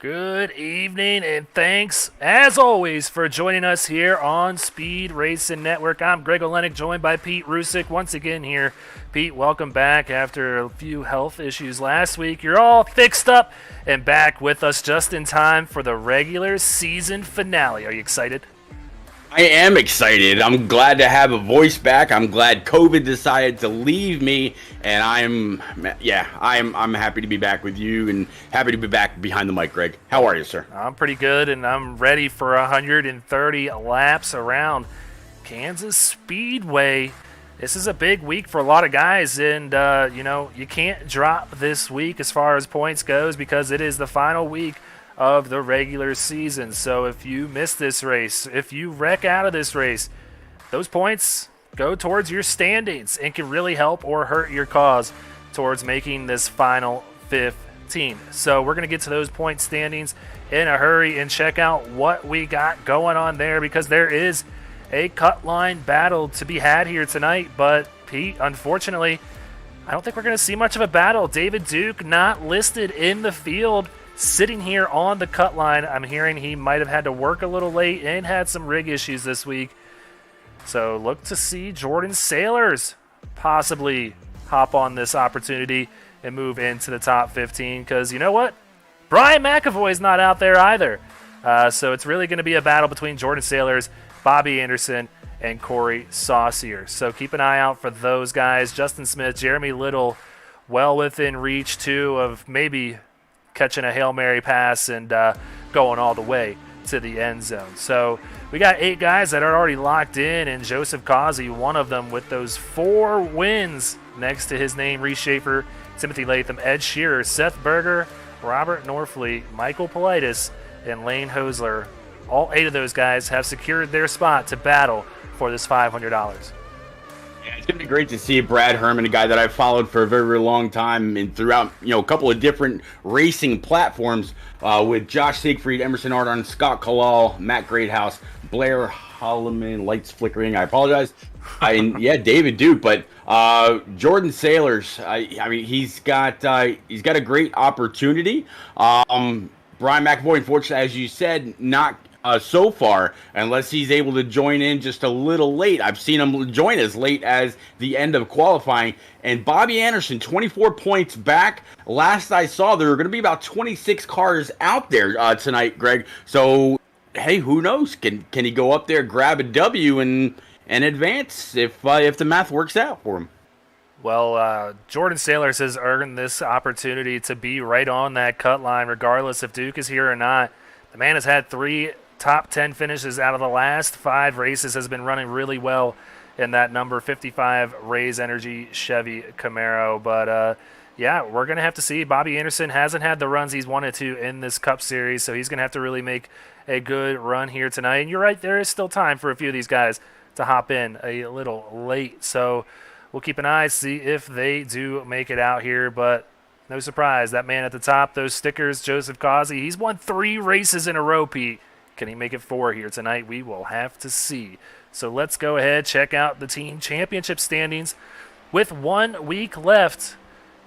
Good evening, and thanks, as always, for joining us here on Speed Racing Network. I'm Greg Olenek, joined by Pete Rusick once again here. Pete, welcome back after a few health issues last week. You're all fixed up and back with us just in time for the regular season finale. Are you excited? I am excited. I'm glad to have a voice back. I'm glad COVID decided to leave me, and I'm happy to be back with you and happy to be back behind the mic, Greg. How are you, sir? I'm pretty good, and I'm ready for 130 laps around Kansas Speedway. This is a big week for a lot of guys, and you can't drop this week as far as points goes because it is the final week of the regular season. So if you miss this race, if you wreck out of this race, those points go towards your standings and can really help or hurt your cause towards making this final 15. So we're going to get to those point standings in a hurry and check out what we got going on there, because there is a cut line battle to be had here tonight. But Pete, unfortunately, I don't think we're going to see much of a battle. David Duke not listed in the field, sitting here on the cut line. I'm hearing he might have had to work a little late and had some rig issues this week. So look to see Jordan Sailors possibly hop on this opportunity and move into the top 15, because you know what? Brian McAvoy's not out there either. So it's really going to be a battle between Jordan Sailors, Bobby Anderson, and Corey Saucier. So keep an eye out for those guys. Justin Smith, Jeremy Little, well within reach too of maybe catching a Hail Mary pass and going all the way to the end zone. So we got 8 guys that are already locked in, and Joseph Causey, one of them with those 4 wins next to his name: Reese Schaefer, Timothy Latham, Ed Shearer, Seth Berger, Robert Norfleet, Michael Politis, and Lane Hosler. All 8 of those guys have secured their spot to battle for this $500. Yeah, it's going to be great to see Brad Herman, a guy that I've followed for a very, very long time and throughout, a couple of different racing platforms with Josh Siegfried, Emerson Ardon, Scott Kalal, Matt Greathouse, Blair Holloman, lights flickering. I apologize. David Duke, but Jordan Sailors. I mean, he's got a great opportunity. Brian McAvoy, unfortunately, as you said, not so far, unless he's able to join in just a little late. I've seen him join as late as the end of qualifying. And Bobby Anderson, 24 points back. Last I saw, there were going to be about 26 cars out there tonight, Greg. So, hey, who knows? Can he go up there, grab a W, and advance if the math works out for him? Well, Jordan Sailors has earned this opportunity to be right on that cut line, regardless if Duke is here or not. The man has had 3 top 10 finishes out of the last 5 races, has been running really well in that number 55 Raise Energy Chevy Camaro. But, we're going to have to see. Bobby Anderson hasn't had the runs he's wanted to in this Cup Series, so he's going to have to really make a good run here tonight. And you're right, there is still time for a few of these guys to hop in a little late. So we'll keep an eye, see if they do make it out here. But no surprise, that man at the top, those stickers, Joseph Causey, he's won 3 races in a row, Pete. Can he make it 4 here tonight? We will have to see. So let's go ahead, check out the team championship standings. With 1 week left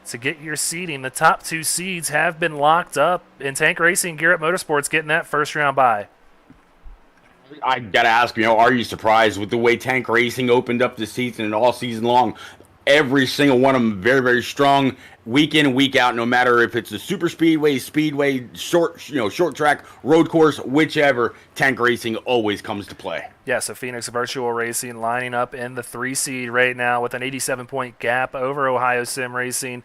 to get your seeding, the top 2 seeds have been locked up in Tank Racing, Garrett Motorsports getting that first round bye. I got to ask, are you surprised with the way Tank Racing opened up the season and all season long? Every single one of them very, very strong week in and week out, no matter if it's a super speedway, short track, road course, whichever. Tank Racing always comes to play. Yeah, so Phoenix Virtual Racing lining up in the 3 seed right now with an 87-point gap over Ohio Sim Racing.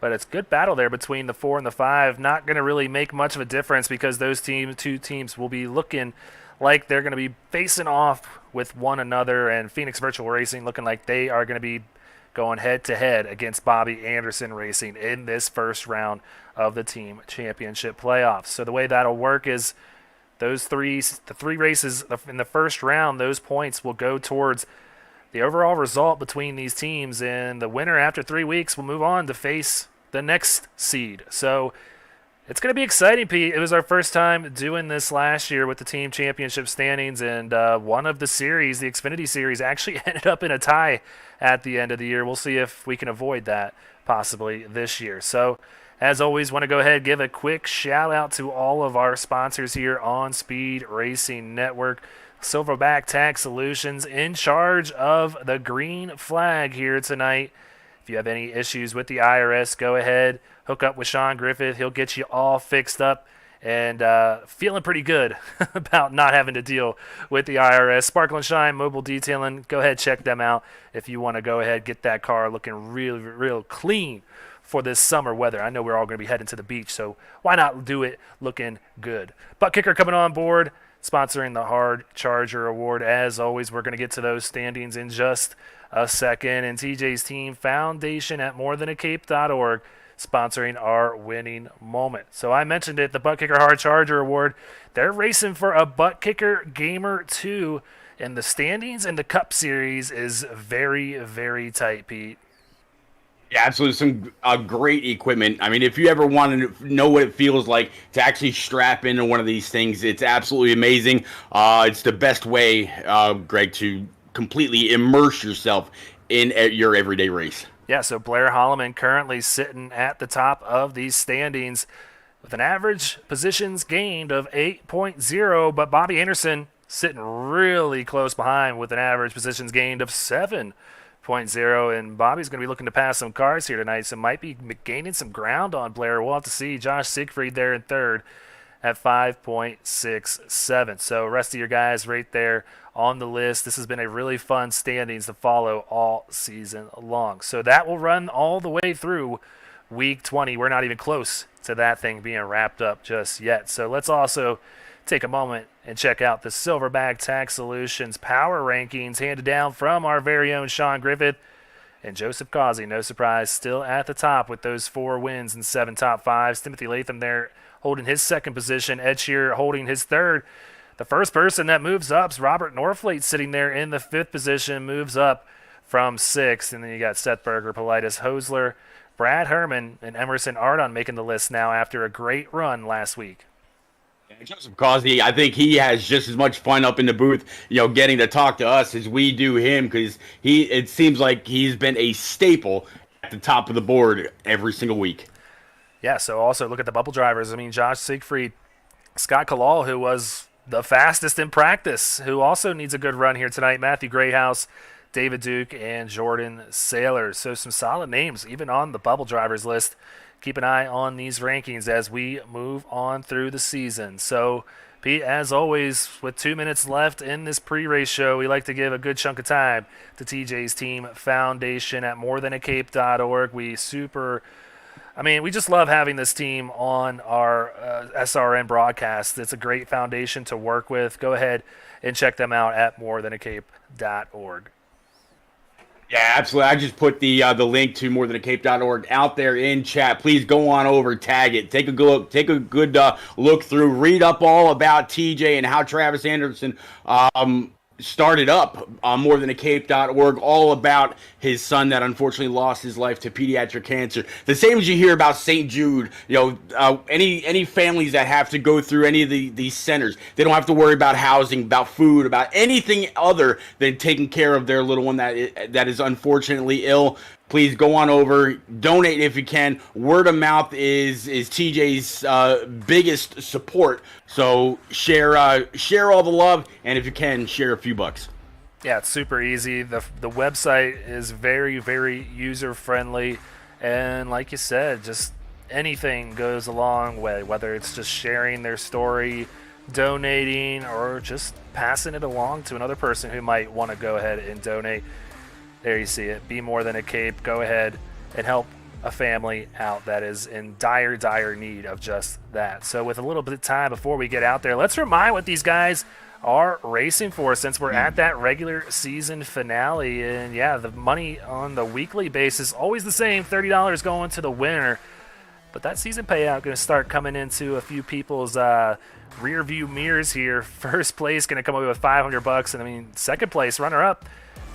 But it's a good battle there between the 4 and the 5. Not going to really make much of a difference because those 2 teams will be looking like they're going to be facing off with one another, and Phoenix Virtual Racing looking like they are going to be going head-to-head against Bobby Anderson Racing in this first round of the team championship playoffs. So the way that'll work is the 3 races in the first round, those points will go towards the overall result between these teams, and the winner after 3 weeks will move on to face the next seed. So it's going to be exciting, Pete. It was our first time doing this last year with the team championship standings, and one of the series, the Xfinity Series, actually ended up in a tie at the end of the year. We'll see if we can avoid that possibly this year. So As always, want to go ahead and give a quick shout out to all of our sponsors here on Speed Racing Network. Silverback Tax Solutions in charge of the green flag here tonight. If you have any issues with the IRS, go ahead, hook up with Sean Griffith. He'll get you all fixed up and feeling pretty good about not having to deal with the IRS. Sparkle and Shine Mobile Detailing, go ahead, check them out if you want to go ahead, get that car looking real clean for this summer weather. I know we're all going to be heading to the beach, so why not do it looking good? Butt Kicker coming on board, sponsoring the Hard Charger Award. As always, we're going to get to those standings in just a second. And TJ's team, Foundation at morethanAcape.org, sponsoring our winning moment. So I mentioned it, the Butt Kicker Hard Charger Award. They're racing for a Butt Kicker Gamer 2, and the standings in the Cup Series is very tight, Pete. Yeah, absolutely. Some great equipment. I mean, if you ever want to know what it feels like to actually strap into one of these things, it's absolutely amazing. It's the best way, Greg, to completely immerse yourself in your everyday race. Yeah, so Blair Holloman currently sitting at the top of these standings with an average positions gained of 8.0, but Bobby Anderson sitting really close behind with an average positions gained of 7.0, and Bobby's going to be looking to pass some cars here tonight, so might be gaining some ground on Blair. We'll have to see. Josh Siegfried there in third at 5.67. So rest of your guys right there on the list. This has been a really fun standings to follow all season long. So that will run all the way through week 20. We're not even close to that thing being wrapped up just yet. So let's also take a moment and check out the Silverback Tax Solutions power rankings handed down from our very own Sean Griffith. And Joseph Causey, no surprise, still at the top with those 4 wins and 7 top 5s. Timothy Latham there holding his second position. Ed Shear holding his third. The first person that moves up is Robert Norfleet sitting there in the 5th position, moves up from 6th. And then you got Seth Berger, Politis Hosler, Brad Herman, and Emerson Ardon making the list now after a great run last week. Joseph Causey, I think he has just as much fun up in the booth, getting to talk to us as we do him, because it seems like he's been a staple at the top of the board every single week. Yeah, so also look at the bubble drivers. I mean, Josh Siegfried, Scott Kalal, who was the fastest in practice, who also needs a good run here tonight, Matthew Grayhouse, David Duke, and Jordan Saylor. So some solid names, even on the bubble drivers list. Keep an eye on these rankings as we move on through the season. So, Pete, as always, with 2 minutes left in this pre-race show, we like to give a good chunk of time to TJ's team, Foundation at morethanAcape.org. We just love having this team on our SRN broadcast. It's a great foundation to work with. Go ahead and check them out at morethanAcape.org. Yeah, absolutely. I just put the link to morethanAcape.org out there in chat. Please go on over, tag it, take a good look through, read up all about TJ and how Travis Anderson started up on morethanAcape.org, all about his son that unfortunately lost his life to pediatric cancer. The same as you hear about St. Jude, any families that have to go through any of these centers, they don't have to worry about housing, about food, about anything other than taking care of their little one that is unfortunately ill. Please go on over, donate if you can. Word of mouth is TJ's biggest support. So share all the love, and if you can, share a few bucks. Yeah, it's super easy. The website is very user friendly, and like you said, just anything goes a long way. Whether it's just sharing their story, donating, or just passing it along to another person who might want to go ahead and donate. There you see it. Be more than a cape. Go ahead and help a family out that is in dire need of just that. So with a little bit of time before we get out there, let's remind what these guys are racing for since we're at that regular season finale. And yeah, the money on the weekly basis, always the same, $30 going to the winner. But that season payout going to start coming into a few people's rear view mirrors here. First place going to come away with $500, and I mean, second place, runner up,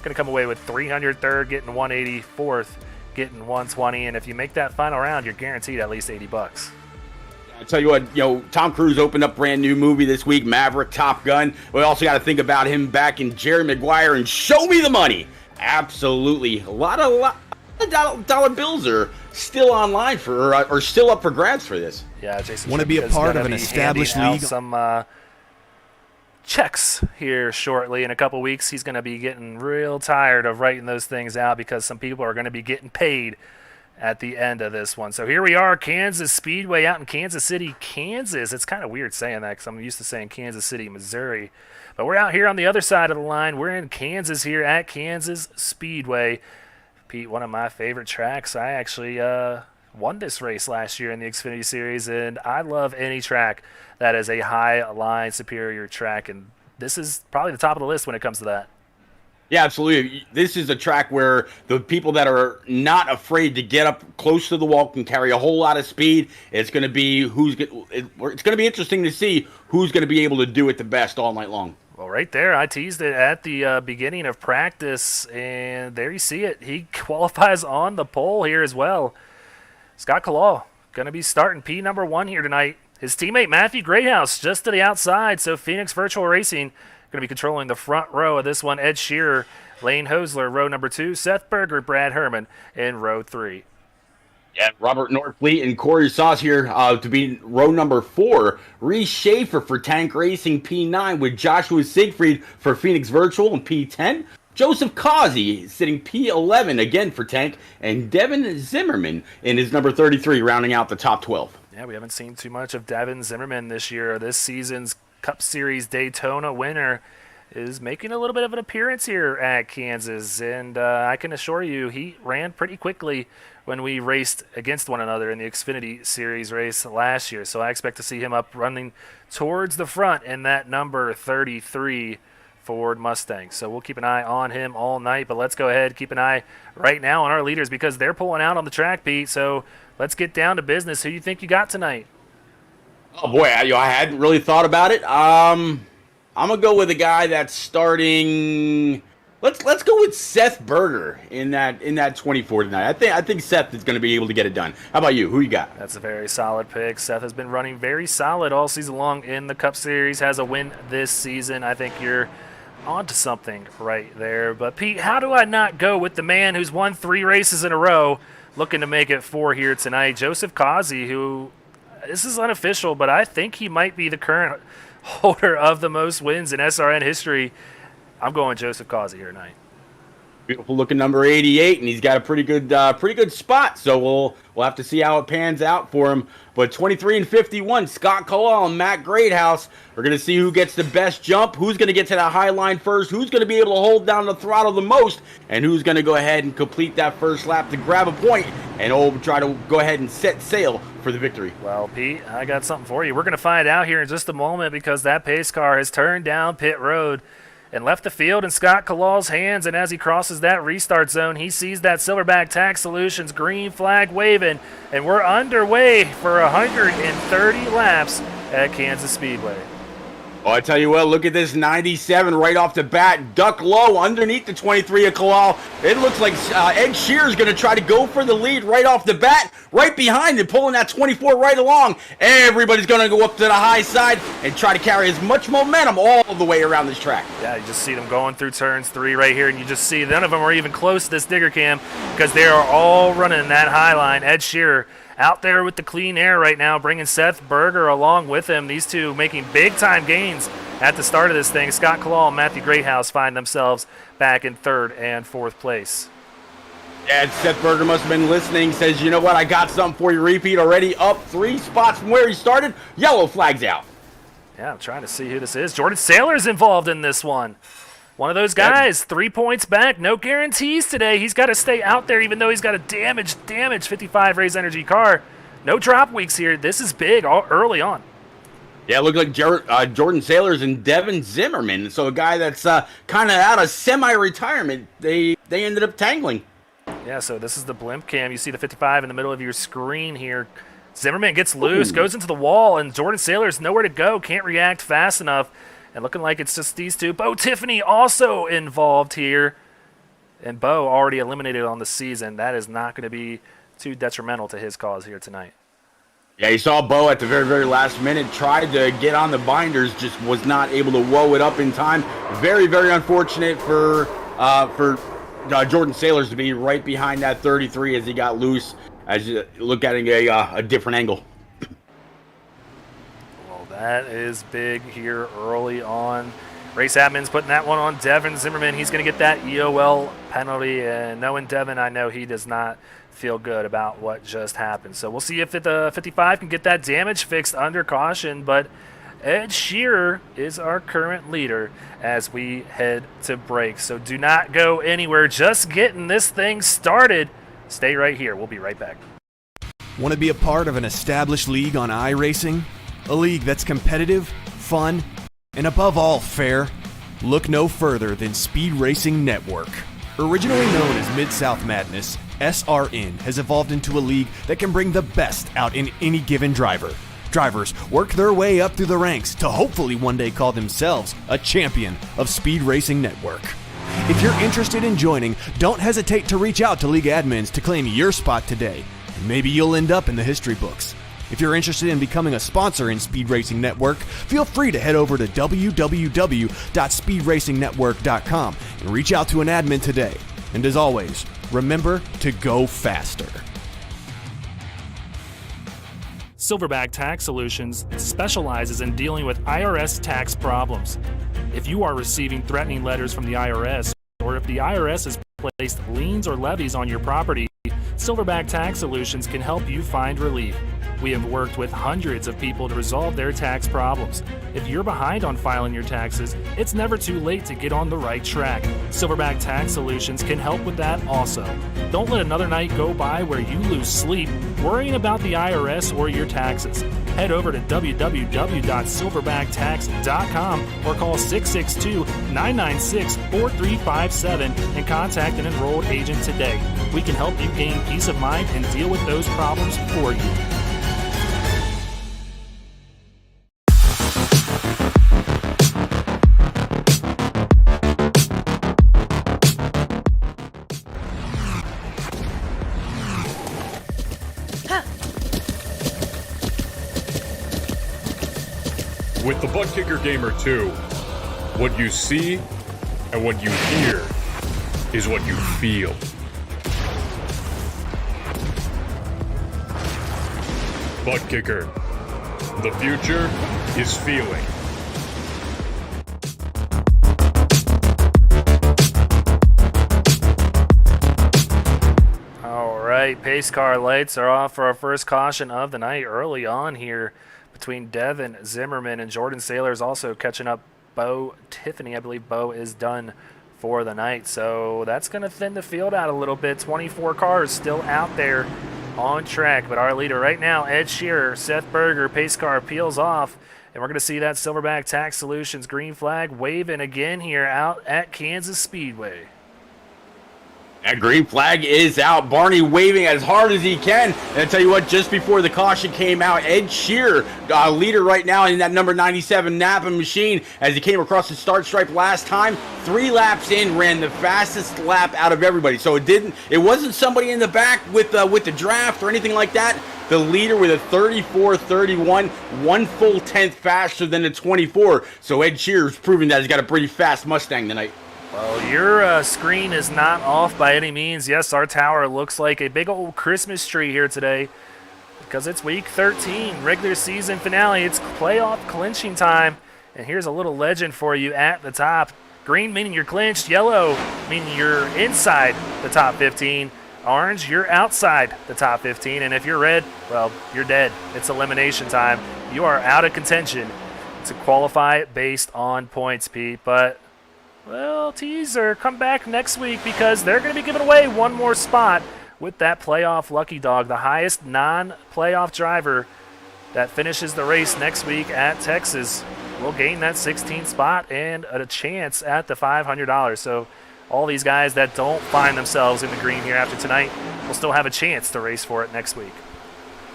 going to come away with $300, third getting $180, fourth getting $120, and if you make that final round, you're guaranteed at least $80. I tell you what, Tom Cruise opened up a brand new movie this week, Maverick, Top Gun. We also got to think about him back in Jerry Maguire and Show Me the Money. Absolutely, a lot dollar bills are still online or still up for grabs for this. Yeah, Jason. Want to be a part of an established league? Some checks here shortly. In a couple weeks, he's going to be getting real tired of writing those things out because some people are going to be getting paid at the end of this one. So here we are, Kansas Speedway out in Kansas City, Kansas. It's kind of weird saying that because I'm used to saying Kansas City, Missouri. But we're out here on the other side of the line. We're in Kansas here at Kansas Speedway. Pete, one of my favorite tracks. I actually won this race last year in the Xfinity Series, and I love any track that is a high-line superior track, and this is probably the top of the list when it comes to that. Yeah, absolutely. This is a track where the people that are not afraid to get up close to the wall can carry a whole lot of speed. It's going to be it's going to be interesting to see who's going to be able to do it the best all night long. Well, right there, I teased it at the beginning of practice, and there you see it. He qualifies on the pole here as well. Scott Kalal going to be starting P number 1 here tonight. His teammate Matthew Greathouse just to the outside, so Phoenix Virtual Racing going to be controlling the front row of this one. Ed Shearer, Lane Hosler, row number 2. Seth Berger, Brad Herman in row 3. Yeah, Robert Norfleet and Corey Sauce here to be row number 4. Reese Schaefer for Tank Racing P9 with Joshua Siegfried for Phoenix Virtual in P10. Joseph Causey sitting P11 again for Tank. And Devin Zimmerman in his number 33 rounding out the top 12. Yeah, we haven't seen too much of Devin Zimmerman this year. This season's Cup Series Daytona winner is making a little bit of an appearance here at Kansas, and I can assure you he ran pretty quickly when we raced against one another in the Xfinity Series race last year, so I expect to see him up running towards the front in that number 33 Ford Mustang. So we'll keep an eye on him all night, but let's go ahead, keep an eye right now on our leaders because they're pulling out on the track, Pete, so let's get down to business. Who do you think you got tonight? Oh boy, I hadn't really thought about it. I'm gonna go with a guy that's starting. Let's go with Seth Berger in that 24 tonight. I think Seth is gonna be able to get it done. How about you? Who you got? That's a very solid pick. Seth has been running very solid all season long in the Cup Series. Has a win this season. I think you're onto something right there. But Pete, how do I not go with the man who's won 3 races in a row, looking to make it 4 here tonight? Joseph Causey, who. This is unofficial, but I think he might be the current holder of the most wins in SRN history. I'm going Joseph Causey here tonight. Beautiful looking number 88, and he's got a pretty good spot. So we'll have to see how it pans out for him. But 23 and 51, Scott Kalal and Matt Greathouse are going to see who gets the best jump, who's going to get to that high line first, who's going to be able to hold down the throttle the most, and who's going to go ahead and complete that first lap to grab a point and try to go ahead and set sail for the victory. Well, Pete, I got something for you. We're going to find out here in just a moment because that pace car has turned down pit road and left the field in Scott Kalal's hands, and as he crosses that restart zone, he sees that Silverback Tax Solutions green flag waving, and we're underway for 130 laps at Kansas Speedway. Oh, I tell you what, look at this 97 right off the bat. Duck low underneath the 23 of Kalal. It looks like Ed Shearer's going to try to go for the lead right off the bat. Right behind him, pulling that 24 right along. Everybody's going to go up to the high side and try to carry as much momentum all the way around this track. Yeah, you just see them going through turns 3 right here, and you just see none of them are even close to this digger cam because they are all running that high line. Ed Shearer out there with the clean air right now, bringing Seth Berger along with him. These two making big-time gains at the start of this thing. Scott Kalal and Matthew Greathouse find themselves back in 3rd and 4th place. Yeah, Seth Berger must have been listening. Says, you know what, I got something for you. Repeat already up 3 spots from where he started. Yellow flag's out. Yeah, I'm trying to see who this is. Jordan Saylor's involved in this one. One of those guys, 3 points back, no guarantees today. He's got to stay out there even though he's got a damaged 55 Race Energy car. No drop weeks here. This is big early on. Yeah, it looked like Jordan Saylors and Devin Zimmerman. So a guy that's kind of out of semi-retirement, they ended up tangling. Yeah, so this is the blimp cam. You see the 55 in the middle of your screen here. Zimmerman gets loose, goes into the wall, and Jordan Saylor's nowhere to go, can't react fast enough. And looking like it's just these two. Bo Tiffany also involved here. And Bo already eliminated on the season. That is not going to be too detrimental to his cause here tonight. Yeah, you saw Bo at the very, very last minute. Tried to get on the binders, just was not able to woe it up in time. Very, very unfortunate for Jordan Sailors to be right behind that 33 as he got loose, as you look at a different angle. Well, that is big here early on. Race admin's putting that one on Devin Zimmerman. He's going to get that EOL penalty, and knowing Devin, I know he does not feel good about what just happened. So we'll see if the 55 can get that damage fixed under caution, but Ed Shearer is our current leader as we head to break. So do not go anywhere. Just getting this thing started. Stay right here. We'll be right back. Want to be a part of an established league on iRacing? A league that's competitive, fun, and above all fair? Look no further than Speed Racing Network. Originally known as Mid-South Madness, SRN has evolved into a league that can bring the best out in any given driver. Drivers work their way up through the ranks to hopefully one day call themselves a champion of Speed Racing Network. If you're interested in joining, don't hesitate to reach out to league admins to claim your spot today. Maybe you'll end up in the history books. If you're interested in becoming a sponsor in Speed Racing Network, feel free to head over to www.speedracingnetwork.com and reach out to an admin today. And as always, remember to go faster. Silverback Tax Solutions specializes in dealing with IRS tax problems. If you are receiving threatening letters from the IRS, or if the IRS has placed liens or levies on your property, Silverback Tax Solutions can help you find relief. We have worked with hundreds of people to resolve their tax problems. If you're behind on filing your taxes, it's never too late to get on the right track. Silverback Tax Solutions can help with that also. Don't let another night go by where you lose sleep worrying about the IRS or your taxes. Head over to www.silverbacktx.com or call 662-996-4357 and contact an enrolled agent today. We can help you gain peace of mind and deal with those problems for you. With the Butt Kicker Gamer 2, what you see and what you hear is what you feel. Butt Kicker. The future is feeling. All right, pace car lights are off for our first caution of the night early on here between Devin Zimmerman and Jordan Sailors, also catching up Bo Tiffany. I believe Bo is done for the night, so that's going to thin the field out a little bit. 24 cars still out there on track, but our leader right now, Ed Shearer, Seth Berger, pace car peels off, and we're going to see that Silverback Tax Solutions green flag waving again here out at Kansas Speedway. That green flag is out. Barney waving as hard as he can. And I tell you what, just before the caution came out, Ed Shearer, leader right now in that number 97 Napa machine, as he came across the start stripe last time, 3 laps in, ran the fastest lap out of everybody. So it wasn't somebody in the back with the draft or anything like that. The leader with a 34-31, 1 full tenth faster than the 24. So Ed Shearer's proving that he's got a pretty fast Mustang tonight. Well, your screen is not off by any means. Yes, our tower looks like a big old Christmas tree here today because it's week 13, regular season finale. It's playoff clinching time, and here's a little legend for you at the top. Green meaning you're clinched, yellow meaning you're inside the top 15, orange, you're outside the top 15, and if you're red, well, you're dead. It's elimination time. You are out of contention to qualify based on points, Pete, but well, teaser, come back next week because they're going to be giving away one more spot with that playoff lucky dog. The highest non-playoff driver that finishes the race next week at Texas will gain that 16th spot and a chance at the $500. So all these guys that don't find themselves in the green here after tonight will still have a chance to race for it next week.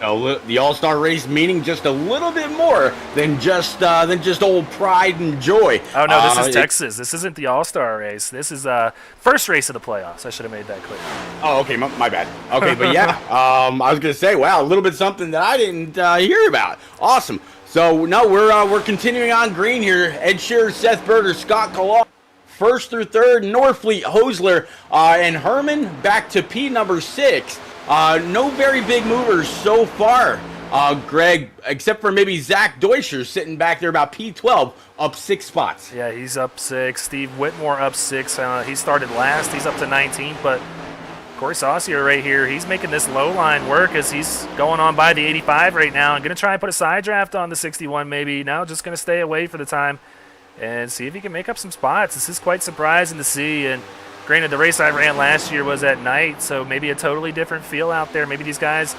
The All-Star race meaning just a little bit more than just old pride and joy. Oh, no, this is Texas. This isn't the All-Star race. This is first race of the playoffs. I should have made that clear. Oh, okay, my bad. Okay, but yeah, I was going to say, wow, a little bit something that I didn't hear about. Awesome. So, no, we're continuing on green here. Ed Shearer, Seth Berger, Scott Kalal, first through third, Norfleet, Hosler, and Herman back to P number 6. No very big movers so far, Greg, except for maybe Zach Deutscher sitting back there about P12, up 6 spots. Yeah, he's up 6. Steve Whitmore up 6. He started last. He's up to 19, but Corey Saucier right here, he's making this low line work as he's going on by the 85 right now and going to try and put a side draft on the 61 maybe. Now just going to stay away for the time and see if he can make up some spots. This is quite surprising to see, and granted the race I ran last year was at night, so maybe a totally different feel out there. Maybe these guys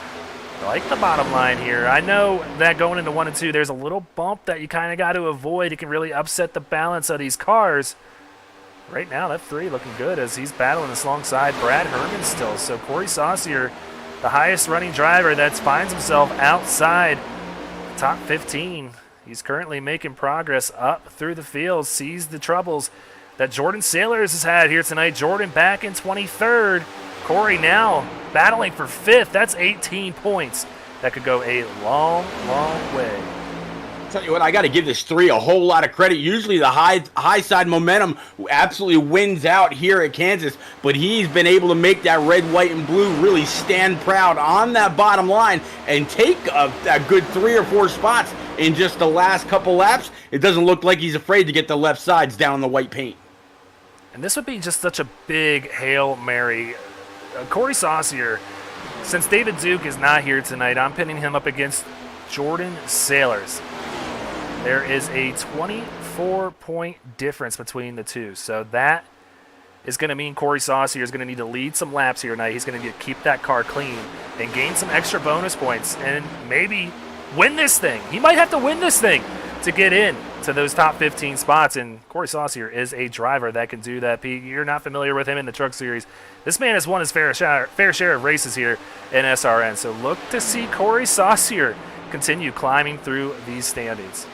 like the bottom line here. I know that going into 1 and 2, there's a little bump that you kind of got to avoid. It can really upset the balance of these cars. Right now, that 3 looking good as he's battling this alongside Brad Herman still. So Corey Saucier, the highest running driver that finds himself outside top 15. He's currently making progress up through the field, sees the troubles that Jordan Sailors has had here tonight. Jordan back in 23rd. Corey now battling for 5th. That's 18 points. That could go a long, long way. Tell you what, I got to give this 3 a whole lot of credit. Usually the high side momentum absolutely wins out here at Kansas, but he's been able to make that red, white, and blue really stand proud on that bottom line and take a good 3 or 4 spots in just the last couple laps. It doesn't look like he's afraid to get the left sides down in the white paint. And this would be just such a big Hail Mary. Corey Saucier, since David Duke is not here tonight, I'm pinning him up against Jordan Sailors. There is a 24-point difference between the two. So that is going to mean Corey Saucier is going to need to lead some laps here tonight. He's going to need to keep that car clean and gain some extra bonus points and maybe win this thing. He might have to win this thing to get in to those top 15 spots. And Corey Saucier is a driver that can do that. Pete, you're not familiar with him in the Truck Series. This man has won his fair share of races here in SRN. So look to see Corey Saucier continue climbing through these standings.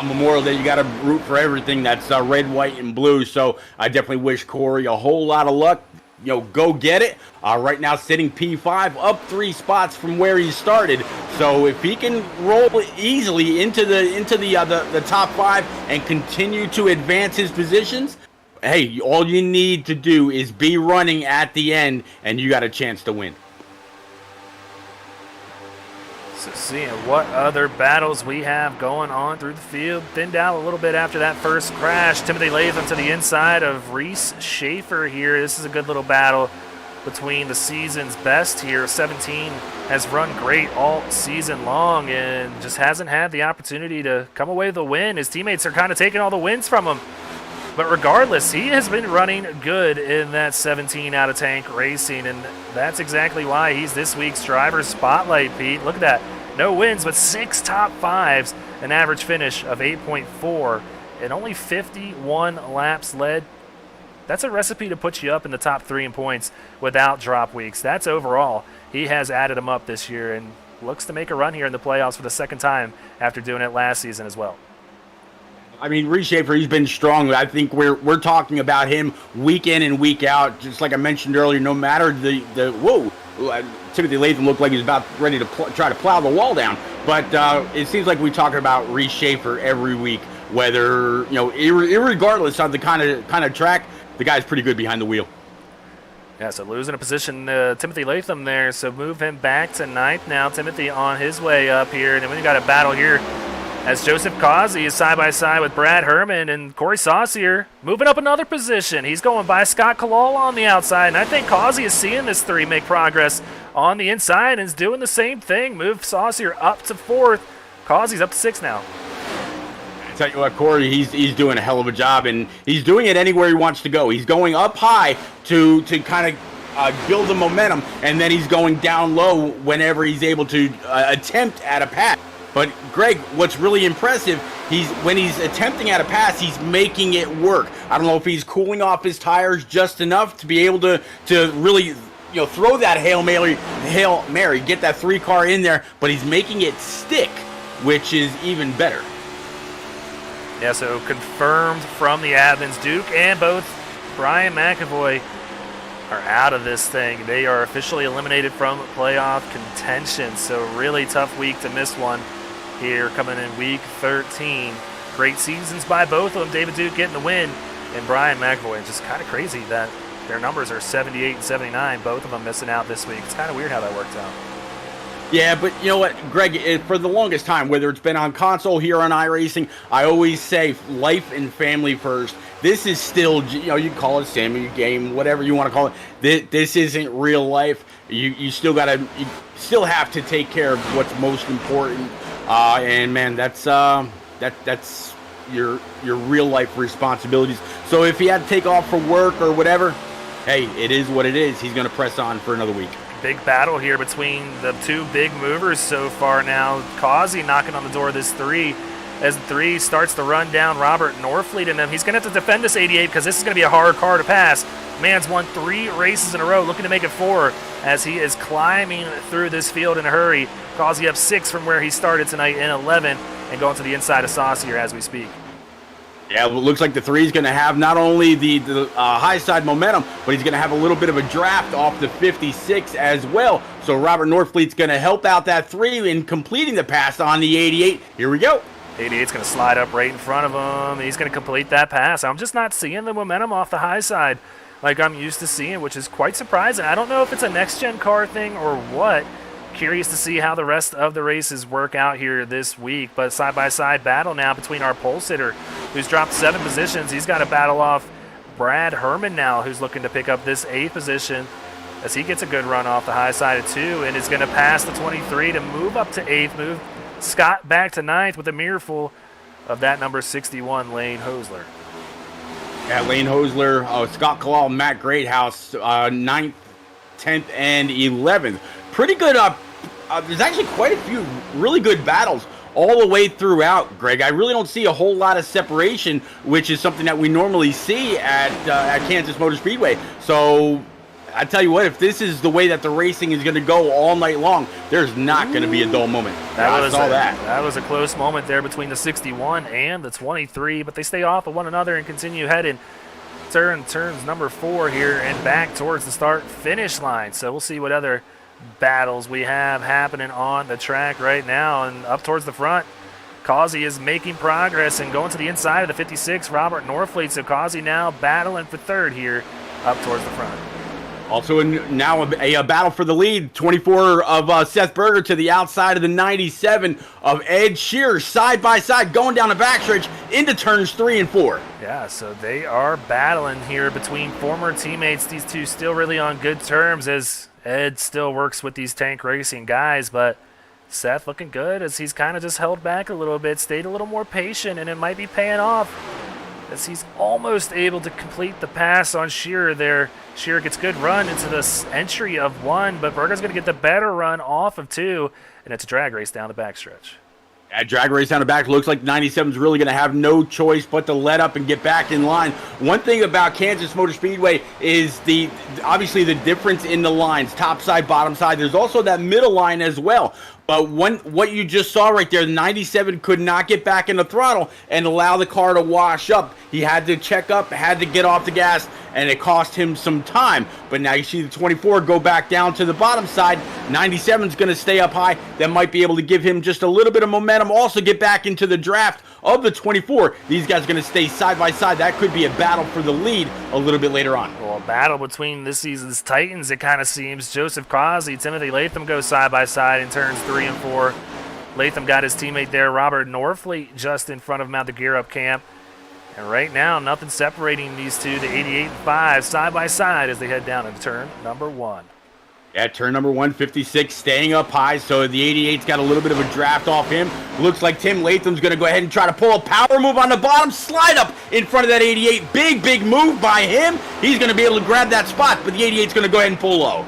Memorial Day, you got to root for everything that's red, white, and blue. So I definitely wish Corey a whole lot of luck. Go get it. Right now, sitting P5, up 3 spots from where he started. So if he can roll easily into the top 5 and continue to advance his positions, hey, all you need to do is be running at the end, and you got a chance to win. So seeing what other battles we have going on through the field. Thinned out a little bit after that first crash. Timothy Latham to the inside of Reese Schaefer here. This is a good little battle between the season's best here. 17 has run great all season long and just hasn't had the opportunity to come away with a win. His teammates are kind of taking all the wins from him. But regardless, he has been running good in that 17 out of tank racing, and that's exactly why he's this week's driver spotlight, Pete. Look at that. No wins, but 6 top 5s, an average finish of 8.4, and only 51 laps led. That's a recipe to put you up in the top 3 in points without drop weeks. That's overall. He has added them up this year and looks to make a run here in the playoffs for the second time after doing it last season as well. I mean, Reese Schaefer, he's been strong. I think we're talking about him week in and week out. Just like I mentioned earlier, no matter Timothy Latham looked like he's about ready to try to plow the wall down. But it seems like we talk about Reese Schaefer every week, whether irregardless of the kind of track, the guy's pretty good behind the wheel. Yeah, so losing a position, Timothy Latham there, so move him back to 9th now. Timothy on his way up here, and then we got a battle here as Joseph Causey is side-by-side with Brad Herman, and Corey Saucier moving up another position. He's going by Scott Kalal on the outside, and I think Causey is seeing this 3 make progress on the inside and is doing the same thing. Move Saucier up to 4th. Causey's up to 6th now. I tell you what, Corey, he's doing a hell of a job, and he's doing it anywhere he wants to go. He's going up high to kind of build the momentum, and then he's going down low whenever he's able to attempt at a pass. But Greg, what's really impressive, when he's attempting at a pass, he's making it work. I don't know if he's cooling off his tires just enough to be able to really throw that Hail Mary, get that 3 car in there, but he's making it stick, which is even better. Yeah, so confirmed from the admins, Duke and both Brian McAvoy are out of this thing. They are officially eliminated from playoff contention, so really tough week to miss one here coming in week 13. Great seasons by both of them. David Duke getting the win and Brian McAvoy. It's just kind of crazy that their numbers are 78 and 79, both of them missing out this week. It's kind of weird how that worked out. Yeah, but you know what, Greg, for the longest time, whether it's been on console here on iRacing, I always say life and family first. This is still, you call it Sammy game, whatever you want to call it. This isn't real life. You still have to take care of what's most important. And man, that's your real life responsibilities. So if he had to take off for work or whatever, hey, it is what it is. He's going to press on for another week. Big battle here between the two big movers so far now. Causey knocking on the door of this 3 as the 3 starts to run down Robert Norfleet in him. He's going to have to defend this 88 because this is going to be a hard car to pass. Man's won 3 races in a row, looking to make it 4 as he is climbing through this field in a hurry. Causey up 6 from where he started tonight in 11 and going to the inside of Saucier as we speak. Yeah, well, it looks like the 3 is going to have not only the high side momentum, but he's going to have a little bit of a draft off the 56 as well. So Robert Norfleet's going to help out that 3 in completing the pass on the 88. Here we go. 88's going to slide up right in front of him. He's going to complete that pass. I'm just not seeing the momentum off the high side like I'm used to seeing, which is quite surprising. I don't know if it's a next-gen car thing or what. Curious to see how the rest of the races work out here this week. But side-by-side battle now between our pole sitter, who's dropped 7 positions. He's got to battle off Brad Herman now, who's looking to pick up this 8th position as he gets a good run off the high side of 2 and is going to pass the 23 to move up to 8th, move Scott back to 9th with a mirror full of that number 61, Lane Hosler. Yeah, Lane Hosler, Scott Kalal, Matt Greathouse, 9th, 10th, and 11th. Pretty good. There's actually quite a few really good battles all the way throughout, Greg. I really don't see a whole lot of separation, which is something that we normally see at Kansas Motor Speedway. So I tell you what, if this is the way that the racing is going to go all night long, there's not going to be a dull moment. That was a close moment there between the 61 and the 23, but they stay off of one another and continue heading. Turns number 4 here and back towards the start-finish line. So we'll see what other battles we have happening on the track right now. And up towards the front, Causey is making progress and going to the inside of the 56, Robert Norfleet. So Causey now battling for 3rd here up towards the front. Also now a battle for the lead. 24 of Seth Berger to the outside of the 97 of Ed Shearer, side by side, going down the backstretch into turns 3 and 4. Yeah, so they are battling here between former teammates. These two still really on good terms as Ed still works with these tank racing guys, but Seth looking good as he's kind of just held back a little bit, stayed a little more patient, and it might be paying off as he's almost able to complete the pass on Shearer there. Shearer gets good run into this entry of 1, but Berger's going to get the better run off of 2, and it's a drag race down the backstretch. At drag race down the back, looks like 97 is really going to have no choice but to let up and get back in line. One thing about Kansas Motor Speedway is obviously the difference in the lines, top side, bottom side. There's also that middle line as well. But what you just saw right there, 97 could not get back in the throttle and allow the car to wash up. He had to check up, had to get off the gas, and it cost him some time. But now you see the 24 go back down to the bottom side. 97 is going to stay up high. That might be able to give him just a little bit of momentum. Also get back into the draft of the 24. These guys are going to stay side by side. That could be a battle for the lead a little bit later on. Well, a battle between this season's Titans, it kind of seems. Joseph Causey, Timothy Latham go side by side in turns 3 and 4. Latham got his teammate there, Robert Norfleet, just in front of him at the gear up camp. And right now, nothing separating these two, the 88 and 5, side by side as they head down into turn number 1. Yeah, turn number 1, 56, staying up high, so the 88's got a little bit of a draft off him. Looks like Tim Latham's going to go ahead and try to pull a power move on the bottom, slide up in front of that 88. Big move by him. He's going to be able to grab that spot, but the 88's going to go ahead and pull low.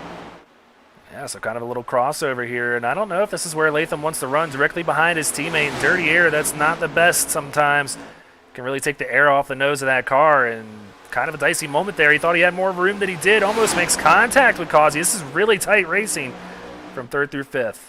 Yeah, so kind of a little crossover here, and I don't know if this is where Latham wants to run directly behind his teammate in dirty air. That's not the best sometimes. Can really take the air off the nose of that car, and kind of a dicey moment there. He thought he had more room than he did. Almost makes contact with Causey. This is really tight racing from 3rd through 5th.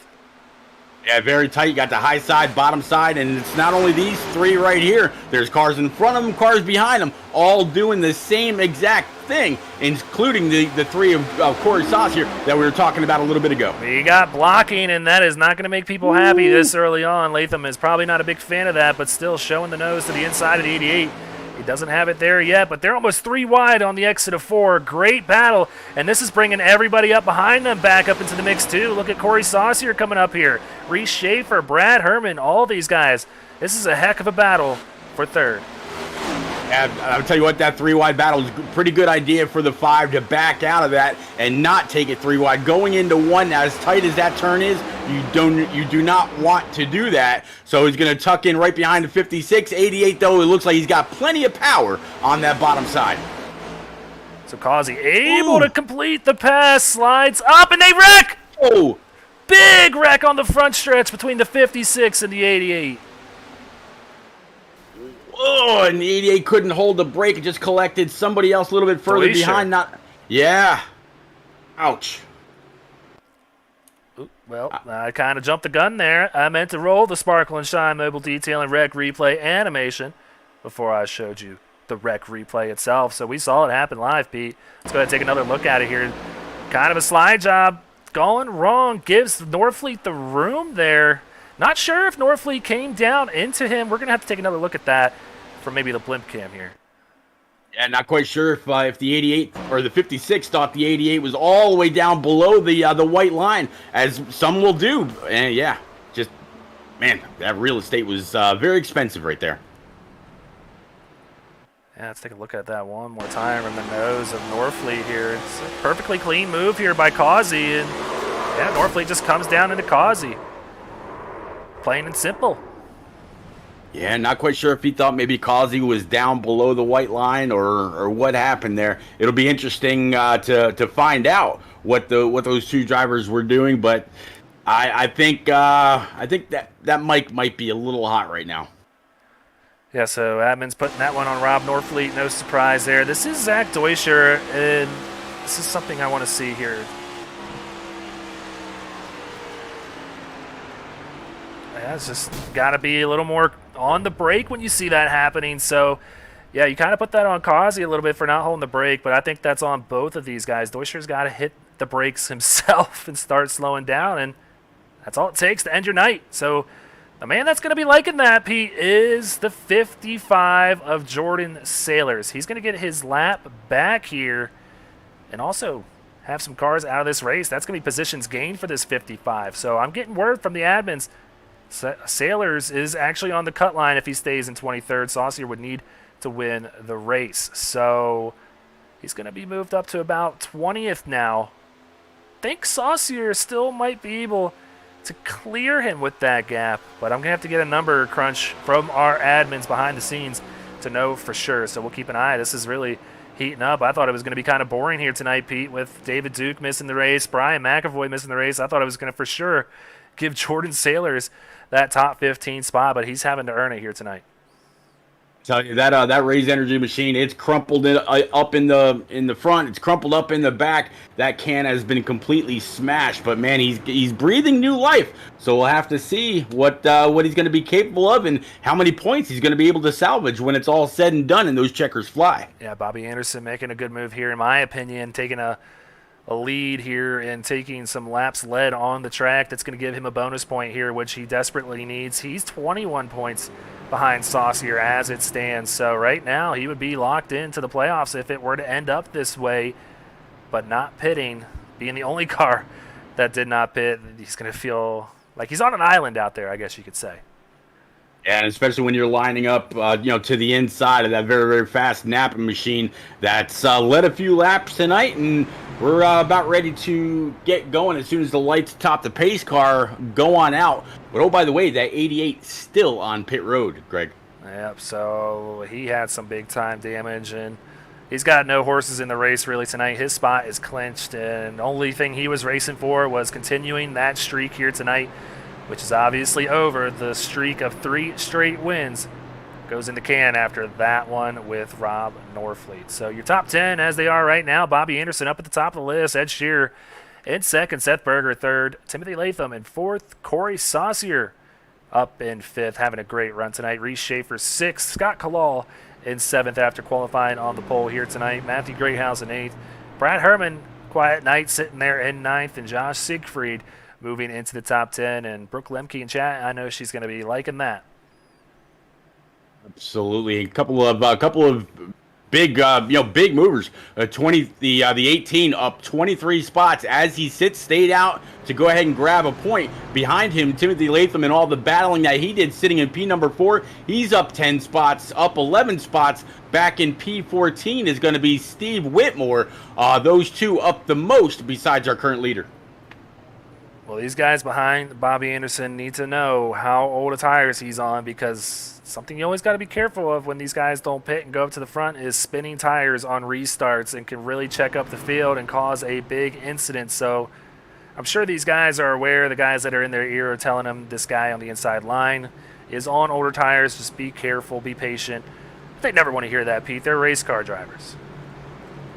Yeah, very tight. You got the high side, bottom side, and it's not only these 3 right here. There's cars in front of them, cars behind them, all doing the same exact thing, including the 3 of Corey Saucier that we were talking about a little bit ago. We got blocking, and that is not going to make people happy this early on. Latham is probably not a big fan of that, but still showing the nose to the inside of the 88. He doesn't have it there yet, but they're almost 3 wide on the exit of 4. Great battle, and this is bringing everybody up behind them back up into the mix too. Look at Corey Saucier coming up here. Reese Schaefer, Brad Herman, all these guys. This is a heck of a battle for third. I'll tell you what, that 3 wide battle is a pretty good idea for the 5 to back out of that and not take it 3 wide. Going into 1 now, as tight as that turn is, you do not want to do that. So he's going to tuck in right behind the 56. 88 though, it looks like he's got plenty of power on that bottom side. So Causey able to complete the pass, slides up, and they wreck! Oh, big wreck on the front stretch between the 56 and the 88. Oh, and the 88 couldn't hold the brake. It just collected somebody else a little bit further behind. Yeah. Ouch. Ooh, well, I kind of jumped the gun there. I meant to roll the Sparkle and Shine mobile detail and rec replay animation before I showed you the rec replay itself. So we saw it happen live, Pete. Let's go ahead and take another look at it here. Kind of a slide job going wrong. Gives Norfleet the room there. Not sure if Norfleet came down into him. We're going to have to take another look at that from maybe the blimp cam here. Yeah, not quite sure if the 88 or the 56 thought the 88 was all the way down below the white line, as some will do. And yeah, just, man, that real estate was very expensive right there. Yeah, let's take a look at that one more time from the nose of Norfleet here. It's a perfectly clean move here by Causey, and yeah, Norfleet just comes down into Causey. Plain and simple. Yeah, not quite sure if he thought maybe Causey was down below the white line or what happened there. It'll be interesting to find out what those 2 drivers were doing, but I think that mic might be a little hot right now. Yeah, so admin's putting that one on Rob Norfleet. No surprise there. This is Zach Deuscher, and this is something I want to see here. Yeah, it's just got to be a little more on the brake when you see that happening. So, yeah, you kind of put that on Causey a little bit for not holding the brake, but I think that's on both of these guys. Deuscher's got to hit the brakes himself and start slowing down, and that's all it takes to end your night. So the man that's going to be liking that, Pete, is the 55 of Jordan Sailors. He's going to get his lap back here and also have some cars out of this race. That's going to be positions gained for this 55. So I'm getting word from the admins. Sailors is actually on the cut line if he stays in 23rd. Saucier would need to win the race. So he's going to be moved up to about 20th now. Think Saucier still might be able to clear him with that gap, but I'm going to have to get a number crunch from our admins behind the scenes to know for sure. So we'll keep an eye. This is really heating up. I thought it was going to be kind of boring here tonight, Pete, with David Duke missing the race, Brian McAvoy missing the race. I thought it was going to for sure give Jordan Sailors that top 15 spot, but he's having to earn it here tonight. Tell you that Raise Energy machine, it's crumpled up in the front, it's crumpled up in the back. That can has been completely smashed, but man, he's breathing new life. So we'll have to see what he's going to be capable of and how many points he's going to be able to salvage when it's all said and done and those checkers fly. Yeah, Bobby Anderson making a good move here, in my opinion, taking a lead here and taking some laps led on the track. That's going to give him a bonus point here, which he desperately needs. He's 21 points behind Saucier as it stands. So right now he would be locked into the playoffs if it were to end up this way, but not pitting, being the only car that did not pit. He's going to feel like he's on an island out there, I guess you could say. And especially when you're lining up, to the inside of that very, very fast Napa machine that's led a few laps tonight, and we're about ready to get going as soon as the lights top the pace car go on out. But oh, by the way, that 88 still on pit road, Greg. Yep, so he had some big time damage, and he's got no horses in the race really tonight. His spot is clinched, and the only thing he was racing for was continuing that streak here tonight, which is obviously over. The streak of 3 straight wins goes in the can after that one with Rob Norfleet. So your top 10 as they are right now: Bobby Anderson up at the top of the list, Ed Shearer in second, Seth Berger third, Timothy Latham in fourth, Corey Saucier up in fifth, having a great run tonight, Reese Schaefer sixth, Scott Kalal in seventh after qualifying on the pole here tonight, Matthew Greathouse in eighth, Brad Herman, quiet night, sitting there in ninth, and Josh Siegfried moving into the top 10. And Brooke Lemke in chat, I know she's going to be liking that. Absolutely, a couple of big big movers. 18 up 23 spots as he stayed out to go ahead and grab a point. Behind him, Timothy Latham, and all the battling that he did sitting in P number 4, he's up 10 spots, up 11 spots. Back in P14 is going to be Steve Whitmore. Those two up the most besides our current leader. Well, these guys behind Bobby Anderson need to know how old of tires he's on, because something you always got to be careful of when these guys don't pit and go up to the front is spinning tires on restarts, and can really check up the field and cause a big incident. So I'm sure these guys are aware. The guys that are in their ear are telling them this guy on the inside line is on older tires. Just be careful, be patient. They never want to hear that, Pete. They're race car drivers.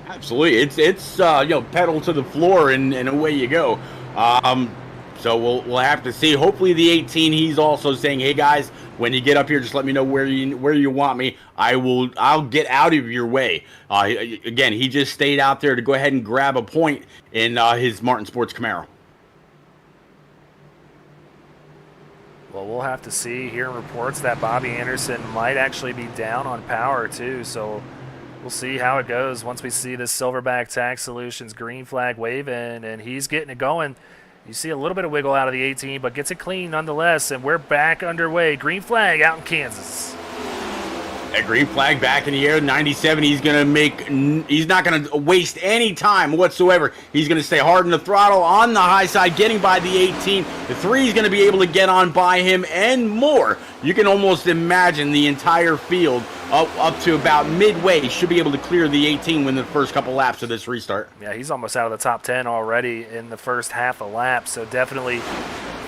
Absolutely, it's pedal to the floor and away you go. So we'll have to see. Hopefully the 18, he's also saying, hey guys, when you get up here, just let me know where you want me. I'll get out of your way. Again, he just stayed out there to go ahead and grab a point in his Martin Sports Camaro. Well, we'll have to see. Hearing reports that Bobby Anderson might actually be down on power too, so we'll see how it goes once we see this Silverback Tax Solutions green flag waving, and he's getting it going. You see a little bit of wiggle out of the 18, but gets it clean nonetheless, and we're back underway. Green flag out in Kansas. That green flag back in the air, 97. He's not gonna waste any time whatsoever. He's gonna stay hard in the throttle on the high side, getting by the 18. The 3 is gonna be able to get on by him and more. You can almost imagine the entire field up to about midway should be able to clear the 18 within the first couple laps of this restart. Yeah, he's almost out of the top 10 already in the first half a lap, so definitely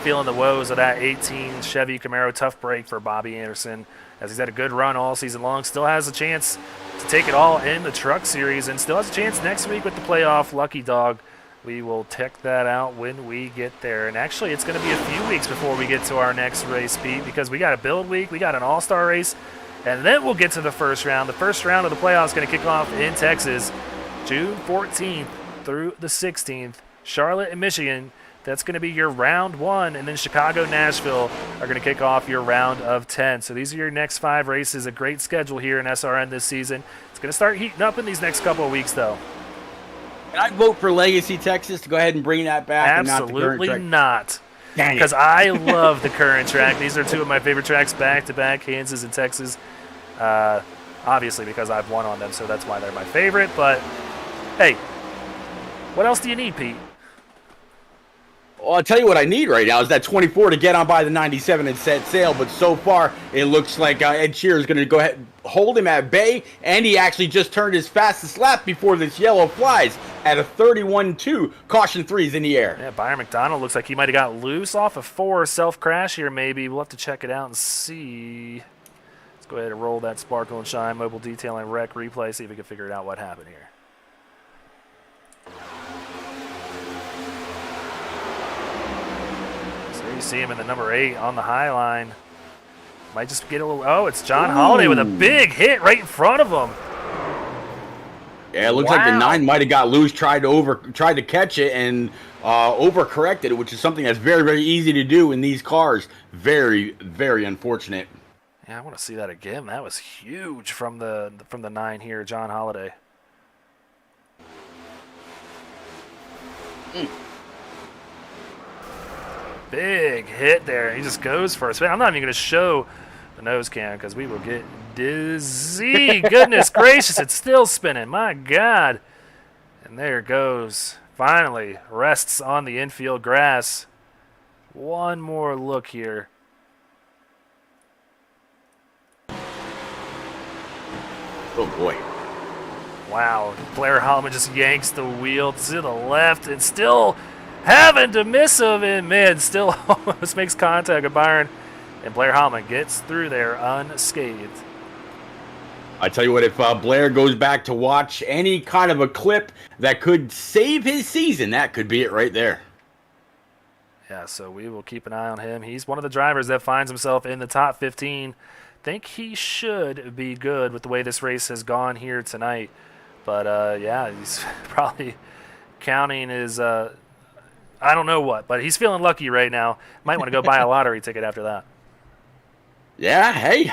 feeling the woes of that 18 Chevy Camaro. Tough break for Bobby Anderson, as he's had a good run all season long. Still has a chance to take it all in the Truck Series, and still has a chance next week with the playoff. Lucky dog. We will check that out when we get there. And actually, it's going to be a few weeks before we get to our next race, Pete, because we got a build week, we got an all-star race, and then we'll get to the first round. The first round of the playoffs is going to kick off in Texas, June 14th through the 16th. Charlotte and Michigan, that's going to be your round 1, and then Chicago, Nashville are going to kick off your round of 10. So these are your next 5 races. A great schedule here in SRN this season. It's going to start heating up in these next couple of weeks, though. Can I vote for Legacy Texas to go ahead and bring that back? Absolutely and not the current track? Because I love the current track. These are 2 of my favorite tracks back-to-back, Kansas and Texas. Obviously because I've won on them, so that's why they're my favorite. But, hey, what else do you need, Pete? Well, I'll tell you what I need right now is that 24 to get on by the 97 and set sail. But so far, it looks like Ed Shearer is going to go ahead and hold him at bay. And he actually just turned his fastest lap before this yellow flies at a 31.2. Caution 3's in the air. Yeah, Byron McDonald looks like he might have got loose off a 4 self-crash here maybe. We'll have to check it out and see. Let's go ahead and roll that Sparkle and Shine Mobile Detailing Rec replay, see if we can figure out what happened here. You see him in the number 8 on the high line. Might just get a little. Oh, it's John Holiday with a big hit right in front of him. Yeah, it looks like the 9 might have got loose, tried to catch it, and overcorrected it, which is something that's very, very easy to do in these cars. Very, very unfortunate. Yeah, I want to see that again. That was huge from the 9 here, John Holiday. Big hit there. He just goes for a spin. I'm not even going to show the nose cam because we will get dizzy. Goodness gracious, it's still spinning. My God. And there it goes. Finally rests on the infield grass. One more look here. Oh, boy. Wow. Blair Holloman just yanks the wheel to the left and still having to miss him, and man, still almost makes contact with Byron, and Blair Holloman gets through there unscathed. I tell you what, if Blair goes back to watch any kind of a clip that could save his season, that could be it right there. Yeah, so we will keep an eye on him. He's one of the drivers that finds himself in the top 15. Think he should be good with the way this race has gone here tonight. But, yeah, he's probably counting his I don't know what, but he's feeling lucky right now. Might want to go buy a lottery ticket after that. Yeah, hey,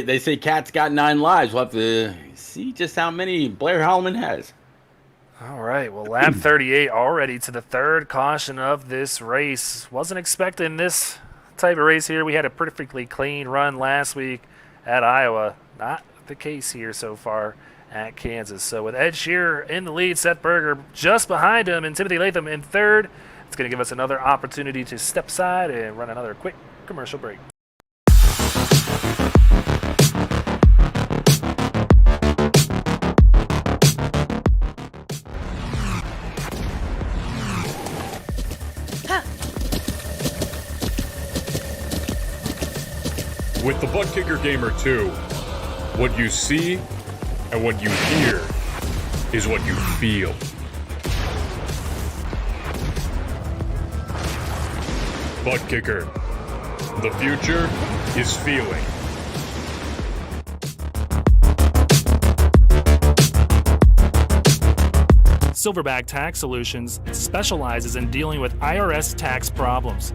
they say cat's got 9 lives. We'll have to see just how many Blair Hallman has. All right, well, lap 38 already to the third caution of this race. Wasn't expecting this type of race here. We had a perfectly clean run last week at Iowa. Not the case here so far at Kansas. So with Ed Shearer in the lead, Seth Berger just behind him, and Timothy Latham in third, it's going to give us another opportunity to step aside and run another quick commercial break. With the Butt Kicker Gamer 2, what you see and what you hear is what you feel. Butt Kicker. The future is feeling. Silverback Tax Solutions specializes in dealing with IRS tax problems.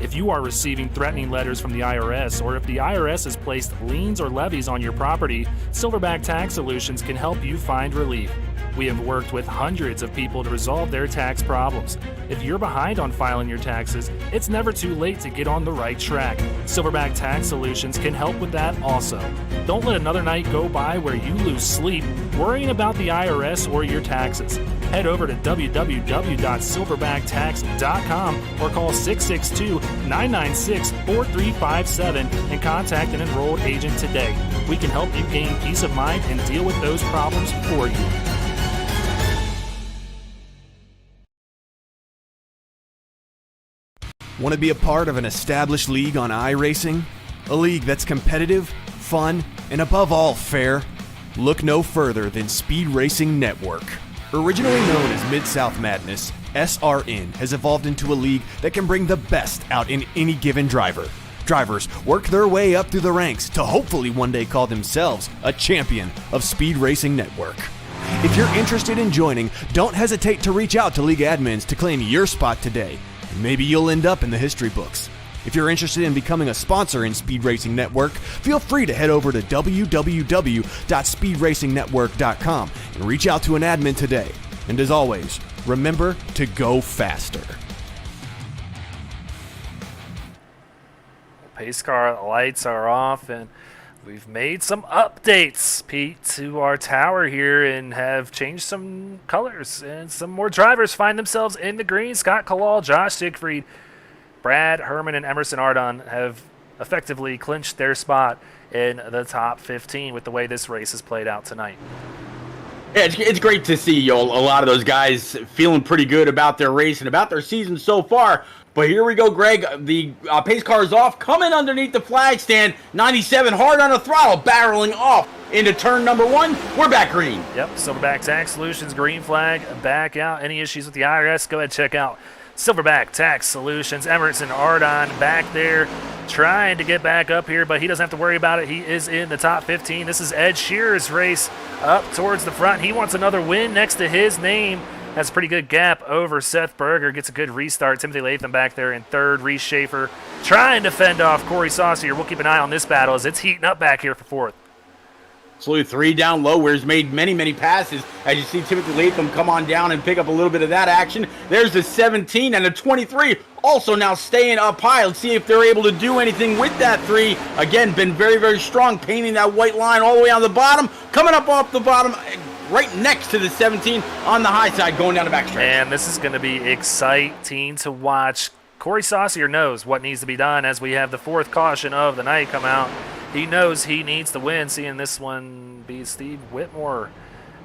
If you are receiving threatening letters from the IRS, or if the IRS has placed liens or levies on your property, Silverback Tax Solutions can help you find relief. We have worked with hundreds of people to resolve their tax problems. If you're behind on filing your taxes, it's never too late to get on the right track. Silverback Tax Solutions can help with that also. Don't let another night go by where you lose sleep worrying about the IRS or your taxes. Head over to www.silverbacktacks.com or call 662-996-4357 and contact an enrolled agent today. We can help you gain peace of mind and deal with those problems for you. Want to be a part of an established league on iRacing? A league that's competitive, fun, and above all fair? Look no further than Speed Racing Network. Originally known as Mid-South Madness, SRN has evolved into a league that can bring the best out in any given driver. Drivers work their way up through the ranks to hopefully one day call themselves a champion of Speed Racing Network. If you're interested in joining, don't hesitate to reach out to league admins to claim your spot today. Maybe you'll end up in the history books. If you're interested in becoming a sponsor in Speed Racing Network, feel free to head over to www.speedracingnetwork.com and reach out to an admin today. And as always, remember to go faster. Pace car lights are off, and we've made some updates, Pete, to our tower here and have changed some colors. And some more drivers find themselves in the green. Scott Kalal, Josh Siegfried, Brad Herman, and Emerson Ardon have effectively clinched their spot in the top 15 with the way this race has played out tonight. Yeah, it's great to see a lot of those guys feeling pretty good about their race and about their season so far. But here we go, Greg. The pace car is off, coming underneath the flag stand. 97 hard on the throttle, barreling off into turn number 1. We're back green. Yep, Silverback Tax Solutions, green flag, back out. Any issues with the IRS, go ahead and check out Silverback Tax Solutions. Emerson Ardon back there trying to get back up here, but he doesn't have to worry about it. He is in the top 15. This is Ed Shearer's race up towards the front. He wants another win next to his name. Has a pretty good gap over Seth Berger. Gets a good restart. Timothy Latham back there in third. Reese Schaefer trying to fend off Corey Saucier. We'll keep an eye on this battle as it's heating up back here for fourth. Slowly 3 down low, where he's made many passes. As you see Timothy Latham come on down and pick up a little bit of that action. There's the 17 and the 23. Also now staying up high. Let's see if they're able to do anything with that 3. Again, been very strong, painting that white line all the way on the bottom. Coming up off the bottom, right next to the 17 on the high side, going down the backstretch. And this is going to be exciting to watch. Corey Saucier knows what needs to be done as we have the fourth caution of the night come out. He knows he needs to win, seeing this one be Steve Whitmore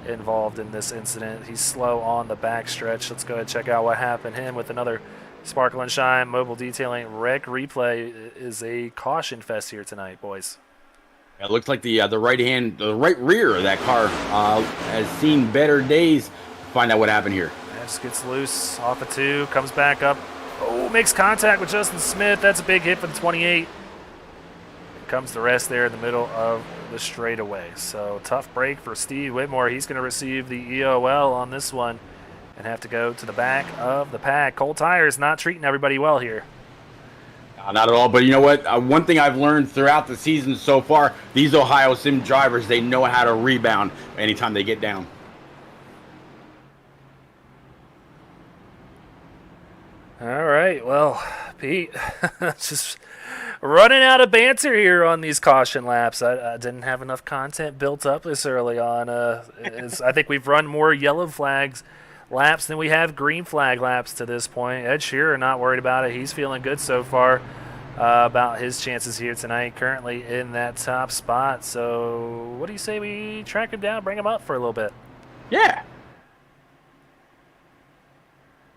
involved in this incident. He's slow on the backstretch. Let's go ahead and check out what happened to him with another Sparkle and Shine Mobile Detailing Rec Replay. Is a caution fest here tonight, boys. It looks like the right rear of that car has seen better days. Find out what happened here. Just gets loose off of 2, comes back up. Oh, makes contact with Justin Smith. That's a big hit for the 28. Comes the rest there in the middle of the straightaway. So tough break for Steve Whitmore. He's going to receive the EOL on this one and have to go to the back of the pack. Cold Tires not treating everybody well here. Not at all, but you know what? One thing I've learned throughout the season so far, these Ohio Sim drivers, they know how to rebound anytime they get down. All right, well, Pete, just running out of banter here on these caution laps. I didn't have enough content built up this early on. I think we've run more yellow flags laps than we have green flag laps to this point. Ed Shearer not worried about it. He's feeling good so far about his chances here tonight, currently in that top spot. So what do you say we track him down, bring him up for a little bit? Yeah.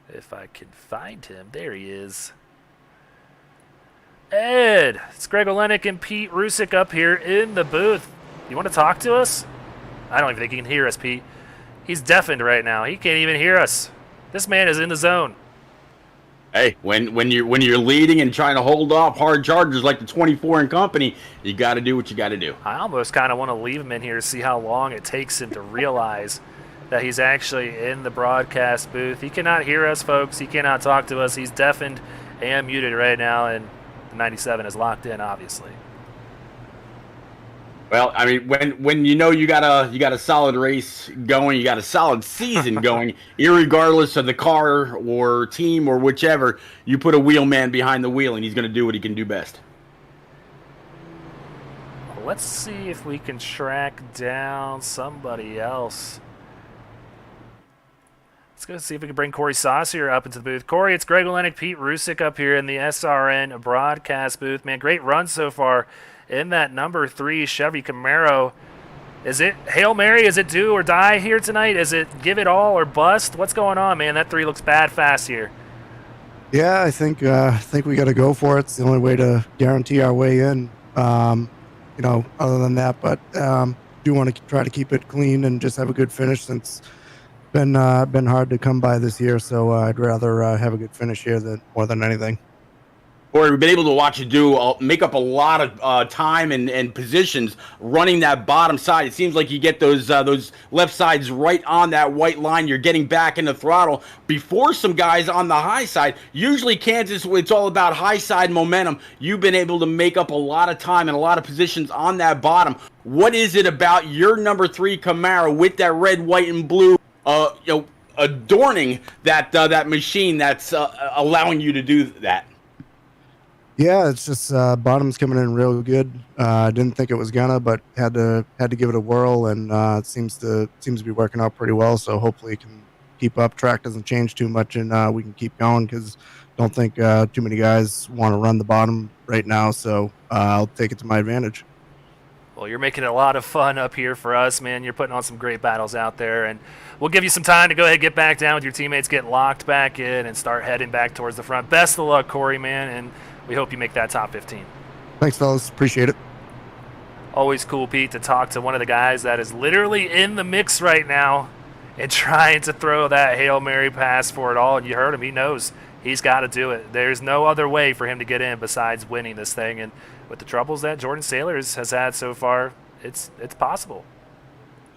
If I can find him. There he is. Ed, it's Greg Olenek and Pete Rusick up here in the booth. You want to talk to us? I don't even think he can hear us, Pete. He's deafened right now. He can't even hear us. This man is in the zone. Hey, when you're leading and trying to hold off hard chargers like the 24 and company, you got to do what you got to do. I almost kind of want to leave him in here to see how long it takes him to realize that he's actually in the broadcast booth. He cannot hear us, folks. He cannot talk to us. He's deafened and muted right now, and the 97 is locked in, obviously. Well, I mean, when you know you got a solid race going, you got a solid season going, irregardless of the car or team or whichever, you put a wheelman behind the wheel, and he's going to do what he can do best. Let's see if we can track down somebody else. Let's go see if we can bring Corey Saucier up into the booth. Corey, it's Greg Olenek, Pete Rusick up here in the SRN broadcast booth. Man, great run so far in that number 3 Chevy Camaro. Is it Hail Mary? Is it do or die here tonight? Is it give it all or bust? What's going on, man? That 3 looks bad fast here. Yeah, I think we got to go for it. It's the only way to guarantee our way in. Other than that, but do want to try to keep it clean and just have a good finish since been hard to come by this year. So I'd rather have a good finish here more than anything. Corey, we've been able to watch you make up a lot of time and positions running that bottom side. It seems like you get those left sides right on that white line. You're getting back in the throttle before some guys on the high side. Usually Kansas, it's all about high side momentum. You've been able to make up a lot of time and a lot of positions on that bottom. What is it about your number 3 Camaro with that red, white, and blue adorning that machine that's allowing you to do that? Yeah, it's just bottom's coming in real good. I didn't think it was gonna, but had to give it a whirl, and it seems to be working out pretty well. So hopefully it can keep up. Track doesn't change too much, and we can keep going because don't think too many guys want to run the bottom right now. So I'll take it to my advantage. Well, you're making it a lot of fun up here for us, man. You're putting on some great battles out there, and we'll give you some time to go ahead and get back down with your teammates, get locked back in, and start heading back towards the front. Best of luck, Corey, man, and we hope you make that top 15. Thanks, fellas. Appreciate it. Always cool, Pete, to talk to one of the guys that is literally in the mix right now and trying to throw that Hail Mary pass for it all. And you heard him. He knows he's got to do it. There's no other way for him to get in besides winning this thing. And with the troubles that Jordan Sailors has had so far, it's possible.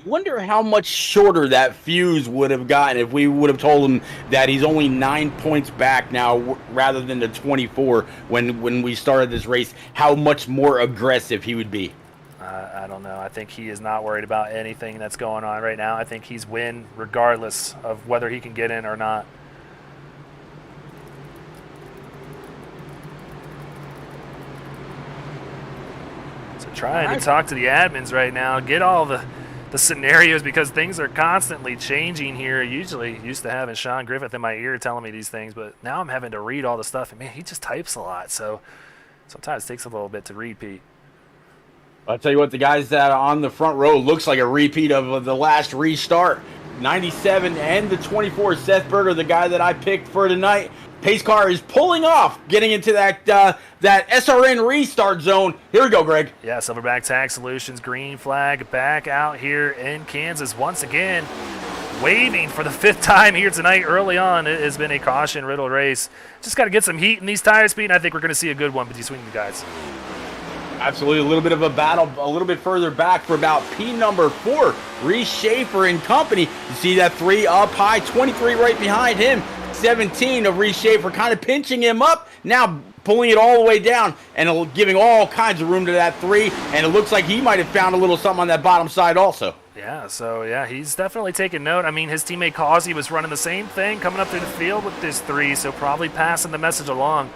Wonder how much shorter that fuse would have gotten if we would have told him that he's only 9 points back now rather than the 24 when we started this race, how much more aggressive he would be. I don't know. I think he is not worried about anything that's going on right now. I think he's win regardless of whether he can get in or not. So trying to talk to the admins right now, get all the scenarios because things are constantly changing here. Usually used to having Sean Griffith in my ear telling me these things, but now I'm having to read all the stuff. And man, he just types a lot, so sometimes it takes a little bit to read, Pete. I'll tell you what, the guys that are on the front row looks like a repeat of the last restart. 97 and the 24, Seth Berger, the guy that I picked for tonight. Pace car is pulling off, getting into that SRN restart zone. Here we go, Greg. Yeah, Silverback Tag Solutions, green flag back out here in Kansas once again. Waving for the 5th time here tonight early on. It has been a caution-riddled race. Just got to get some heat in these tires, Pete, and I think we're going to see a good one between the guys. Absolutely, a little bit of a battle, a little bit further back for about P number 4, Reese Schaefer and company. You see that 3 up high, 23 right behind him. 17 of Reese Schaefer kind of pinching him up. Now pulling it all the way down and giving all kinds of room to that 3. And it looks like he might have found a little something on that bottom side also. Yeah, so yeah, he's definitely taking note. I mean, his teammate Causey was running the same thing coming up through the field with this 3, so probably passing the message along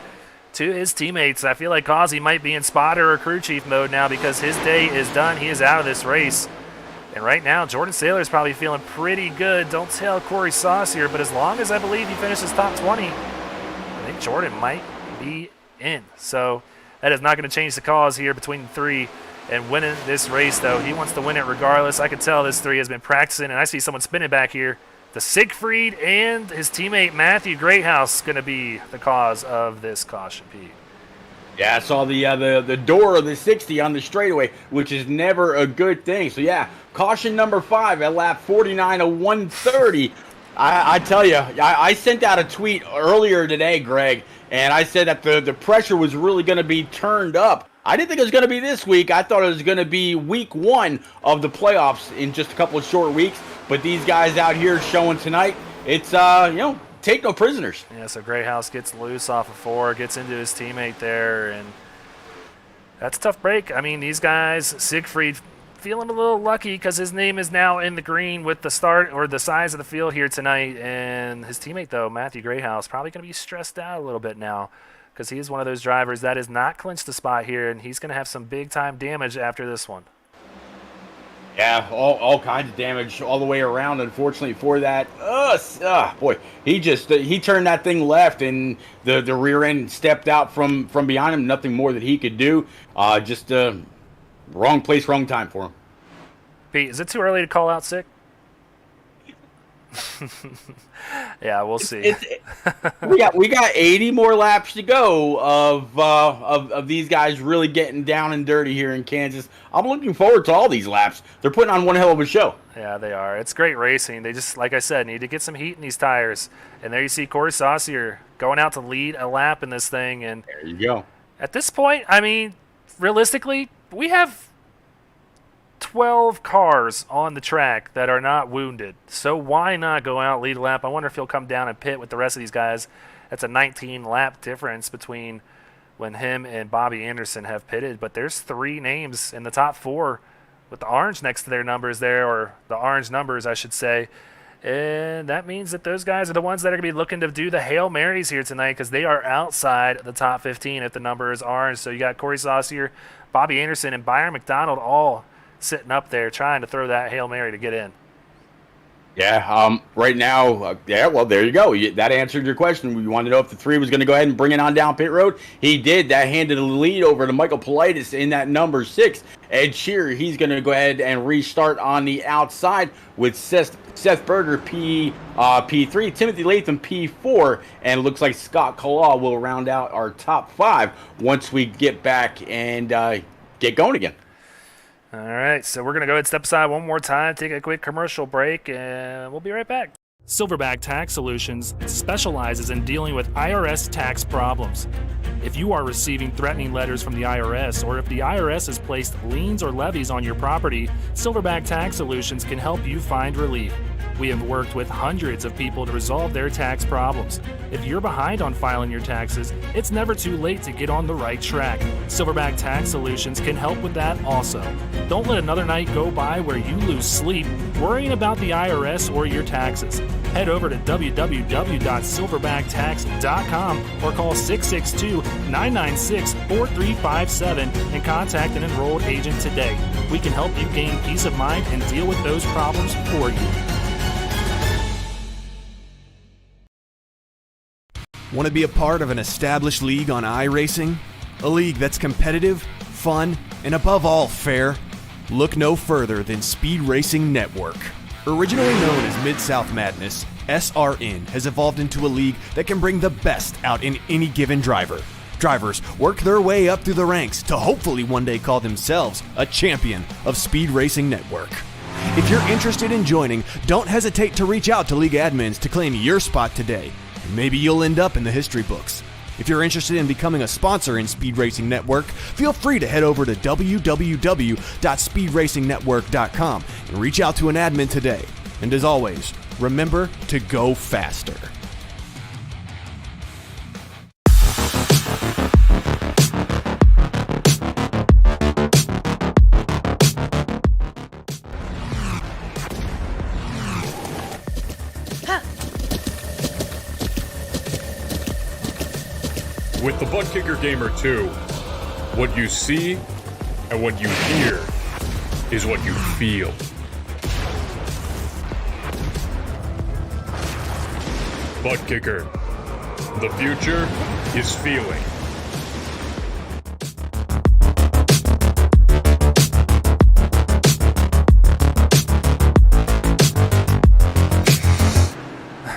to his teammates. I feel like Causey might be in spotter or crew chief mode now because his day is done. He is out of this race. And right now, Jordan Saylor's probably feeling pretty good. Don't tell Corey Saucier, but as long as I believe he finishes top 20, I think Jordan might be in. So that is not going to change the cause here between the 3 and winning this race, though. He wants to win it regardless. I can tell this 3 has been practicing, and I see someone spinning back here. The Siegfried and his teammate Matthew Greathouse going to be the cause of this caution, Pete. Yeah, I saw the door of the 60 on the straightaway, which is never a good thing. So, yeah, caution number 5 at lap 49 of 130. I tell you, I sent out a tweet earlier today, Greg, and I said that the pressure was really going to be turned up. I didn't think it was going to be this week. I thought it was going to be week 1 of the playoffs in just a couple of short weeks. But these guys out here showing tonight, it's, take no prisoners. Yeah, so Greathouse gets loose off of 4, gets into his teammate there, and that's a tough break. I mean, these guys, Siegfried feeling a little lucky because his name is now in the green with the start or the size of the field here tonight, and his teammate, though, Matthew Greathouse, probably going to be stressed out a little bit now because he is one of those drivers that is not clinched the spot here, and he's going to have some big-time damage after this one. Yeah, all kinds of damage all the way around, unfortunately, for that. Boy, he turned that thing left, and the rear end stepped out from behind him. Nothing more that he could do. Just wrong place, wrong time for him. Pete, is it too early to call out sick? Yeah, we'll see. We got 80 more laps to go of these guys really getting down and dirty here in Kansas. I'm looking forward to all these laps. They're putting on one hell of a show. Yeah, they are. It's great racing. They just, like I said, need to get some heat in these tires. And there you see Corey Saucier going out to lead a lap in this thing. And there you go. At this point, I mean, realistically, we have 12 cars on the track that are not wounded. So why not go out, lead a lap? I wonder if he'll come down and pit with the rest of these guys. That's a 19-lap difference between when him and Bobby Anderson have pitted. But there's 3 names in the top 4 with the orange next to their numbers there, or the orange numbers, I should say. And that means that those guys are the ones that are going to be looking to do the Hail Marys here tonight because they are outside the top 15 if the number is orange. So you got Corey Saucier, Bobby Anderson, and Byron McDonald all sitting up there trying to throw that Hail Mary to get in. Yeah, right now, well, there you go. That answered your question. You wanted to know if the 3 was going to go ahead and bring it on down pit road. He did. That handed the lead over to Michael Politis in that number 6. Ed Shearer, he's going to go ahead and restart on the outside with Seth Berger, P3, Timothy Latham, P4, and it looks like Scott Kalaw will round out our top 5 once we get back and get going again. All right, so we're going to go ahead and step aside one more time, take a quick commercial break, and we'll be right back. Silverback Tax Solutions specializes in dealing with IRS tax problems. If you are receiving threatening letters from the IRS, or if the IRS has placed liens or levies on your property, Silverback Tax Solutions can help you find relief. We have worked with hundreds of people to resolve their tax problems. If you're behind on filing your taxes, it's never too late to get on the right track. Silverback Tax Solutions can help with that also. Don't let another night go by where you lose sleep worrying about the IRS or your taxes. Head over to www.silverbacttax.com or call 662-996-4357 and contact an enrolled agent today. We can help you gain peace of mind and deal with those problems for you. Want to be a part of an established league on iRacing? A league that's competitive, fun, and above all fair? Look no further than Speed Racing Network. Originally known as Mid-South Madness, SRN has evolved into a league that can bring the best out in any given driver. Drivers work their way up through the ranks to hopefully one day call themselves a champion of Speed Racing Network. If you're interested in joining, don't hesitate to reach out to league admins to claim your spot today. Maybe you'll end up in the history books. If you're interested in becoming a sponsor in Speed Racing Network, feel free to head over to www.speedracingnetwork.com and reach out to an admin today. And as always, remember to go faster. Butt Kicker Gamer 2. What you see and what you hear is what you feel. Butt Kicker. The future is feeling.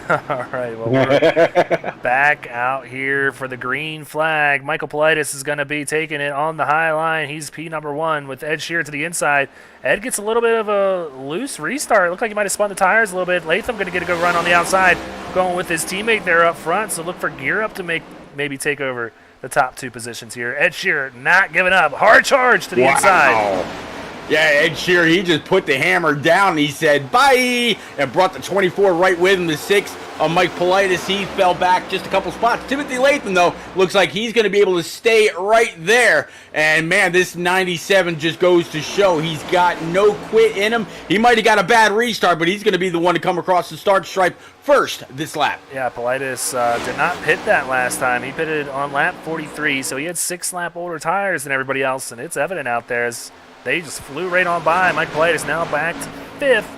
All right, well, we're back out here for the green flag. Michael Politis is going to be taking it on the high line. He's P number 1 with Ed Shear to the inside. Ed gets a little bit of a loose restart. It looked like he might have spun the tires a little bit. Latham going to get a good run on the outside, going with his teammate there up front. So look for Gear Up to maybe take over the top 2 positions here. Ed Shear not giving up. Hard charge to the inside. Yeah, Ed Sheeran, he just put the hammer down and he said, bye, and brought the 24 right with him. The 6 of Mike Politis, he fell back just a couple spots. Timothy Latham, though, looks like he's going to be able to stay right there. And, man, this 97 just goes to show he's got no quit in him. He might have got a bad restart, but he's going to be the one to come across the start stripe first this lap. Yeah, Politis did not pit that last time. He pitted on lap 43, so he had 6 lap older tires than everybody else, and it's evident out there as they just flew right on by. Mike Politis now back to 5th.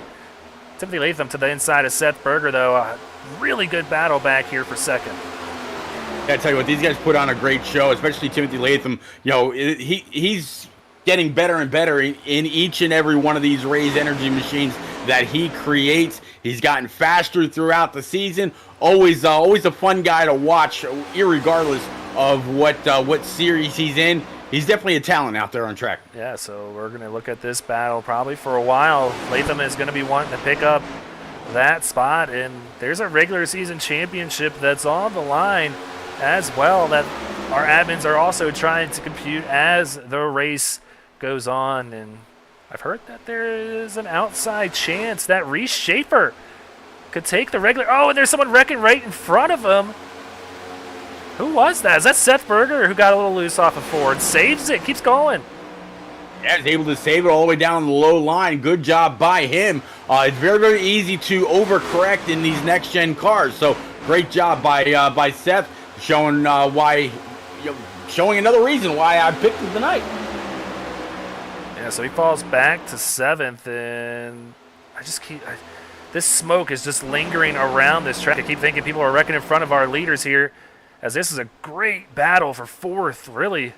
Timothy Latham to the inside of Seth Berger, though. A really good battle back here for 2nd. Yeah, I tell you what, these guys put on a great show, especially Timothy Latham. You know, he's getting better and better in each and every one of these Raise Energy machines that he creates. He's gotten faster throughout the season. Always a fun guy to watch, irregardless of what series he's in. He's definitely a talent out there on track. Yeah, so we're going to look at this battle probably for a while. Latham is going to be wanting to pick up that spot, and there's a regular season championship that's on the line as well that our admins are also trying to compute as the race goes on. And I've heard that there is an outside chance that Reese Schaefer could take the regular. Oh, and there's someone wrecking right in front of him. Who was that? Is that Seth Berger who got a little loose off of Ford? Saves it, keeps going. Yeah, he's able to save it all the way down the low line. Good job by him. It's very, very easy to overcorrect in these next-gen cars. So great job by Seth, showing showing another reason why I picked him tonight. Yeah, so he falls back to 7th, and this smoke is just lingering around this track. I keep thinking people are wrecking in front of our leaders here, as this is a great battle for 4th, really,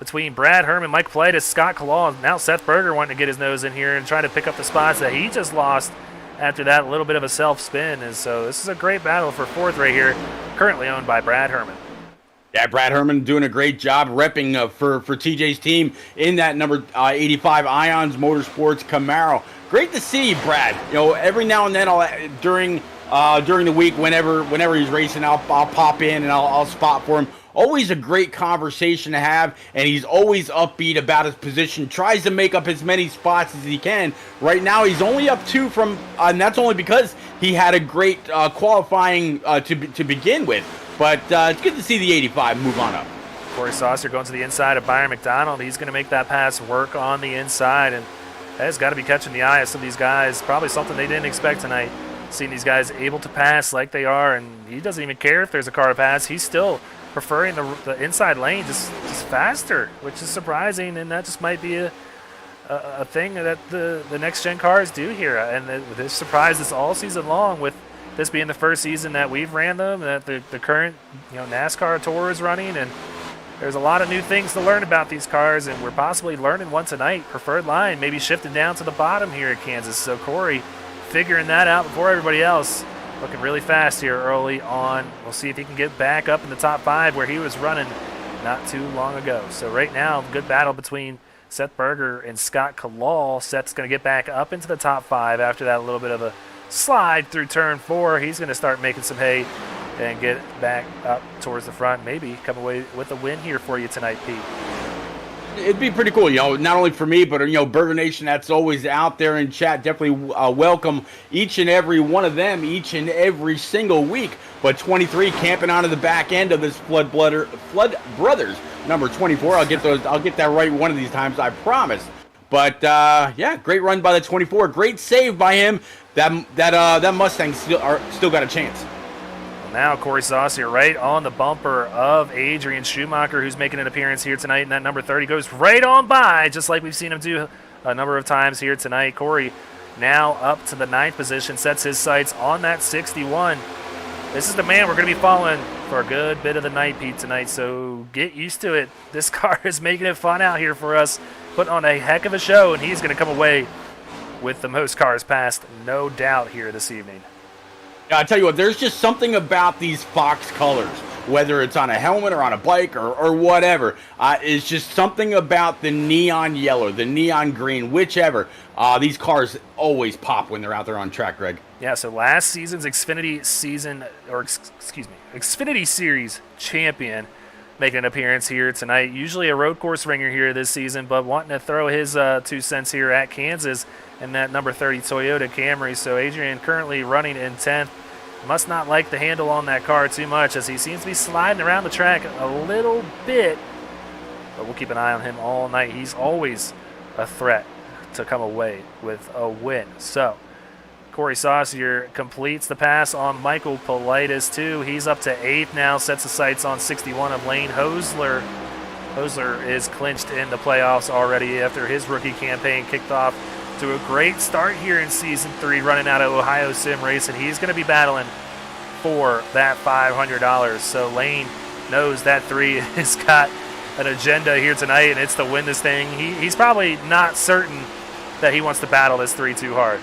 between Brad Herman, Mike Politis, Scott Kalal, and now Seth Berger wanting to get his nose in here and trying to pick up the spots that he just lost after that little bit of a self-spin. And so this is a great battle for 4th right here, currently owned by Brad Herman. Yeah, Brad Herman doing a great job repping for TJ's team in that number 85 Ions Motorsports Camaro. Great to see Brad. You know, every now and then during the week, whenever he's racing, I'll pop in and I'll spot for him. Always a great conversation to have, and he's always upbeat about his position. Tries to make up as many spots as he can. Right now, he's only up 2 from, and that's only because he had a great qualifying to begin with. But it's good to see the 85 move on up. Corey Saucer going to the inside of Byron McDonald. He's going to make that pass work on the inside, and that's got to be catching the eye of some of these guys. Probably something they didn't expect tonight. Seeing these guys able to pass like they are, and he doesn't even care if there's a car to pass. He's still preferring the inside lane just faster, which is surprising, and that just might be a thing that the next-gen cars do here. And they've surprised us all season long, with this being the first season that we've ran them, that the current NASCAR Tour is running, and there's a lot of new things to learn about these cars, and we're possibly learning one tonight. Preferred line maybe shifting down to the bottom here at Kansas. So Corey figuring that out before everybody else. Looking really fast here early on. We'll see if he can get back up in the top 5 where he was running not too long ago. So right now, good battle between Seth Berger and Scott Kalal. Seth's going to get back up into the top 5 after that little bit of a slide through turn 4. He's going to start making some hay and get back up towards the front. Maybe come away with a win here for you tonight, Pete. It'd be pretty cool, not only for me, but, Burger Nation that's always out there in chat. Definitely welcome each and every one of them each and every single week. But 23 camping onto the back end of this Flood Brothers number 24. I'll get that right one of these times, I promise. But yeah, great run by the 24. Great save by him. That Mustang still got a chance. now Corey Saucier right on the bumper of Adrian Schumacher, who's making an appearance here tonight, and that number 30 goes right on by, just like we've seen him do a number of times here tonight. Corey now up to the 9th position, sets his sights on that 61. This is the man we're going to be following for a good bit of the night, Pete, tonight, so get used to it. This car is making it fun out here for us, putting on a heck of a show, and he's going to come away with the most cars passed, no doubt, here this evening. Yeah, I tell you what, there's just something about these Fox colors, whether it's on a helmet or on a bike or whatever. It's just something about the neon yellow, the neon green, whichever. These cars always pop when they're out there on track, Greg. Yeah, so last season's Xfinity Series champion making an appearance here tonight. Usually a road course ringer here this season, but wanting to throw his 2 cents here at Kansas in that number 30 Toyota Camry. So Adrian currently running in 10th. Must not like the handle on that car too much, as he seems to be sliding around the track a little bit. But we'll keep an eye on him all night. He's always a threat to come away with a win. So Corey Saucier completes the pass on Michael Politis, too. He's up to 8th now, sets the sights on 61 of Lane Hosler. Hosler is clinched in the playoffs already after his rookie campaign kicked off to a great start here in Season 3, running out of Ohio Sim Race, and he's going to be battling for that $500. So Lane knows that 3 has got an agenda here tonight, and it's to win this thing. He's probably not certain that he wants to battle this 3 too hard.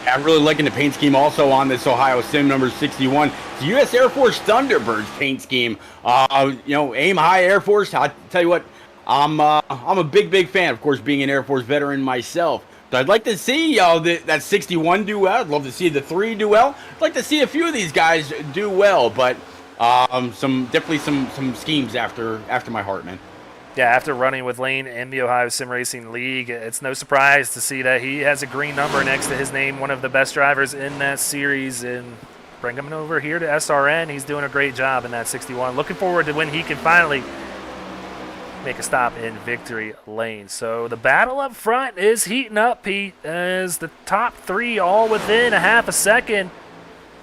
I'm really liking the paint scheme also on this Ohio Sim number 61. It's the U.S. Air Force Thunderbirds paint scheme. Aim high Air Force. I'll tell you what, I'm a big fan, of course, being an Air Force veteran myself. So I'd like to see that 61 do well. I'd love to see the 3 do well. I'd like to see a few of these guys do well, but definitely some schemes after my heart, man. Yeah, after running with Lane in the Ohio Sim Racing League, it's no surprise to see that he has a green number next to his name, one of the best drivers in that series, and bring him over here to SRN. He's doing a great job in that 61. Looking forward to when he can finally make a stop in victory lane. So the battle up front is heating up, Pete, as the top 3 all within a half a second.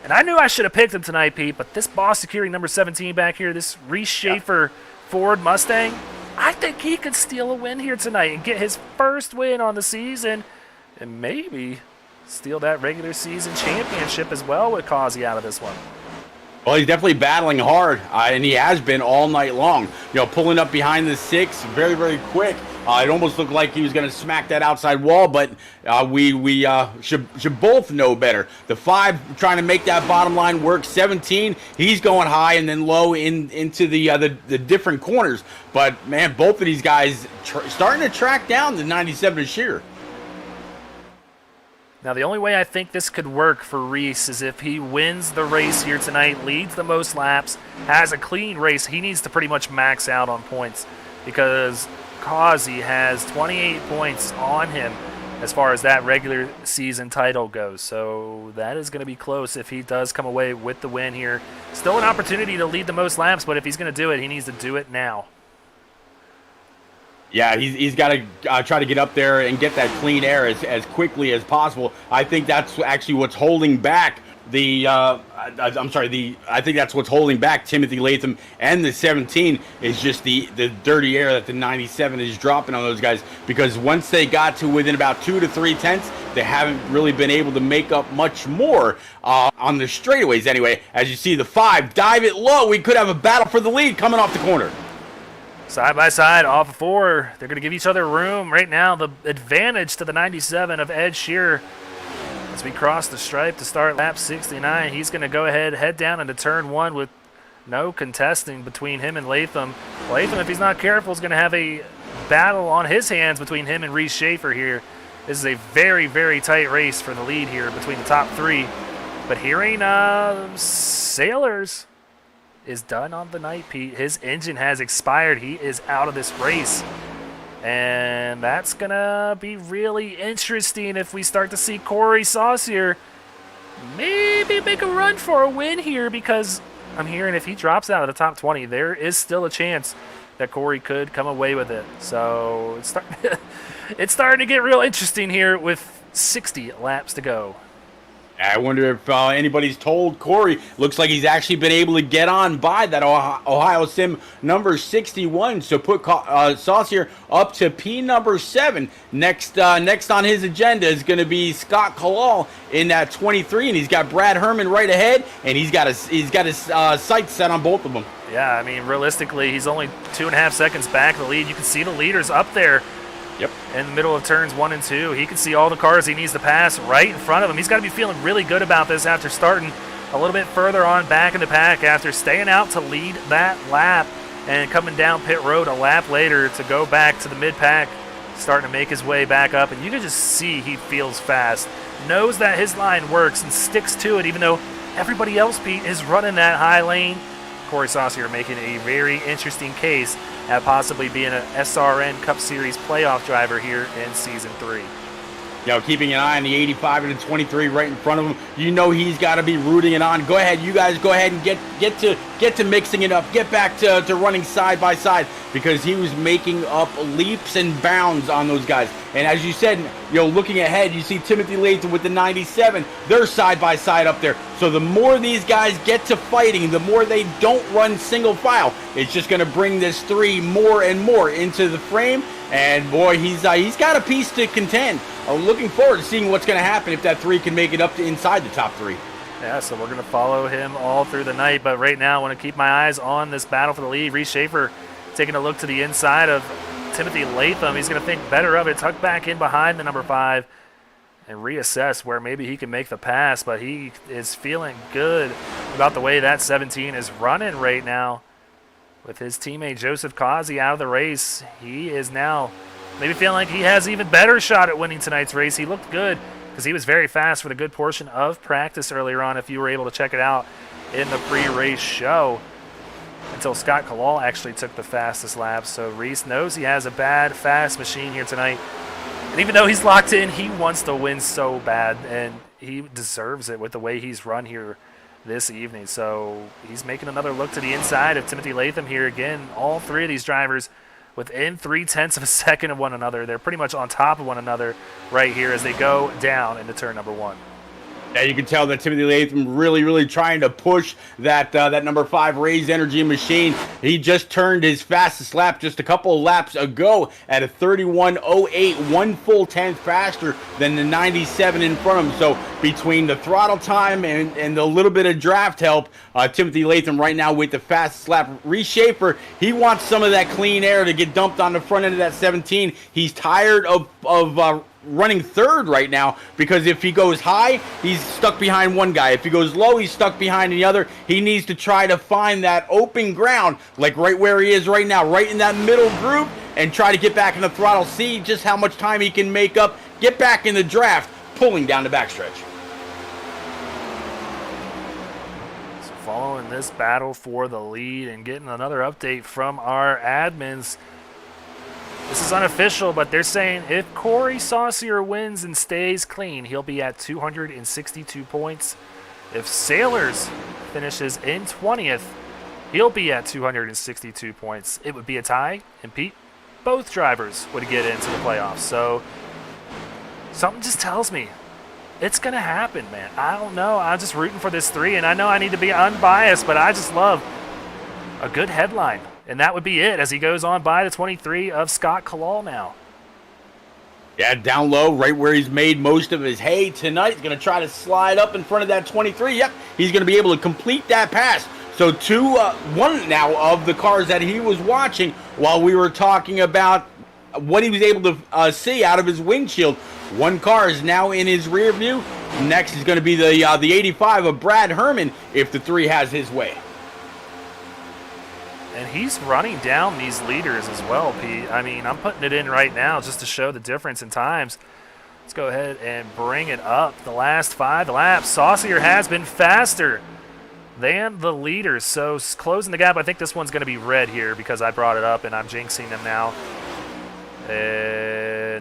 And I knew I should have picked him tonight, Pete, but this boss securing number 17 back here, this Reese Schaefer Ford Mustang, I think he could steal a win here tonight and get his first win on the season and maybe steal that regular season championship as well with Causey out of this one. Well, he's definitely battling hard, and he has been all night long. Pulling up behind the 6, very quick. It almost looked like he was going to smack that outside wall, but we should both know better. The 5 trying to make that bottom line work. 17, he's going high and then low into the different corners. But man, both of these guys starting to track down the 97 Shearer. Now, the only way I think this could work for Reese is if he wins the race here tonight, leads the most laps, has a clean race. He needs to pretty much max out on points because Causey has 28 points on him as far as that regular season title goes. So that is going to be close if he does come away with the win here. Still an opportunity to lead the most laps, but if he's going to do it, he needs to do it now. Yeah, he's got to try to get up there and get that clean air as quickly as possible. I think that's actually what's holding back I think that's what's holding back Timothy Latham and the 17 is just the dirty air that the 97 is dropping on those guys, because once they got to within about 2 to 3 tenths, they haven't really been able to make up much more on the straightaways anyway. As you see, the 5 dive it low. We could have a battle for the lead coming off the corner. Side by side, off of 4. They're going to give each other room. Right now, the advantage to the 97 of Ed Shearer. As we cross the stripe to start lap 69, he's going to go ahead, head down into turn 1 with no contesting between him and Latham. Latham, if he's not careful, is going to have a battle on his hands between him and Reese Schaefer here. This is a very tight race for the lead here between the top 3. But hearing Sailors is done on the night, Pete. His engine has expired. He is out of this race. And that's going to be really interesting if we start to see Corey Saucier maybe make a run for a win here, because I'm hearing if he drops out of the top 20, there is still a chance that Corey could come away with it. So it's starting to get real interesting here with 60 laps to go. I wonder if anybody's told Corey. Looks like he's actually been able to get on by that Ohio Sim number 61. So put Saucier up to P number 7. Next on his agenda is going to be Scott Kalal in that 23, and he's got Brad Herman right ahead, and he's got his sights set on both of them. Yeah, I mean, realistically, he's only 2.5 seconds back in the lead. You can see the leaders up there. Yep. In the middle of turns 1 and 2. He can see all the cars he needs to pass right in front of him. He's got to be feeling really good about this after starting a little bit further on back in the pack, after staying out to lead that lap and coming down pit road a lap later to go back to the mid-pack, starting to make his way back up. And you can just see he feels fast, knows that his line works and sticks to it, even though everybody else, Pete, is running that high lane. Corey Saucier making a very interesting case at possibly being an SRN Cup Series playoff driver here in Season 3. Keeping an eye on the 85 and the 23 right in front of him. You know he's got to be rooting it on. Go ahead, you guys go ahead and get to mixing it up. Get back to running side by side, because he was making up leaps and bounds on those guys. And as you said, looking ahead, you see Timothy Latham with the 97. They're side by side up there. So the more these guys get to fighting, the more they don't run single file. It's just going to bring this 3 more and more into the frame. And boy, he's got a piece to contend. I'm looking forward to seeing what's going to happen if that 3 can make it up to inside the top 3. Yeah, so we're going to follow him all through the night. But right now, I want to keep my eyes on this battle for the lead. Reese Schaefer taking a look to the inside of Timothy Latham. He's going to think better of it, tuck back in behind the number 5, and reassess where maybe he can make the pass. But he is feeling good about the way that 17 is running right now. With his teammate Joseph Causey out of the race, he is now maybe feeling like he has even better shot at winning tonight's race. He looked good because he was very fast for the good portion of practice earlier on, if you were able to check it out in the pre-race show, until Scott Kalal actually took the fastest lap. So Reese knows he has a bad, fast machine here tonight. And even though he's locked in, he wants to win so bad, and he deserves it with the way he's run here this evening. So he's making another look to the inside of Timothy Latham here again. All 3 of these drivers within 0.3 of a second of one another. They're pretty much on top of one another right here as they go down into turn number 1. Yeah, you can tell that Timothy Latham really trying to push that number 5 Raised Energy machine. He just turned his fastest lap just a couple of laps ago at a 31.08, 1 full tenth faster than the 97 in front of him. So between the throttle time and the little bit of draft help, Timothy Latham right now with the fastest lap. Reese Schaefer, he wants some of that clean air to get dumped on the front end of that 17. He's tired of running 3rd right now, because if he goes high, he's stuck behind one guy. If he goes low, he's stuck behind the other. He needs to try to find that open ground, like right where he is right now, right in that middle group, and try to get back in the throttle, see just how much time he can make up, get back in the draft, pulling down the backstretch. So following this battle for the lead and getting another update from our admins. This is unofficial, but they're saying if Corey Saucier wins and stays clean, he'll be at 262 points. If Sailors finishes in 20th, he'll be at 262 points. It would be a tie, and Pete, both drivers would get into the playoffs. So something just tells me it's going to happen, man. I don't know. I'm just rooting for this 3, and I know I need to be unbiased, but I just love a good headline. And that would be it as he goes on by the 23 of Scott Kalal now. Yeah, down low, right where he's made most of his hay tonight. He's going to try to slide up in front of that 23. Yep, he's going to be able to complete that pass. So one now of the cars that he was watching while we were talking about what he was able to see out of his windshield. One car is now in his rear view. Next is going to be the 85 of Brad Herman if the 3 has his way. And he's running down these leaders as well, Pete. I mean, I'm putting it in right now just to show the difference in times. Let's go ahead and bring it up. The last 5 laps, Saucier has been faster than the leaders. So closing the gap, I think this one's going to be red here because I brought it up and I'm jinxing him now.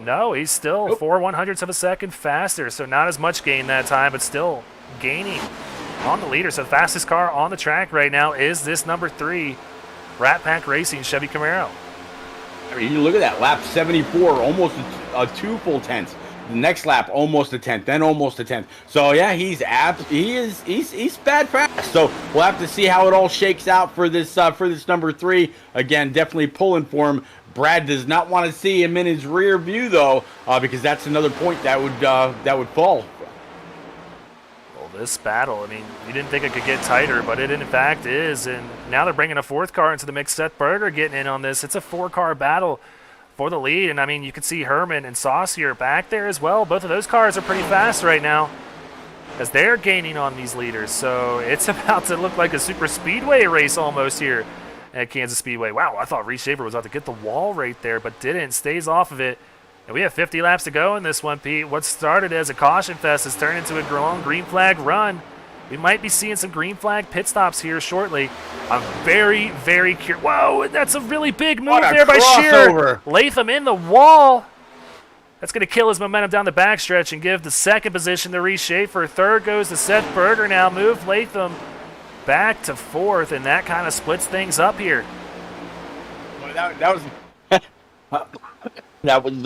No, he's still 4/100ths of a second faster. So not as much gain that time, but still gaining on the leader. So the fastest car on the track right now is this number 3. Rat Pack Racing Chevy Camaro. I mean, you look at that, lap 74, almost 2 full tenths. The next lap, almost a 10th, then almost a 10th. So yeah, he's bad fast. So we'll have to see how it all shakes out for this number 3. Again, definitely pulling for him. Brad does not want to see him in his rear view though, because that's another point that would fall. Well, this battle, I mean, you didn't think it could get tighter, but it in fact is. And now they're bringing a 4th car into the mix. Seth Berger getting in on this. It's a 4-car battle for the lead, and I mean, you can see Herman and Saucier back there as well. Both of those cars are pretty fast right now as they're gaining on these leaders. So it's about to look like a super speedway race almost here at Kansas Speedway. Wow, I thought Reese Schaefer was about to get the wall right there, but didn't. Stays off of it. And we have 50 laps to go in this one, Pete. What started as a caution fest has turned into a long green flag run. We might be seeing some green flag pit stops here shortly. I'm very, very curious. Whoa, that's a really big move there by Shearer. Latham in the wall. That's going to kill his momentum down the backstretch and give the 2nd position to Reese Schaefer. 3rd goes to Seth Berger now. Move Latham back to 4th, and that kind of splits things up here. Well, that was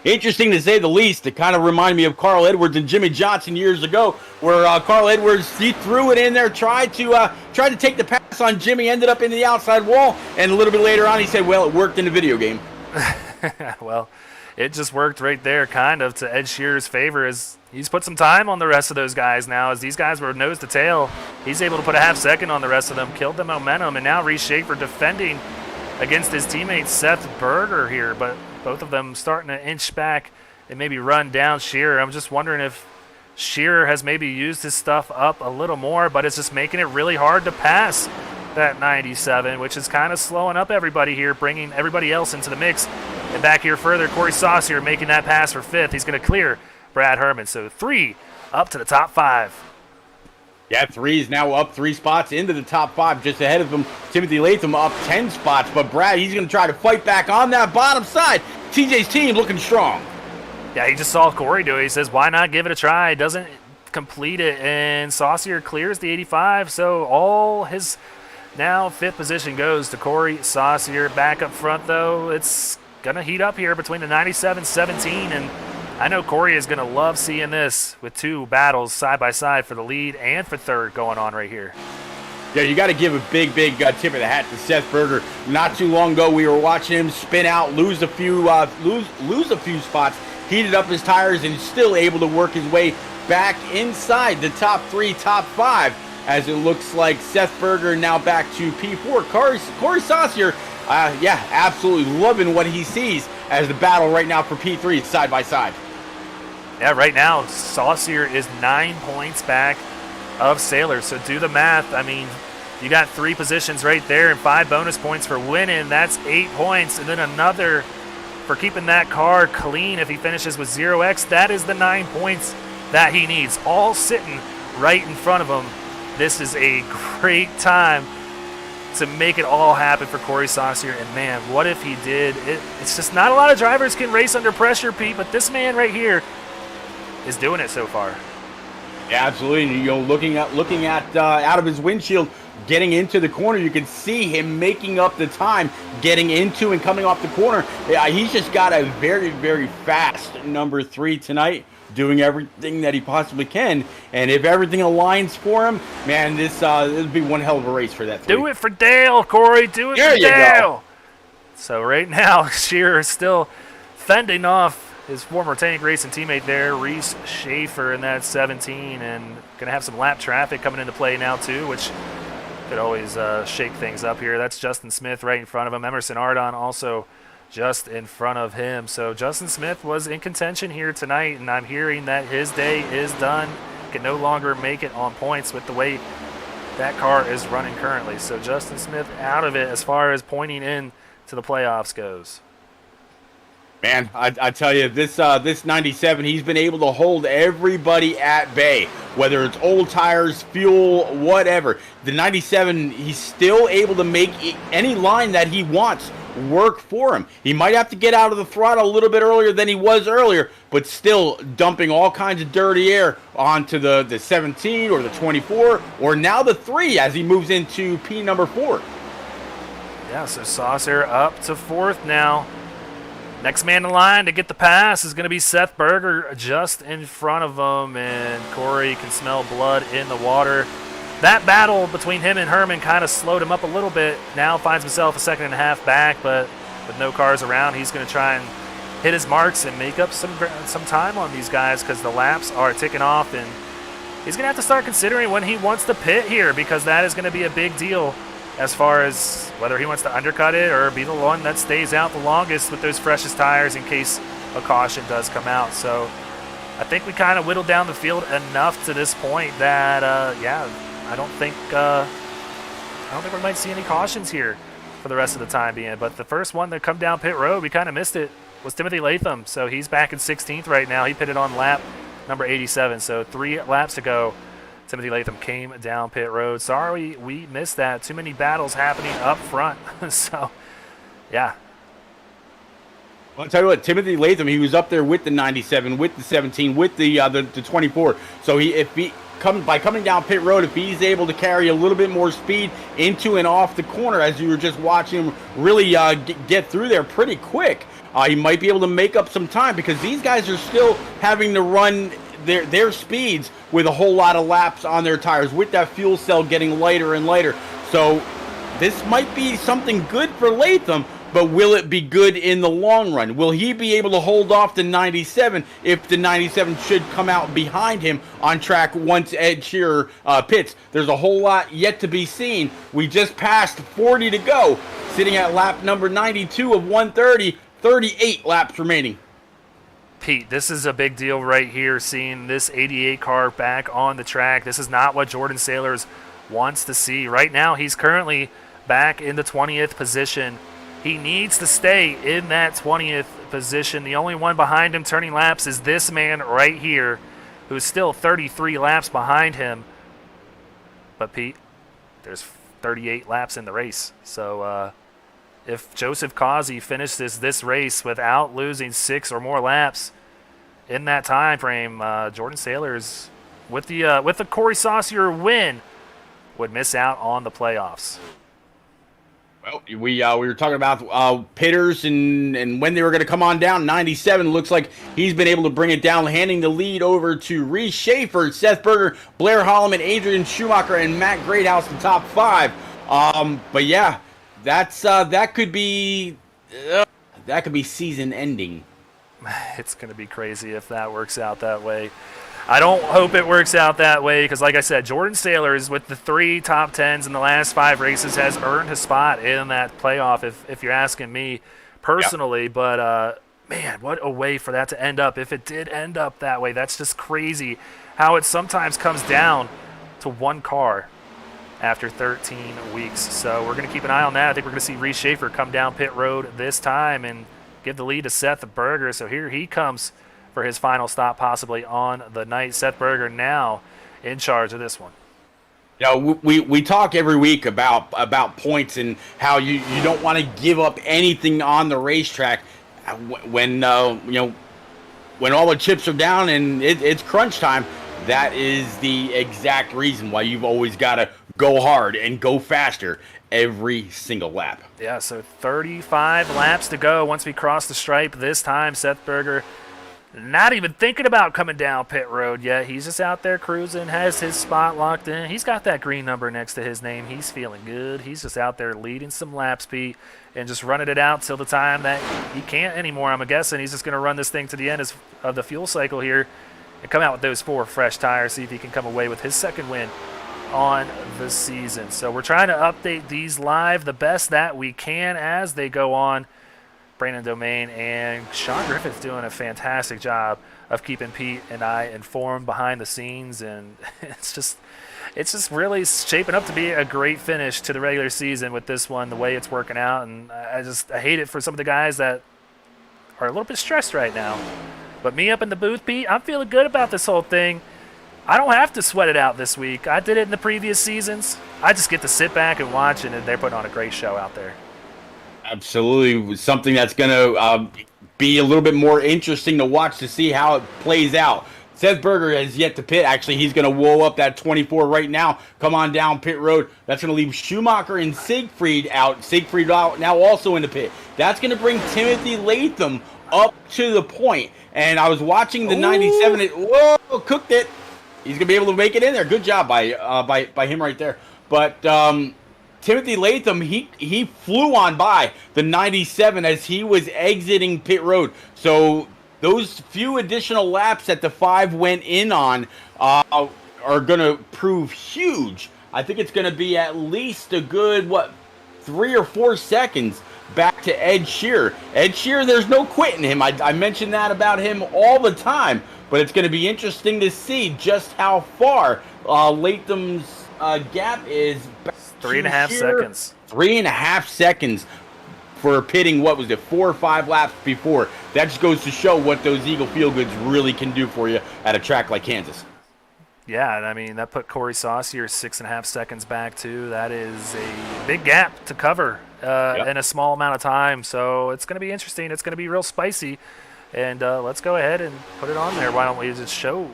interesting to say the least. It kind of reminded me of Carl Edwards and Jimmy Johnson years ago, where Carl Edwards, he threw it in there, tried to take the pass on Jimmy, ended up in the outside wall, and a little bit later on he said, well, it worked in the video game. Well, it just worked right there kind of to Ed Shearer's favor as he's put some time on the rest of those guys now. As these guys were nose to tail, he's able to put a half second on the rest of them, killed the momentum, and now Reese Schaefer defending against his teammate Seth Berger here, but both of them starting to inch back and maybe run down Shearer. I'm just wondering if Shearer has maybe used his stuff up a little more, but it's just making it really hard to pass that 97, which is kind of slowing up everybody here, bringing everybody else into the mix. And back here further, Corey Saucier making that pass for 5th. He's going to clear Brad Herman. So 3 up to the top 5. Yeah, 3 is now up 3 spots into the top 5, just ahead of him. Timothy Latham up 10 spots, but Brad, he's going to try to fight back on that bottom side. TJ's team looking strong. Yeah, he just saw Corey do it. He says, why not give it a try? Doesn't complete it, and Saucier clears the 85, so all his now 5th position goes to Corey Saucier. Back up front, though, it's going to heat up here between the 97-17, and I know Corey is going to love seeing this with 2 battles side by side for the lead and for 3rd going on right here. Yeah, you got to give a big tip of the hat to Seth Berger. Not too long ago, we were watching him spin out, lose a few spots, heated up his tires, and still able to work his way back inside the top 3, top 5, as it looks like Seth Berger now back to P4. Corey Saucier, yeah, absolutely loving what he sees as the battle right now for P3 side by side. Yeah, right now, Saucier is 9 points back of Sailor. So do the math. I mean, you got 3 positions right there and 5 bonus points for winning. That's 8 points. And then another for keeping that car clean if he finishes with 0x. That is the 9 points that he needs, all sitting right in front of him. This is a great time to make it all happen for Corey Saucier. And man, what if he did? It's just not a lot of drivers can race under pressure, Pete, but this man right here is doing it so far. Yeah, absolutely. You know, looking at out of his windshield, getting into the corner, you can see him making up the time, getting into and coming off the corner. Yeah, he's just got a very fast number 3 tonight, doing everything that he possibly can. And if everything aligns for him, man, this will be one hell of a race for that 3. Do it for Dale, Corey. Do it for Dale. Go. So right now, Shearer is still fending off his former Tank Racing teammate there, Reese Schaefer, in that 17, and going to have some lap traffic coming into play now too, which could always shake things up here. That's Justin Smith right in front of him. Emerson Ardon also just in front of him. So Justin Smith was in contention here tonight, and I'm hearing that his day is done. Can no longer make it on points with the way that car is running currently. So Justin Smith out of it as far as pointing in to the playoffs goes. Man, I tell you, this 97, he's been able to hold everybody at bay, whether it's old tires, fuel, whatever. The 97, he's still able to make any line that he wants work for him. He might have to get out of the throttle a little bit earlier than he was earlier, but still dumping all kinds of dirty air onto the 17 or the 24 or now the 3 as he moves into P number 4. Yeah, so Saucier up to 4th now. Next man in line to get the pass is going to be Seth Berger just in front of him, and Corey can smell blood in the water. That battle between him and Herman kind of slowed him up a little bit. Now finds himself a second and a half back, but with no cars around, he's going to try and hit his marks and make up some time on these guys because the laps are ticking off, and he's going to have to start considering when he wants to pit here, because that is going to be a big deal as far as whether he wants to undercut it or be the one that stays out the longest with those freshest tires in case a caution does come out. So I think we kind of whittled down the field enough to this point that, I don't think we might see any cautions here for the rest of the time being. But the first one to come down pit road, we kind of missed it, was Timothy Latham. So he's back in 16th right now. He pitted on lap number 87. So 3 laps to go. Timothy Latham came down pit road. Sorry we missed that. Too many battles happening up front. So, yeah. Well, I'll tell you what, Timothy Latham, he was up there with the 97, with the 17, with the 24. So by coming down pit road, if he's able to carry a little bit more speed into and off the corner, as you were just watching him really get through there pretty quick, he might be able to make up some time, because these guys are still having to run their speeds with a whole lot of laps on their tires, with that fuel cell getting lighter and lighter. So this might be something good for Latham, but will it be good in the long run? Will he be able to hold off the 97 if the 97 should come out behind him on track once Ed Shearer pits? There's a whole lot yet to be seen. We just passed 40 to go, sitting at lap number 92 of 130, 38 laps remaining. Pete, this is a big deal right here, seeing this 88 car back on the track. This is not what Jordan Sailors wants to see. Right now, he's currently back in the 20th position. He needs to stay in that 20th position. The only one behind him turning laps is this man right here, who's still 33 laps behind him. But, Pete, there's 38 laps in the race. So, if Joseph Causey finishes this race without losing 6 or more laps in that time frame, Jordan Sailors, with the Corey Saucier win, would miss out on the playoffs. Well, we were talking about pitters and when they were going to come on down. 97 looks like he's been able to bring it down, handing the lead over to Reese Schaefer, Seth Berger, Blair Holloman, Adrian Schumacher, and Matt Greathouse, the top 5. But yeah, that could be season ending. It's going to be crazy if that works out that way. I don't hope it works out that way, because like I said, Jordan Sailors, with the 3 top 10s in the last 5 races, has earned his spot in that playoff, if you're asking me personally. Yep. But, man, what a way for that to end up. If it did end up that way, that's just crazy how it sometimes comes down to 1 car after 13 weeks. So we're going to keep an eye on that. I think we're going to see Reese Schaefer come down pit road this time and give the lead to Seth Berger. So here he comes for his final stop possibly on the night. Seth Berger now in charge of this one. We talk every week about points and how you don't want to give up anything on the racetrack when all the chips are down and it's crunch time. That is the exact reason why you've always got to go hard and go faster every single lap. Yeah, so 35 laps to go once we cross the stripe. This time, Seth Berger not even thinking about coming down pit road yet. He's just out there cruising, has his spot locked in. He's got that green number next to his name. He's feeling good. He's just out there leading some laps, Pete, and just running it out till the time that he can't anymore. I'm guessing he's just going to run this thing to the end of the fuel cycle here and come out with those 4 fresh tires, see if he can come away with his second win on the season. So we're trying to update these live the best that we can as they go on. Brandon Domain and Sean Griffith doing a fantastic job of keeping Pete and I informed behind the scenes, and it's just really shaping up to be a great finish to the regular season with this one, the way it's working out. And I hate it for some of the guys that are a little bit stressed right now. But me up in the booth, Pete, I'm feeling good about this whole thing. I don't have to sweat it out this week. I did it in the previous seasons. I just get to sit back and watch, and they're putting on a great show out there. Absolutely. Something that's going to be a little bit more interesting to watch to see how it plays out. Seth Berger has yet to pit. Actually, he's going to whoa up that 24 right now. Come on down pit road. That's going to leave Schumacher and Siegfried out. Siegfried out now also in the pit. That's going to bring Timothy Latham up to the point. And I was watching the 97. Whoa, cooked it. He's going to be able to make it in there. Good job by him right there. But Timothy Latham, he flew on by the 97 as he was exiting pit road. So those few additional laps that the 5 went in on are going to prove huge. I think it's going to be at least a good, 3 or 4 seconds back to Ed Shearer. Ed Shearer, there's no quitting him. I mention that about him all the time, but it's going to be interesting to see just how far Latham's gap is. 3.5 seconds. 3.5 seconds for pitting, 4 or 5 laps before. That just goes to show what those Eagle Feel Goods really can do for you at a track like Kansas. Yeah, and I mean, that put Corey Saucier 6.5 seconds back, too. That is a big gap to cover in a small amount of time. So it's going to be interesting. It's going to be real spicy. And let's go ahead and put it on there. Why don't we just show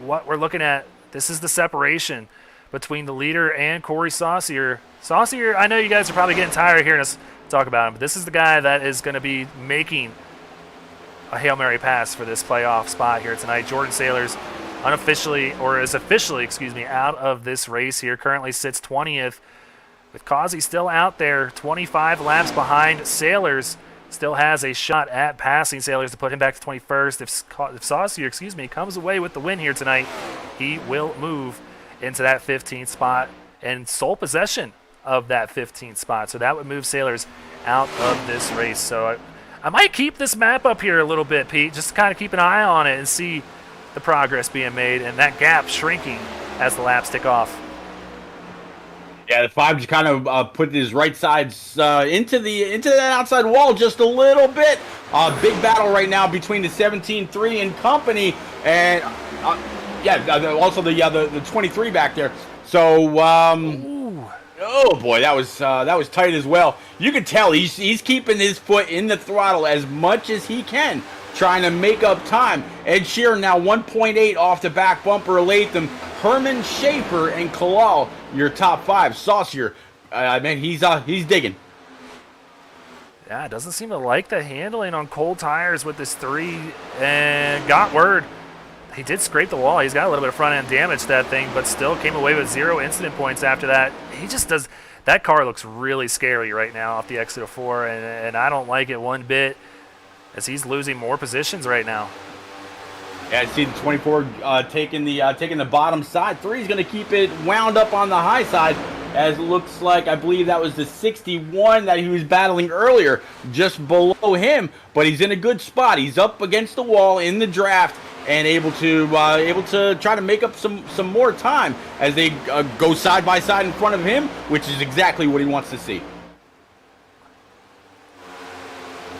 what we're looking at? This is the separation between the leader and Corey Saucier. Saucier, I know you guys are probably getting tired of hearing us talk about him, but this is the guy that is going to be making a Hail Mary pass for this playoff spot here tonight. Jordan Sailors officially out of this race here. Currently sits 20th with Causey still out there, 25 laps behind Sailors. Still has a shot at passing Sailors to put him back to 21st. If Saucier, comes away with the win here tonight, he will move into that 15th spot and sole possession of that 15th spot. So that would move Sailors out of this race. So I might keep this map up here a little bit, Pete, just to kind of keep an eye on it and see the progress being made and that gap shrinking as the laps tick off. Yeah, the 5 just kind of put his right sides into that outside wall just a little bit. Big battle right now between the 17-3 and company, and also the 23 back there. So, oh boy, that was tight as well. You can tell he's keeping his foot in the throttle as much as he can, trying to make up time. Ed Sheeran now 1.8 off the back bumper of Latham. Herman, Schaefer, and Kalal, your top 5. Saucier, he's digging. Yeah, it doesn't seem to like the handling on cold tires with this 3, and got word. He did scrape the wall. He's got a little bit of front-end damage to that thing, but still came away with 0 incident points after that. He just does – that car looks really scary right now off the exit of 4, and I don't like it one bit as he's losing more positions right now. Yeah, I see the 24 taking the bottom side. 3 is going to keep it wound up on the high side, as it looks like, I believe that was the 61 that he was battling earlier, just below him. But he's in a good spot. He's up against the wall in the draft and able to try to make up some more time as they go side by side in front of him, which is exactly what he wants to see.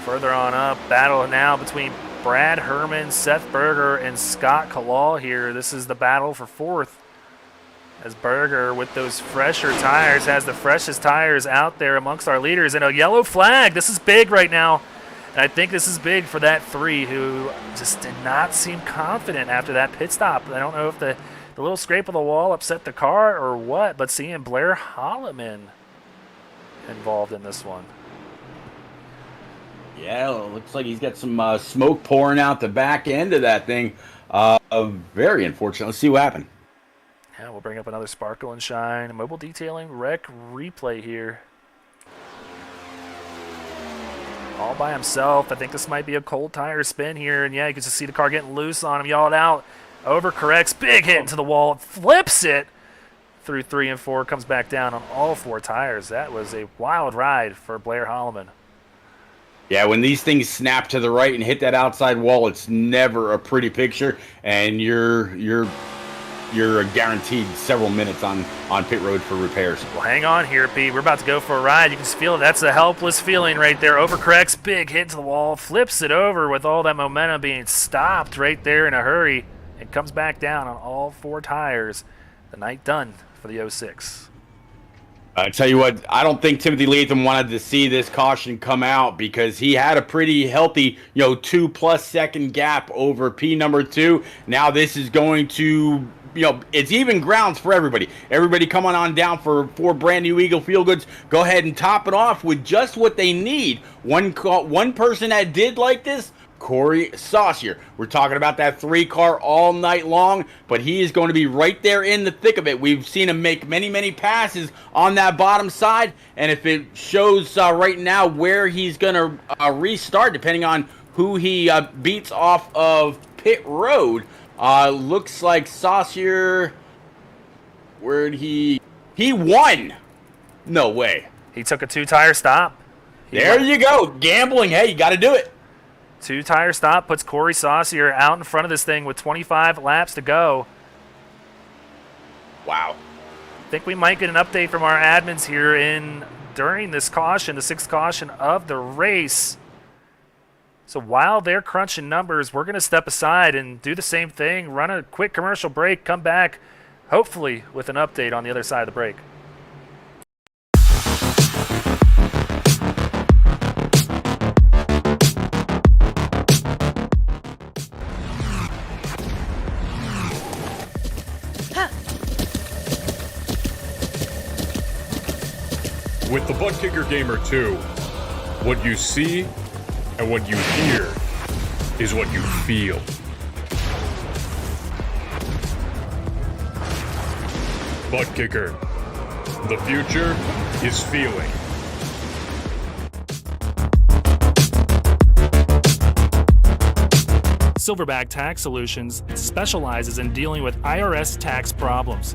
Further on up, battle now between Brad Herman, Seth Berger, and Scott Kalal here. This is the battle for 4th. As Berger, with those fresher tires, has the freshest tires out there amongst our leaders. And a yellow flag. This is big right now. And I think this is big for that 3 who just did not seem confident after that pit stop. I don't know if the little scrape of the wall upset the car or what, but seeing Blair Holloman involved in this one. Yeah, it looks like he's got some smoke pouring out the back end of that thing. Very unfortunate. Let's see what happened. Yeah, we'll bring up another Sparkle and Shine mobile detailing wreck replay here. All by himself. I think this might be a cold tire spin here. And yeah, you can just see the car getting loose on him. Yelled out. Overcorrects. Big hit into the wall. Flips it through 3 and 4. Comes back down on all 4 tires. That was a wild ride for Blair Holloman. Yeah, when these things snap to the right and hit that outside wall, it's never a pretty picture, and you're guaranteed several minutes on pit road for repairs. Well, hang on here, Pete. We're about to go for a ride. You can just feel it. That's a helpless feeling right there. Overcorrects, big hit to the wall, flips it over with all that momentum being stopped right there in a hurry, and comes back down on all 4 tires. The night done for the 06. I tell you what, I don't think Timothy Latham wanted to see this caution come out because he had a pretty healthy, 2+ second gap over P number 2. Now this is going to, it's even grounds for everybody. Everybody coming on down for brand new Eagle Feel Goods. Go ahead and top it off with just what they need. One person that did like this, Corey Saucier. We're talking about that 3-car all night long, but he is going to be right there in the thick of it. We've seen him make many, many passes on that bottom side, and if it shows right now where he's going to restart, depending on who he beats off of pit road, looks like Saucier, where'd he won. No way. He took a 2-tire stop. There you go. Gambling. Hey, you got to do it. 2-tire stop puts Corey Saucier out in front of this thing with 25 laps to go. Wow. I think we might get an update from our admins here during this caution, the 6th caution of the race. So while they're crunching numbers, we're going to step aside and do the same thing, run a quick commercial break, come back, hopefully with an update on the other side of the break. With the Butt Kicker Gamer 2, what you see and what you hear is what you feel. Butt Kicker. The future is feeling. Silverback Tax Solutions specializes in dealing with IRS tax problems.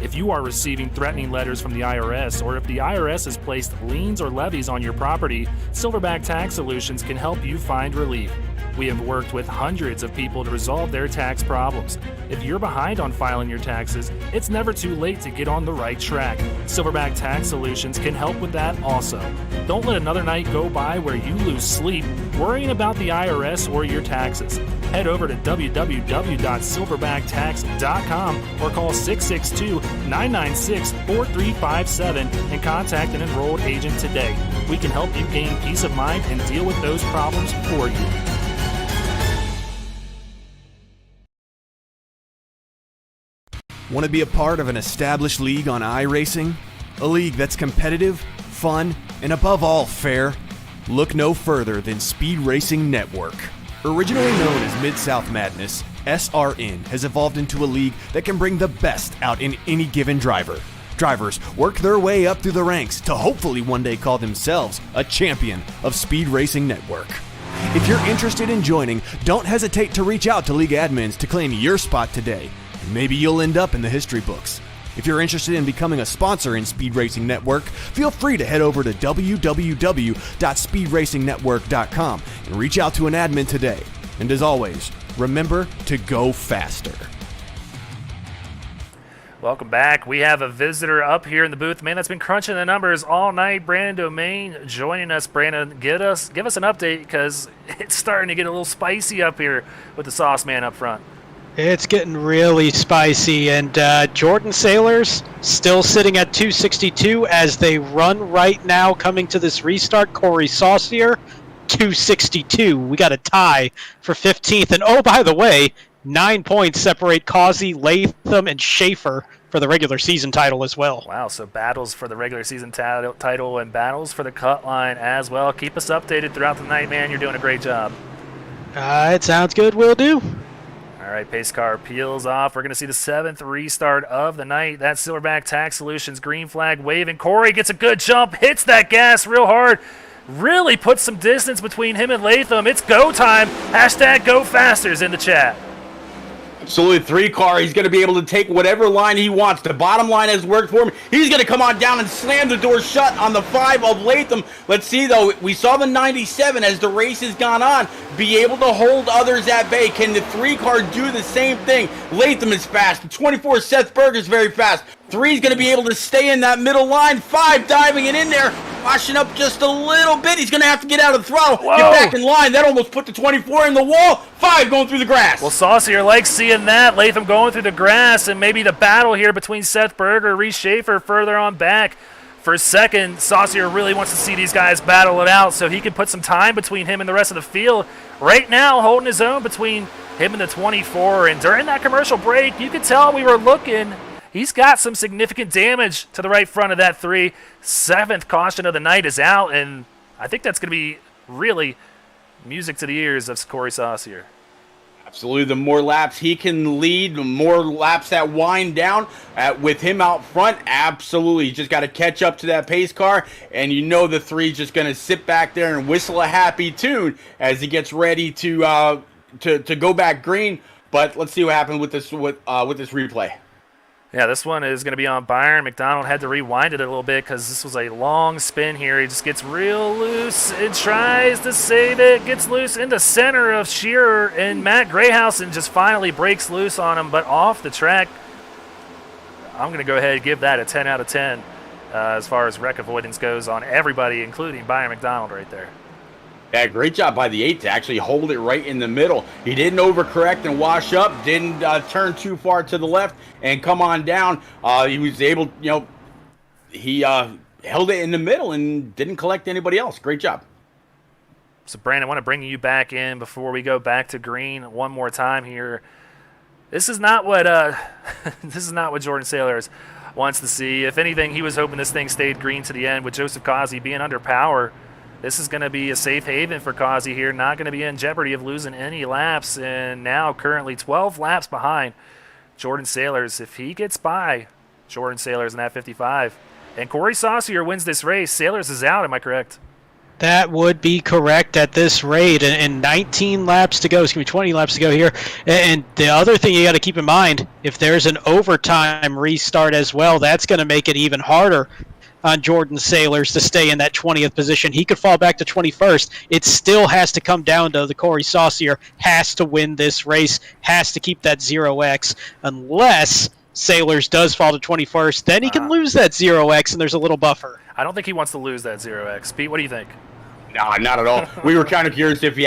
If you are receiving threatening letters from the IRS, or if the IRS has placed liens or levies on your property, Silverback Tax Solutions can help you find relief. We have worked with hundreds of people to resolve their tax problems. If you're behind on filing your taxes, it's never too late to get on the right track. Silverback Tax Solutions can help with that also. Don't let another night go by where you lose sleep worrying about the IRS or your taxes. Head over to www.silverbacktx.com or call 662-996-4357 and contact an enrolled agent today. We can help you gain peace of mind and deal with those problems for you. Want to be a part of an established league on iRacing? A league that's competitive, fun, and above all fair? Look no further than Speed Racing Network. Originally known as Mid-South Madness, SRN has evolved into a league that can bring the best out in any given driver. Drivers work their way up through the ranks to hopefully one day call themselves a champion of Speed Racing Network. If you're interested in joining, don't hesitate to reach out to league admins to claim your spot today. Maybe you'll end up in the history books. If you're interested in becoming a sponsor in Speed Racing Network, feel free to head over to www.speedracingnetwork.com and reach out to an admin today. And as always, remember to go faster. Welcome back. We have a visitor up here in the booth, man that's been crunching the numbers all night. Brandon Domain joining us. Brandon, give us an update because it's starting to get a little spicy up here with the sauce man up front. It's getting really spicy, and Jordan Sailors still sitting at 262 as they run right now coming to this restart. Corey Saucier, 262. We got a tie for 15th. And oh, by the way, 9 points separate Causey, Latham, and Schaefer for the regular season title as well. Wow, so battles for the regular season title and battles for the cut line as well. Keep us updated throughout the night, man. You're doing a great job. It sounds good. Will do. All right, pace car peels off. We're going to see the 7th restart of the night. That's Silverback Tax Solutions, green flag waving. Corey gets a good jump, hits that gas real hard. Really puts some distance between him and Latham. It's go time. Hashtag go fasters in the chat. Absolutely, 3-car. He's going to be able to take whatever line he wants. The bottom line has worked for him. He's going to come on down and slam the door shut on the 5 of Latham. Let's see, though. We saw the 97 as the race has gone on be able to hold others at bay. Can the 3-car do the same thing? Latham is fast. The 24 Seth Berger is very fast. 3 is going to be able to stay in that middle line. 5 diving it in there, washing up just a little bit. He's going to have to get out of the throttle, Whoa. Get back in line. That almost put the 24 in the wall. 5 going through the grass. Well, Saucier likes seeing that. Latham going through the grass, and maybe the battle here between Seth Berger, Reese Schaefer further on back. For a second, Saucier really wants to see these guys battle it out so he can put some time between him and the rest of the field. Right now, holding his own between him and the 24. And during that commercial break, you could tell we were looking. He's got some significant damage to the right front of that 3. 7th caution of the night is out, and I think that's going to be really music to the ears of Corey Saucier. Absolutely. The more laps he can lead, the more laps that wind down with him out front. Absolutely. You just got to catch up to that pace car, and you know the three's just going to sit back there and whistle a happy tune as he gets ready to go back green. But let's see what happens with this replay. Yeah, this one is going to be on Byron. McDonald had to rewind it a little bit because this was a long spin here. He just gets real loose and tries to save it. Gets loose in the center of Shearer, and Matt Greyhausen just finally breaks loose on him, but off the track. I'm going to go ahead and give that a 10 out of 10 as far as wreck avoidance goes on everybody, including Byron McDonald right there. Yeah, great job by the 8 to actually hold it right in the middle. He didn't overcorrect and wash up, didn't turn too far to the left and come on down. He was able, he held it in the middle and didn't collect anybody else. Great job. So, Brandon, I want to bring you back in before we go back to green one more time here. This is not what Jordan Sailors wants to see. If anything, he was hoping this thing stayed green to the end with Joseph Causey being under power. This is going to be a safe haven for Causey here, not going to be in jeopardy of losing any laps, and now currently 12 laps behind Jordan Sailors. If he gets by Jordan Sailors in that 55, and Corey Saucier wins this race, Sailors is out, am I correct? That would be correct at this rate, and 19 laps to go, 20 laps to go here. And the other thing you got to keep in mind, if there's an overtime restart as well, that's going to make it even harder on Jordan Sailors to stay in that 20th position. He could fall back to 21st. It still has to come down to the Corey Saucier has to win this race, has to keep that 0x, unless Sailors does fall to 21st. Then he can lose that 0x, and there's a little buffer. I don't think he wants to lose that 0x. Pete, what do you think? No, not at all. We were kind of curious if he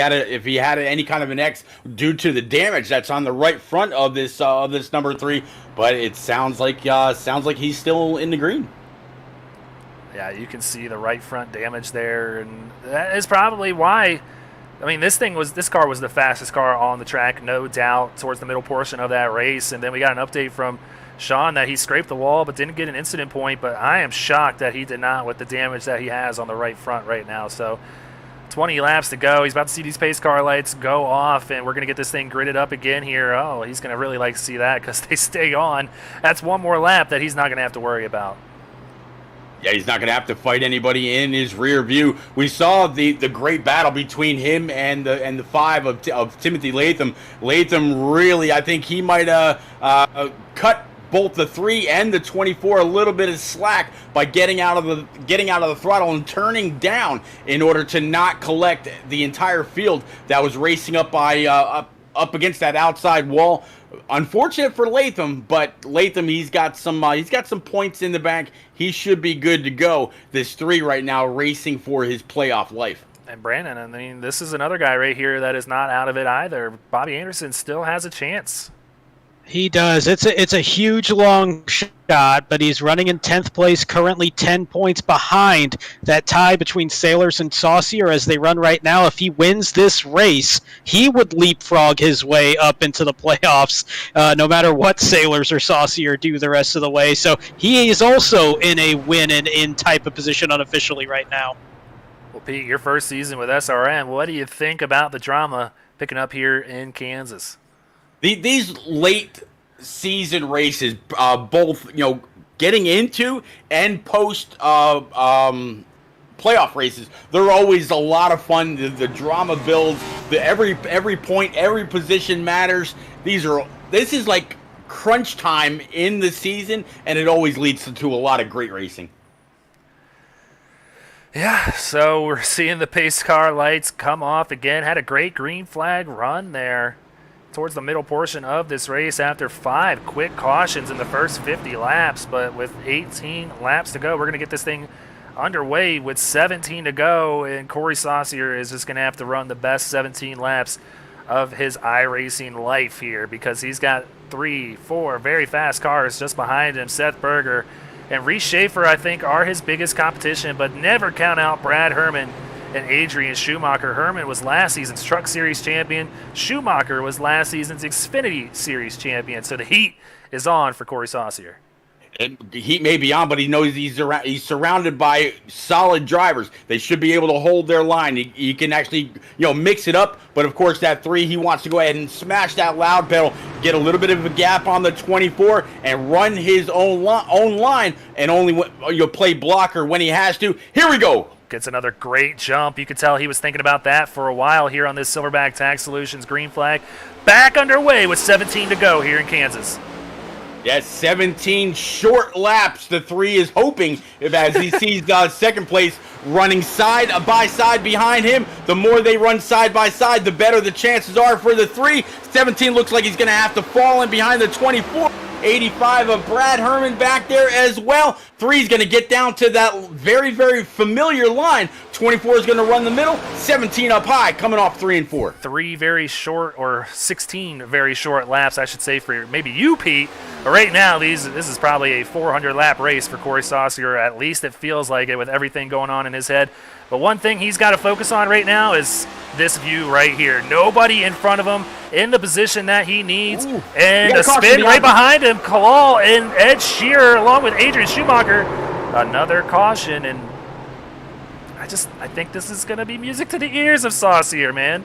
had any kind of an X due to the damage that's on the right front of this number 3, but it sounds like he's still in the green. Yeah, you can see the right front damage there, and that is probably why. I mean, this car was the fastest car on the track, no doubt, towards the middle portion of that race. And then we got an update from Sean that he scraped the wall but didn't get an incident point. But I am shocked that he did not with the damage that he has on the right front right now. So 20 laps to go. He's about to see these pace car lights go off, and we're going to get this thing gridded up again here. Oh, he's going to really like to see that because they stay on. That's one more lap that he's not going to have to worry about. Yeah, he's not going to have to fight anybody in his rear view. We saw the great battle between him and the 5 of Timothy Latham. Latham really, I think he might cut both the 3 and the 24 a little bit of slack by getting out of the throttle and turning down in order to not collect the entire field that was racing up up against that outside wall. Unfortunate for Latham, but Latham, he's got some points in the bank. He should be good to go. This 3 right now racing for his playoff life. And Brandon, I mean, this is another guy right here that is not out of it either. Bobby Anderson still has a chance. He does. It's a huge long shot, but he's running in 10th place, currently 10 points behind that tie between Sailors and Saucier as they run right now. If he wins this race, he would leapfrog his way up into the playoffs, no matter what Sailors or Saucier do the rest of the way. So he is also in a win and in type of position unofficially right now. Well, Pete, your first season with SRN, what do you think about the drama picking up here in Kansas? These late season races, both getting into and post playoff races, they're always a lot of fun. The drama builds. Every point, every position matters. This is like crunch time in the season, and it always leads to a lot of great racing. Yeah, so we're seeing the pace car lights come off again. Had a great green flag run there towards the middle portion of this race after 5 quick cautions in the first 50 laps. But with 18 laps to go, we're going to get this thing underway with 17 to go. And Corey Saucier is just going to have to run the best 17 laps of his iRacing life here because he's got 3-4 very fast cars just behind him. Seth Berger and Reese Schaefer, I think, are his biggest competition, but never count out Brad Herman and Adrian Schumacher. Herman was last season's Truck Series champion. Schumacher was last season's Xfinity Series champion. So the heat is on for Corey Saucier. Heat may be on, but he knows he's surrounded by solid drivers. They should be able to hold their line. He can actually, mix it up. But of course, that 3, he wants to go ahead and smash that loud pedal, get a little bit of a gap on the 24, and run his own line, and only play blocker when he has to. Here we go. Gets another great jump. You could tell he was thinking about that for a while here on this Silverback Tag Solutions green flag. Back underway with 17 to go here in Kansas. Yes, 17 short laps. The 3 is hoping, as he sees second place running side by side behind him. The more they run side by side, the better the chances are for the 3. 17 looks like he's going to have to fall in behind the 24. 85 of Brad Herman back there as well. 3 is going to get down to that very, very familiar line. 24 is going to run the middle. 17 up high, coming off 3 and 4. 3 very short, or 16 very short laps, I should say, for maybe you, Pete. But right now, this is probably a 400-lap race for Corey Saucier. At least it feels like it with everything going on in his head. But one thing he's got to focus on right now is this view right here. Nobody in front of him in the position that he needs. Ooh. And a spin right behind him. Kalal and Ed Shearer along with Adrian Schumacher. Another caution. And I think this is going to be music to the ears of Saucier, man.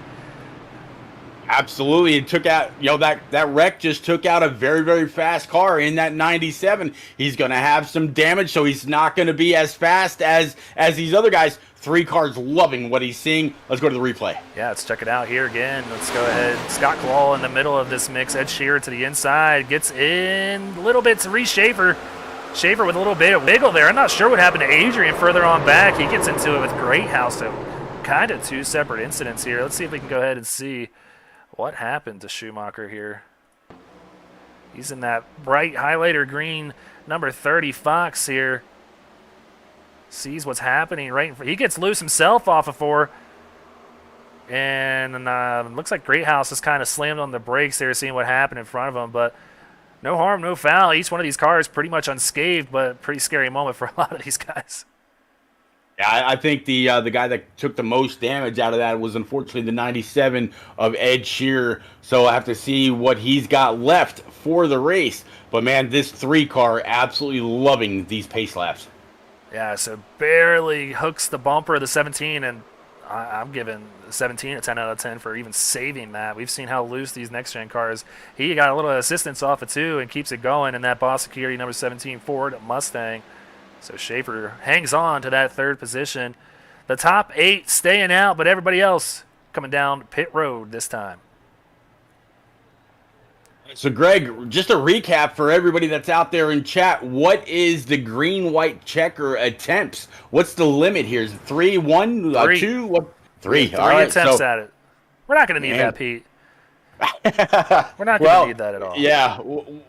Absolutely. It took out, that wreck just took out a very, very fast car in that 97. He's going to have some damage, so he's not going to be as fast as these other guys. 3 cars loving what he's seeing. Let's go to the replay. Yeah, let's check it out here again. Let's go ahead. Scott Kalal in the middle of this mix. Ed Shearer to the inside. Gets in a little bit to Reese Schaefer. Schaefer with a little bit of wiggle there. I'm not sure what happened to Adrian further on back. He gets into it with Greathouse. So kind of 2 separate incidents here. Let's see if we can go ahead and see what happened to Schumacher here. He's in that bright highlighter green number 30 Fox here. Sees what's happening right in front. He gets loose himself off of 4. And looks like Greathouse is kind of slammed on the brakes there, seeing what happened in front of him. But no harm, no foul. Each one of these cars pretty much unscathed, but pretty scary moment for a lot of these guys. Yeah, I think the guy that took the most damage out of that was unfortunately the 97 of Ed Shearer. So I have to see what he's got left for the race. But man, this 3 car absolutely loving these pace laps. Yeah, so barely hooks the bumper of the 17, and I'm giving the 17 a 10 out of 10 for even saving that. We've seen how loose these next-gen cars. He got a little assistance off it too and keeps it going in that Boss Security number 17 Ford Mustang. So Schaefer hangs on to that 3rd position. The top 8 staying out, but everybody else coming down pit road this time. So, Greg, just a recap for everybody that's out there in chat. What is the green-white checker attempts? What's the limit here? Is it 3, 1, 3. 2? What? 3. 3 All right, attempts at it. We're not going to need that, Pete. We're not going to need that at all. Yeah,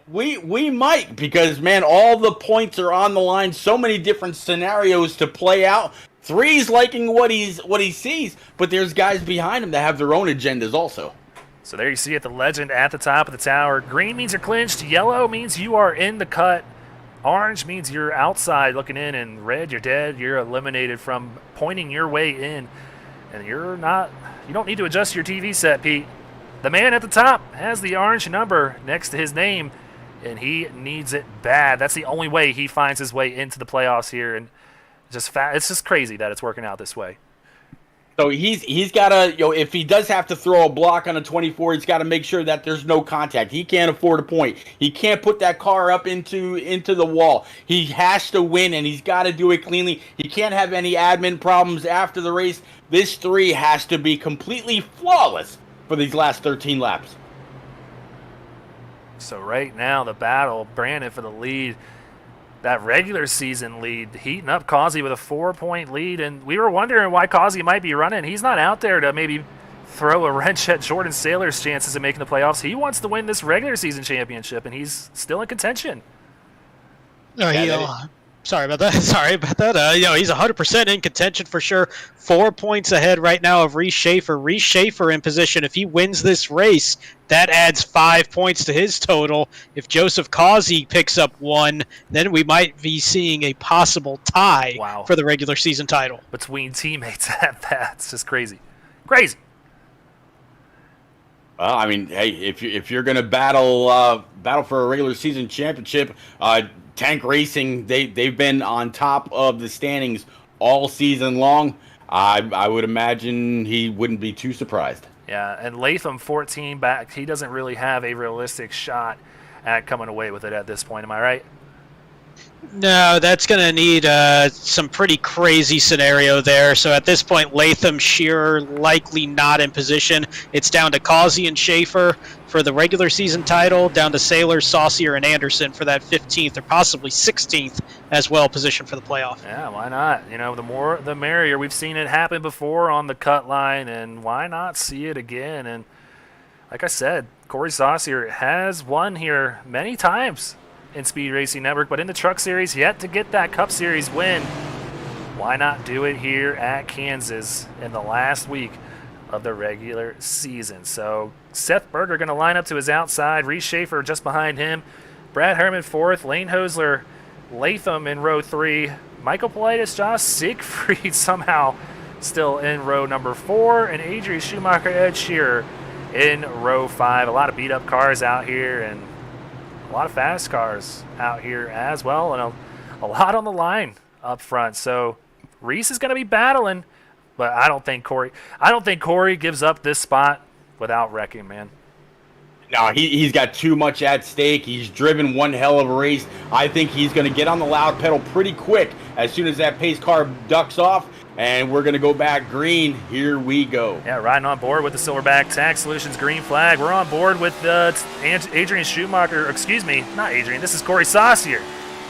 we might, because, man, all the points are on the line. So many different scenarios to play out. 3's liking what he sees, but there's guys behind him that have their own agendas also. So there you see it, the legend at the top of the tower. Green means you're clinched. Yellow means you are in the cut. Orange means you're outside looking in. And red, you're dead. You're eliminated from pointing your way in. And you don't need to adjust your TV set, Pete. The man at the top has the orange number next to his name, and he needs it bad. That's the only way he finds his way into the playoffs here. And it's just crazy that it's working out this way. So he's got to, if he does have to throw a block on a 24, he's got to make sure that there's no contact. He can't afford a point. He can't put that car up into the wall. He has to win, and he's got to do it cleanly. He can't have any admin problems after the race. This 3 has to be completely flawless for these last 13 laps. So right now, the battle, Brandon for the lead. That regular season lead, heating up Causey with a 4-point lead, and we were wondering why Causey might be running. He's not out there to maybe throw a wrench at Jordan Saylor's chances of making the playoffs. He wants to win this regular season championship, and he's still in contention. No, sorry about that. He's 100% in contention for sure. 4 points ahead right now of Reese Schaefer. Reese Schaefer in position. If he wins this race, that adds 5 points to his total. If Joseph Causey picks up 1, then we might be seeing a possible tie for the regular season title. Between teammates at that. It's just crazy. Crazy. I mean, hey, if you're gonna battle for a regular season championship, Tank Racing they've been on top of the standings all season long. I would imagine he wouldn't be too surprised. Yeah, and Latham 14 back. He doesn't really have a realistic shot at coming away with it at this point. Am I right? No, that's going to need some pretty crazy scenario there. So at this point, Latham, Shearer likely not in position. It's down to Causey and Schaefer for the regular season title, down to Sailor, Saucier, and Anderson for that 15th or possibly 16th as well position for the playoff. Yeah, why not? You know, the more the merrier. We've seen it happen before on the cut line, and why not see it again? And like I said, Corey Saucier has won here many times in Speed Racing Network, but in the Truck Series, yet to get that Cup Series win. Why not do it here at Kansas in the last week of the regular season? So Seth Berger going to line up to his outside, Reese Schaefer just behind him, Brad Herman fourth, Lane Hosler, Latham in row 3, Michael Politis, Josh Siegfried somehow still in row number 4, and Adrian Schumacher, Ed Shearer in row 5. A lot of beat-up cars out here, and a lot of fast cars out here as well, and a lot on the line up front. So Reese is going to be battling, but I don't think Corey gives up this spot without wrecking, man. No, he's got too much at stake. He's driven one hell of a race. I think he's going to get on the loud pedal pretty quick as soon as that pace car ducks off, and we're going to go back green. Here we go. Yeah, riding on board with the Silverback Tax Solutions green flag. We're on board with Adrian Schumacher. Excuse me, not Adrian. This is Corey Saucier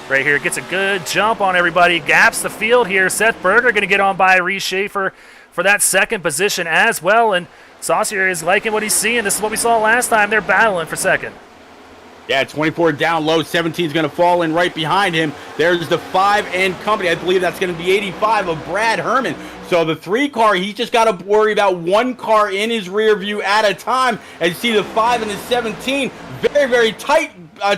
right here. Gets a good jump on everybody. Gaps the field here. Seth Berger going to get on by Reese Schaefer for that second position as well, and Saucier is liking what he's seeing. This is what we saw last time. They're battling for second. Yeah, 24 down low, 17 is going to fall in right behind him. There's the 5 and company. I believe that's going to be 85 of Brad Herman. So the 3 car, he's just got to worry about 1 car in his rear view at a time. And see the 5 and the 17 very, very tight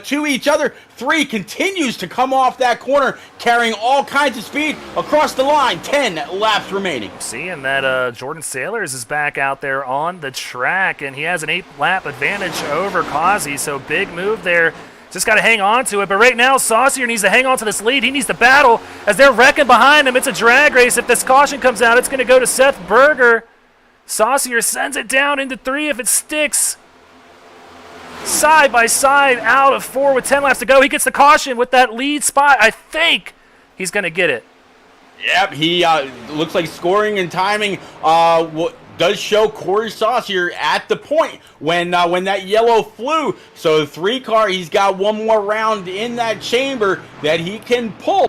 to each other. 3 continues to come off that corner, carrying all kinds of speed across the line. 10 laps remaining. Seeing that Jordan Sailors is back out there on the track, and he has an 8-lap advantage over Causey, so big move there. Just got to hang on to it. But right now, Saucier needs to hang on to this lead. He needs to battle as they're wrecking behind him. It's a drag race. If this caution comes out, it's going to go to Seth Berger. Saucier sends it down into 3 if it sticks. Side by side out of 4 with 10 laps to go. He gets the caution with that lead spot. I think he's going to get it. Yep, he looks like scoring and timing does show Corey Saucier at the point when that yellow flew. So the 3 car, he's got 1 more round in that chamber that he can pull.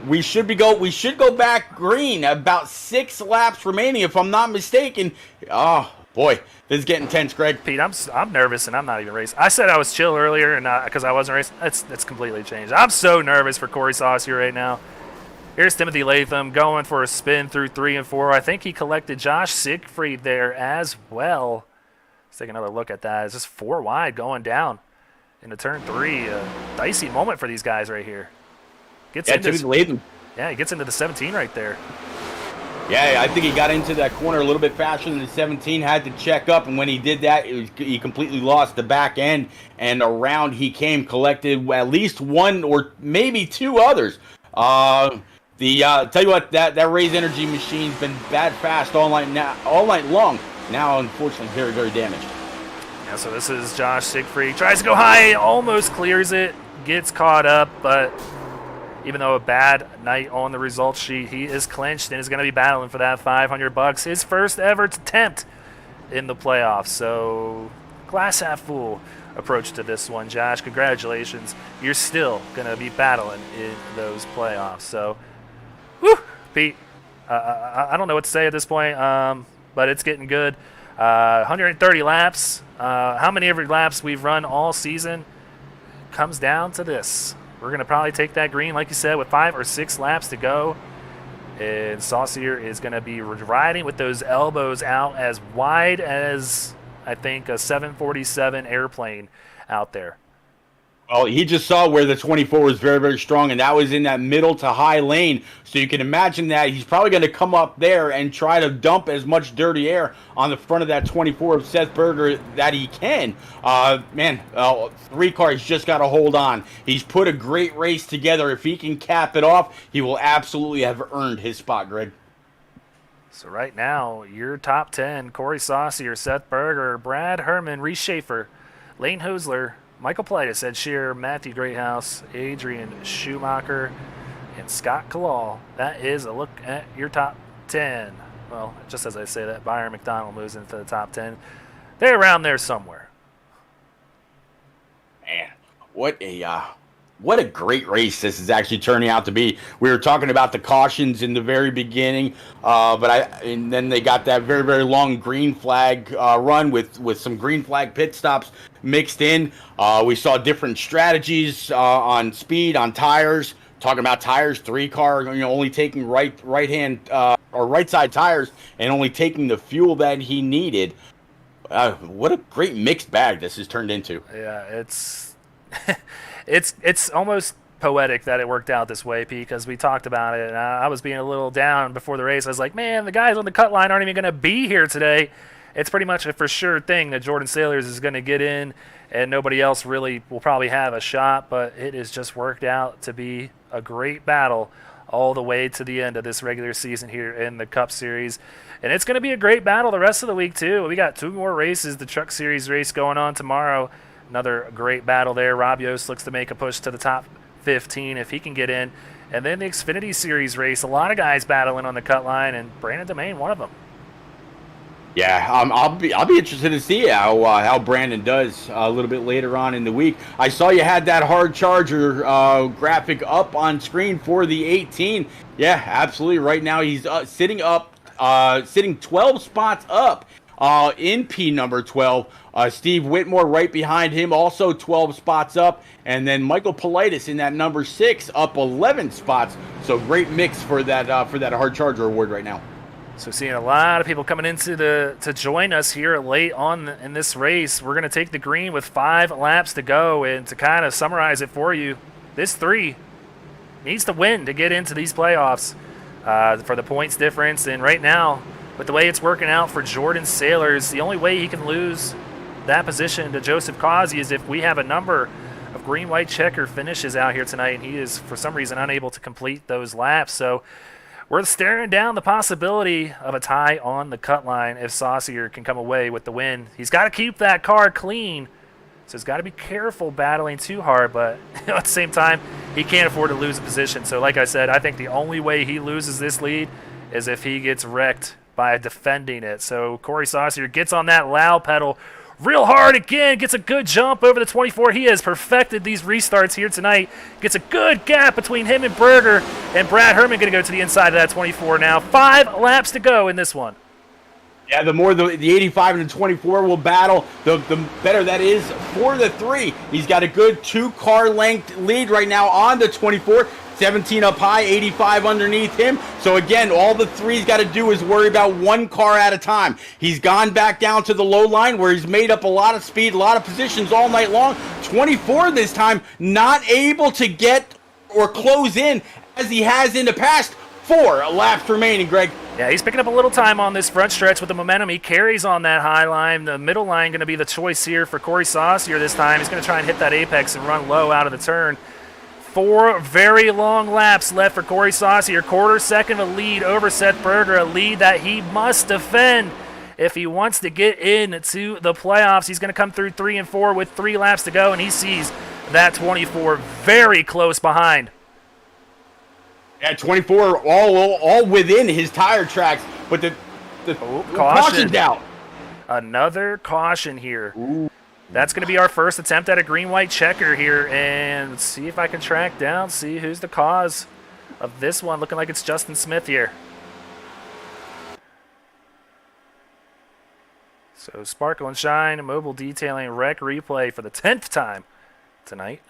We should go back green. About 6 laps remaining, if I'm not mistaken. Oh boy, this is getting tense, Greg. Pete, I'm nervous, and I'm not even racing. I said I was chill earlier, and because I wasn't racing. That's completely changed. I'm so nervous for Corey Saucier right now. Here's Timothy Latham going for a spin through 3 and 4. I think he collected Josh Siegfried there as well. Let's take another look at that. It's just 4 wide going down into turn 3. A dicey moment for these guys right here. Timothy Latham. Yeah, he gets into the 17 right there. Yeah, I think he got into that corner a little bit faster than the 17, had to check up, and when he did that, he completely lost the back end, and around he came, collected at least 1 or maybe 2 others. Tell you what, that Raise Energy machine's been bad fast all night long. Now, unfortunately, very, very damaged. Yeah, so this is Josh Siegfried. Tries to go high, almost clears it, gets caught up, but even though a bad night on the results sheet, he is clinched and is going to be battling for that $500. His first ever attempt in the playoffs. So glass half full approach to this one, Josh. Congratulations. You're still going to be battling in those playoffs. So, whew, Pete, I don't know what to say at this point, but it's getting good. 130 laps. How many every laps we've run all season comes down to this. We're going to probably take that green, like you said, with 5 or 6 laps to go. And Saucier is going to be riding with those elbows out as wide as, I think, a 747 airplane out there. Well, he just saw where the 24 was very, very strong, and that was in that middle to high lane. So you can imagine that he's probably going to come up there and try to dump as much dirty air on the front of that 24 of Seth Berger that he can. Three cars just got to hold on. He's put a great race together. If he can cap it off, he will absolutely have earned his spot, Greg. So right now, your top 10, Corey Saucier, Seth Berger, Brad Herman, Reese Schaefer, Lane Hosler, Michael Politis, Ed Shearer, Matthew Greathouse, Adrian Schumacher, and Scott Kalal. That is a look at your top 10. Well, just as I say that, Byron McDonald moves into the top 10. They're around there somewhere. Man, what a great race this is actually turning out to be. We were talking about the cautions in the very beginning, and then they got that very, very long green flag run with some green flag pit stops mixed in. We saw different strategies on speed, on tires. Talking about tires, 3-car, only taking right side tires and only taking the fuel that he needed. What a great mixed bag this has turned into. Yeah, it's it's almost poetic that it worked out this way, Pete, because we talked about it. And I was being a little down before the race. I was like, man, the guys on the cut line aren't even going to be here today. It's pretty much a for sure thing that Jordan Sailors is going to get in, and nobody else really will probably have a shot. But it has just worked out to be a great battle all the way to the end of this regular season here in the Cup Series. And it's going to be a great battle the rest of the week, too. We got 2 more races. The Truck Series race going on tomorrow. Another great battle there. Rob Yost looks to make a push to the top 15 if he can get in. And then the Xfinity Series race. A lot of guys battling on the cut line, and Brandon Domain, one of them. Yeah, I'll be interested to see how Brandon does a little bit later on in the week. I saw you had that hard charger graphic up on screen for the 18. Yeah, absolutely. Right now he's sitting 12 spots up in P number 12. Steve Whitmore right behind him, also 12 spots up, and then Michael Politis in that number 6, up 11 spots. So great mix for that hard charger award right now. So seeing a lot of people coming into to join us here late on in this race. We're going to take the green with 5 laps to go, and to kind of summarize it for you, this 3 needs to win to get into these playoffs for the points difference. And right now, with the way it's working out for Jordan Sailors, the only way he can lose that position to Joseph Causey is if we have a number of green-white checker finishes out here tonight, and he is, for some reason, unable to complete those laps. So we're staring down the possibility of a tie on the cut line if Saucier can come away with the win. He's got to keep that car clean, so he's got to be careful battling too hard, but at the same time, he can't afford to lose a position. So like I said, I think the only way he loses this lead is if he gets wrecked by defending it. So Corey Saucier gets on that loud pedal real hard again, gets a good jump over the 24. He has perfected these restarts here tonight. Gets a good gap between him and Berger, and Brad Herman going to go to the inside of that 24 now. 5 laps to go in this one. Yeah, the more the 85 and the 24 will battle, the better that is for the 3. He's got a good 2-car length lead right now on the 24. 17 up high, 85 underneath him. So again, all the 3's got to do is worry about 1 car at a time. He's gone back down to the low line where he's made up a lot of speed, a lot of positions all night long. 24 this time, not able to get or close in as he has in the past. 4 laps remaining, Greg. Yeah, he's picking up a little time on this front stretch with the momentum he carries on that high line. The middle line going to be the choice here for Corey Saucier this time. He's going to try and hit that apex and run low out of the turn. 4 very long laps left for Corey Saucier. Quarter second of a lead over Seth Berger, a lead that he must defend if he wants to get into the playoffs. He's going to come through 3 and 4 with 3 laps to go, and he sees that 24 very close behind. Yeah, 24 all within his tire tracks, but the caution's out. Another caution here. Ooh. That's going to be our first attempt at a green-white checker here, and let's see if I can track down, see who's the cause of this one. Looking like it's Justin Smith here. So Sparkle and Shine, Mobile Detailing Rec Replay for the 10th time tonight.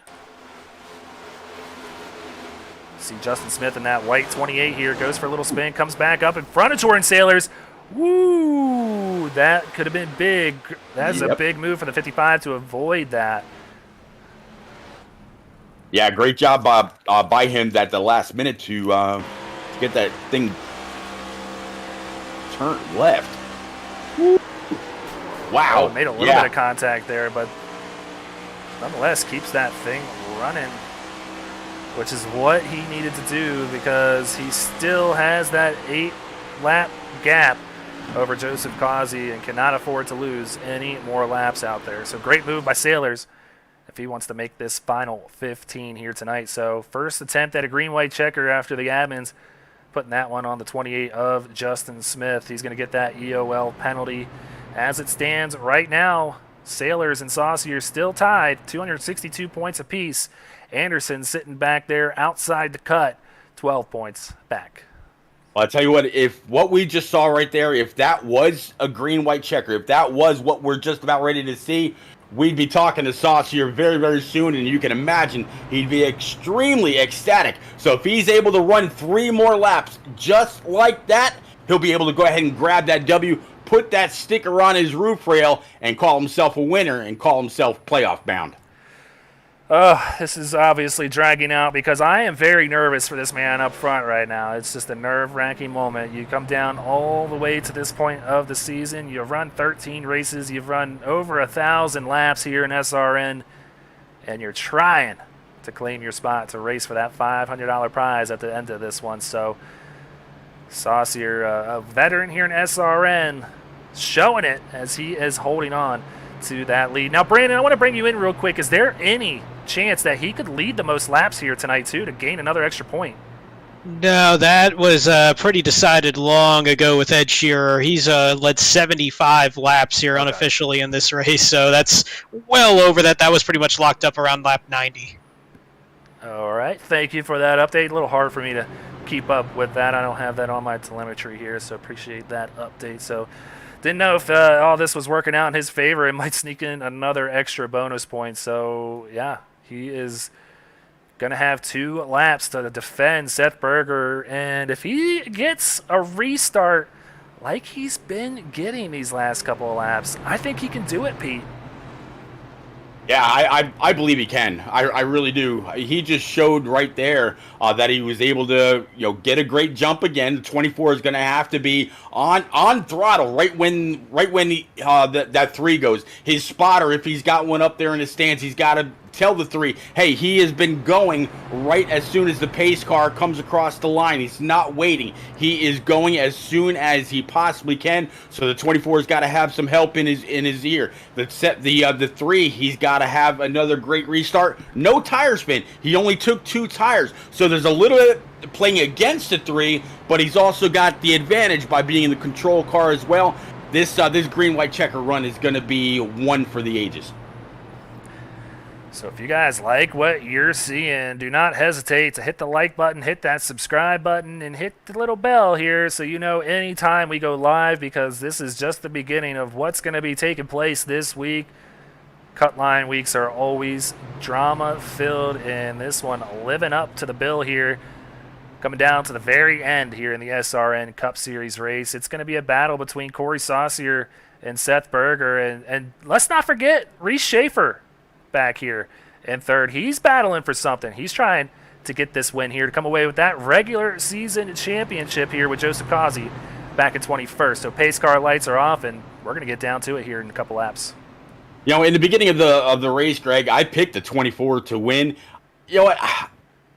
See Justin Smith in that white 28 here, goes for a little spin, comes back up in front of Jordan Sailors. Woo! That could have been big. That's a big move for the 55 to avoid that. Yeah, great job by him at the last minute to get that thing turned left. Wow. Oh, made a little bit of contact there, but nonetheless keeps that thing running, which is what he needed to do because he still has that 8-lap gap over Joseph Causey and cannot afford to lose any more laps out there. So great move by Sailors if he wants to make this final 15 here tonight. So first attempt at a green-white checker after the admins putting that one on the 28 of Justin Smith. He's going to get that EOL penalty. As it stands right now, Sailors and Saucier still tied, 262 points apiece. Anderson sitting back there outside the cut, 12 points back. Well, I'll tell you what, if what we just saw right there, if that was a green-white checker, if that was what we're just about ready to see, we'd be talking to Saucier very, very soon, and you can imagine he'd be extremely ecstatic. So if he's able to run 3 more laps just like that, he'll be able to go ahead and grab that W, put that sticker on his roof rail, and call himself a winner and call himself playoff bound. This is obviously dragging out because I am very nervous for this man up front right now. It's just a nerve-wracking moment. You come down all the way to this point of the season. You've run 13 races. You've run over 1,000 laps here in SRN, and you're trying to claim your spot to race for that $500 prize at the end of this one. So Saucier, a veteran here in SRN, showing it as he is holding on to that lead. Now, Brandon, I want to bring you in real quick. Is there any chance that he could lead the most laps here tonight, too, to gain another extra point? No, that was pretty decided long ago with Ed Shearer. He's led 75 laps here unofficially in this race, so that's well over that. That was pretty much locked up around lap 90. All right. Thank you for that update. A little hard for me to keep up with that. I don't have that on my telemetry here, so appreciate that update. So didn't know if all this was working out in his favor. It might sneak in another extra bonus point. So, yeah, he is going to have 2 laps to defend Seth Berger. And if he gets a restart like he's been getting these last couple of laps, I think he can do it, Pete. Yeah, I believe he can. I really do. He just showed right there that he was able to get a great jump again. The 24 is going to have to be on throttle right when that 3 goes. His spotter, if he's got one up there in the stands, he's got to tell the 3, hey, he has been going right as soon as the pace car comes across the line. He's not waiting. He is going as soon as he possibly can. So the 24's got to have some help in his ear. The 3, he's got to have another great restart. No tire spin. He only took 2 tires. So there's a little bit playing against the 3, but he's also got the advantage by being in the control car as well. This green-white checker run is going to be one for the ages. So if you guys like what you're seeing, do not hesitate to hit the like button, hit that subscribe button, and hit the little bell here so you know anytime we go live, because this is just the beginning of what's going to be taking place this week. Cut line weeks are always drama-filled, and this one living up to the bill here. Coming down to the very end here in the SRN Cup Series race. It's going to be a battle between Corey Saucier and Seth Berger, and let's not forget Reese Schaefer back here in third. He's battling for something. He's trying to get this win here to come away with that regular season championship here with Joseph Causey back in 21st. So pace car lights are off, and we're going to get down to it here in a couple laps. In the beginning of the race, Greg, I picked the 24 to win. You know what?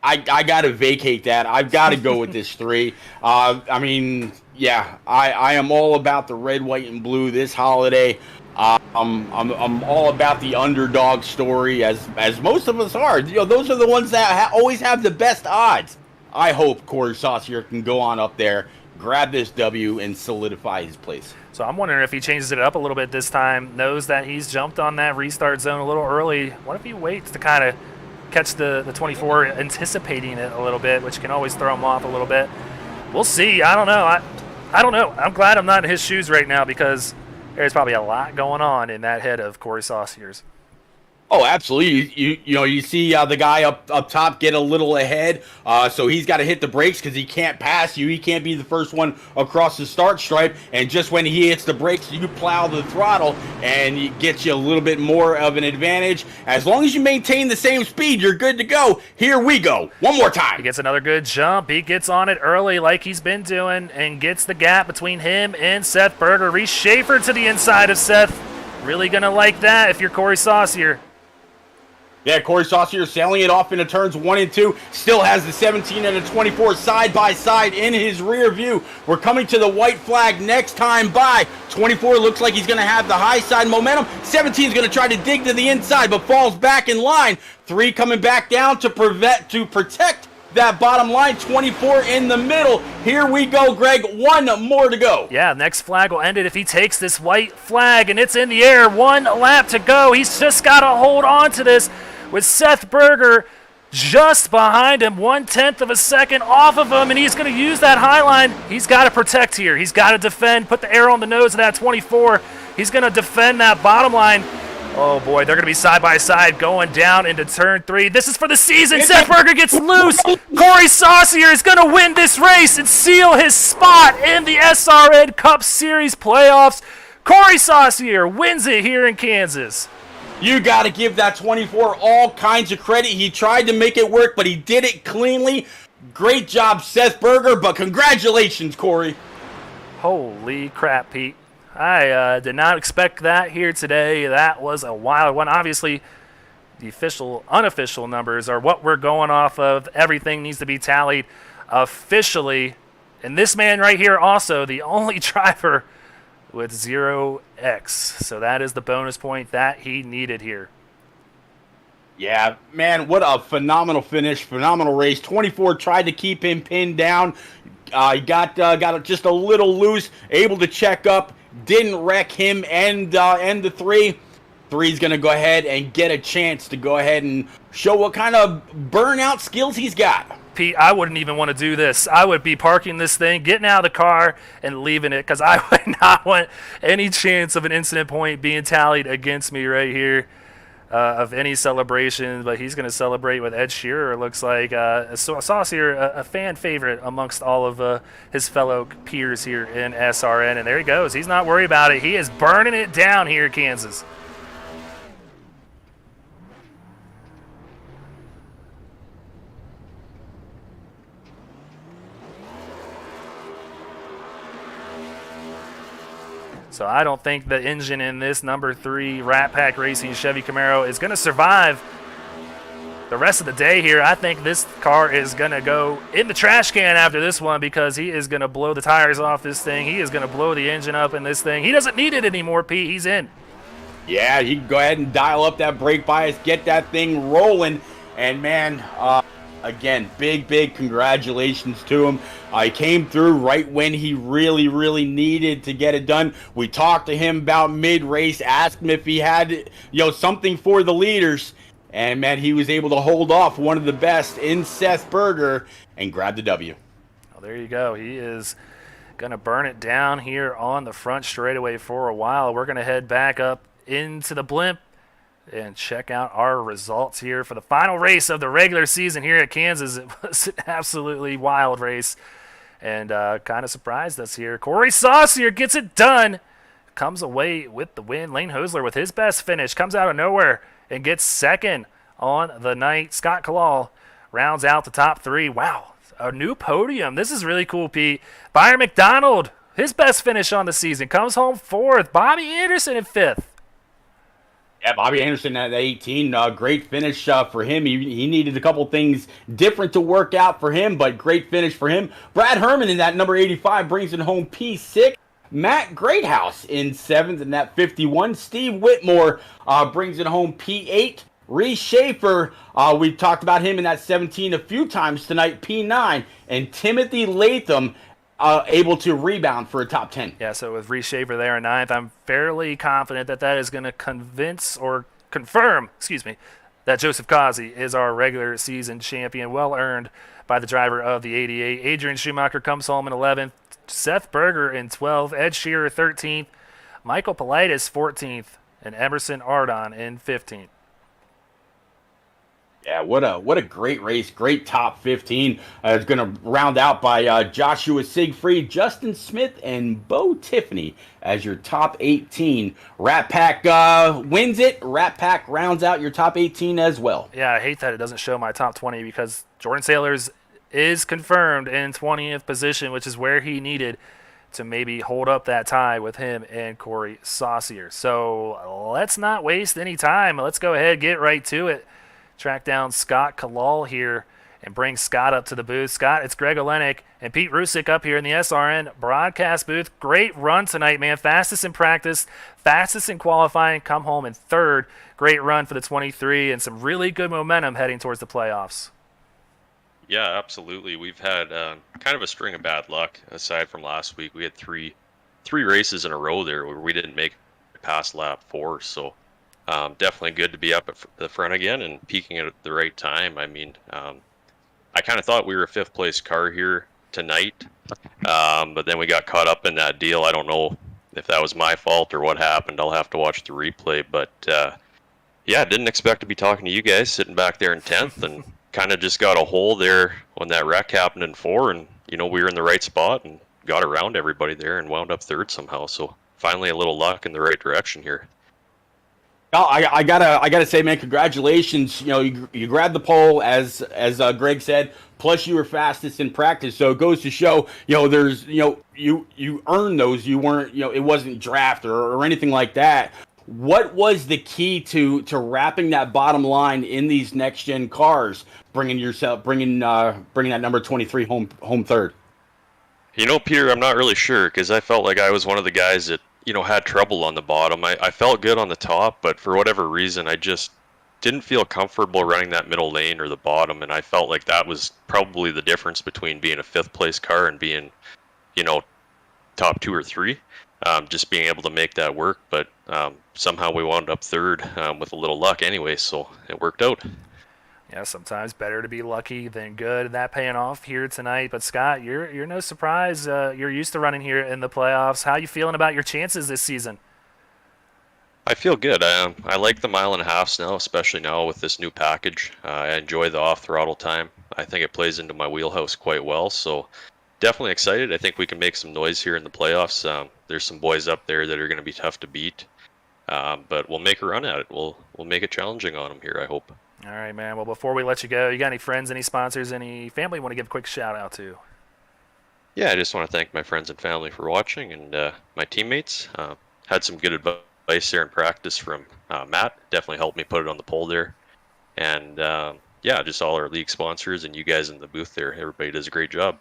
I got to vacate that. I've got to go with this 3. I am all about the red, white, and blue this holiday. I'm all about the underdog story, as most of us are. Those are the ones that always have the best odds. I hope Corey Saucier can go on up there, grab this W, and solidify his place. So I'm wondering if he changes it up a little bit this time, knows that he's jumped on that restart zone a little early. What if he waits to kind of catch the 24, anticipating it a little bit, which can always throw him off a little bit? We'll see. I don't know. I don't know. I'm glad I'm not in his shoes right now, because there's probably a lot going on in that head of Corey Saucier's. Oh, absolutely. You see the guy up top get a little ahead, so he's got to hit the brakes because he can't pass you. He can't be the first one across the start stripe. And just when he hits the brakes, you plow the throttle, and it gets you a little bit more of an advantage. As long as you maintain the same speed, you're good to go. Here we go. One more time. He gets another good jump. He gets on it early like he's been doing and gets the gap between him and Seth Berger. Reese Schaefer to the inside of Seth. Really going to like that if you're Corey Saucier. Yeah, Corey Saucier sailing it off into turns 1 and 2. Still has the 17 and the 24 side by side in his rear view. We're coming to the white flag next time by. 24 looks like he's going to have the high side momentum. 17 is going to try to dig to the inside, but falls back in line. 3 coming back down to protect that bottom line. 24 in the middle. Here we go, Greg. 1 more to go. Yeah, next flag will end it if he takes this white flag, and it's in the air. 1 lap to go. He's just got to hold on to this with Seth Berger just behind him, 1/10 of a second off of him, and he's going to use that high line. He's got to protect here. He's got to defend, put the arrow on the nose of that 24. He's going to defend that bottom line. Oh, boy, they're going to be side by side going down into turn 3. This is for the season. Seth Berger gets loose. Corey Saucier is going to win this race and seal his spot in the SRN Cup Series playoffs. Corey Saucier wins it here in Kansas. You got to give that 24 all kinds of credit. He tried to make it work, but he did it cleanly. Great job, Seth Berger, but congratulations, Corey. Holy crap, Pete. I did not expect that here today. That was a wild one. Obviously, the unofficial numbers are what we're going off of. Everything needs to be tallied officially. And this man right here also, the only driver with 0x. So that is the bonus point that he needed here. Yeah, man, what a phenomenal finish, phenomenal race. 24 tried to keep him pinned down. He got just a little loose, able to check up, didn't wreck him and the 3. 3's going to go ahead and get a chance to go ahead and show what kind of burnout skills he's got. Pete, I wouldn't even want to do this. I would be parking this thing, getting out of the car, and leaving it because I would not want any chance of an incident point being tallied against me right here of any celebration. But he's going to celebrate with Ed Shearer, it looks like. Saucier, a fan favorite amongst all of his fellow peers here in SRN. And there he goes. He's not worried about it. He is burning it down here in Kansas. So I don't think the engine in this number 3 Rat Pack Racing Chevy Camaro is going to survive the rest of the day here. I think this car is going to go in the trash can after this one because he is going to blow the tires off this thing. He is going to blow the engine up in this thing. He doesn't need it anymore, Pete. He's in. Yeah, he can go ahead and dial up that brake bias, get that thing rolling. And, man, again, big congratulations to him. He came through right when he really needed to get it done. We talked to him about mid-race, asked him if he had, something for the leaders. And, man, he was able to hold off one of the best in Seth Berger and grab the W. Well, there you go. He is going to burn it down here on the front straightaway for a while. We're going to head back up into the blimp and check out our results here for the final race of the regular season here at Kansas. It was an absolutely wild race and kind of surprised us here. Corey Saucier gets it done, comes away with the win. Lane Hosler with his best finish comes out of nowhere and gets second on the night. Scott Kalal rounds out the top 3. Wow, a new podium. This is really cool, Pete. Byron McDonald, his best finish on the season, comes home 4th. Bobby Anderson in 5th. Yeah, Bobby Anderson at 18, great finish for him. He needed a couple things different to work out for him, but great finish for him. Brad Herman in that number 85 brings it home P6. Matt Greathouse in 7th in that 51. Steve Whitmore brings it home P8. Reese Schaefer, we've talked about him in that 17 a few times tonight, P9. And Timothy Latham able to rebound for a top 10. Yeah, so with Reese Schaefer there in 9th, I'm fairly confident that is going to confirm, that Joseph Kazi is our regular season champion, well earned by the driver of the 88. Adrian Schumacher comes home in 11th. Seth Berger in 12th. Ed Shearer 13th. Michael Politis 14th. And Emerson Ardon in 15th. Yeah, what a great race, great top 15. It's going to round out by Joshua Siegfried, Justin Smith, and Bo Tiffany as your top 18. Rat Pack wins it. Rat Pack rounds out your top 18 as well. Yeah, I hate that it doesn't show my top 20 because Jordan Sailors is confirmed in 20th position, which is where he needed to maybe hold up that tie with him and Corey Saucier. So let's not waste any time. Let's go ahead, get right to it. Track down Scott Kalal here and bring Scott up to the booth. Scott, it's Greg Olenek and Pete Rusick up here in the SRN broadcast booth. Great run tonight, man. Fastest in practice, fastest in qualifying, come home in third. Great run for the 23 and some really good momentum heading towards the playoffs. Yeah, absolutely. We've had kind of a string of bad luck. Aside from last week, we had three races in a row there where we didn't make it past lap 4. So definitely good to be up at the front again and peaking at the right time. I mean, I kind of thought we were a 5th place car here tonight, but then we got caught up in that deal. I don't know if that was my fault or what happened. I'll have to watch the replay. But yeah, didn't expect to be talking to you guys sitting back there in 10th and kind of just got a hole there when that wreck happened in 4. And, we were in the right spot and got around everybody there and wound up 3rd somehow. So finally a little luck in the right direction here. Oh, I gotta say, man, congratulations. You grabbed the pole as Greg said. Plus, you were fastest in practice, so it goes to show, there's, you earned those. You weren't, it wasn't draft or anything like that. What was the key to wrapping that bottom line in these next gen cars, bringing that number 23 home third? Peter, I'm not really sure because I felt like I was one of the guys that had trouble on the bottom. I felt good on the top, but for whatever reason, I just didn't feel comfortable running that middle lane or the bottom, and I felt like that was probably the difference between being a 5th place car and being, top 2 or 3. Just being able to make that work, but somehow we wound up 3rd with a little luck anyway, so it worked out. Yeah, sometimes better to be lucky than good, and that paying off here tonight. But Scott, you're no surprise. You're used to running here in the playoffs. How you feeling about your chances this season? I feel good. I like the 1.5 miles now, especially now with this new package. I enjoy the off-throttle time. I think it plays into my wheelhouse quite well, so definitely excited. I think we can make some noise here in the playoffs. There's some boys up there that are going to be tough to beat, but we'll make a run at it. We'll make it challenging on them here, I hope. All right, man. Well, before we let you go, you got any friends, any sponsors, any family you want to give a quick shout out to? Yeah, I just want to thank my friends and family for watching and my teammates. Had some good advice there in practice from Matt. Definitely helped me put it on the pole there. And yeah, just all our league sponsors and you guys in the booth there. Everybody does a great job.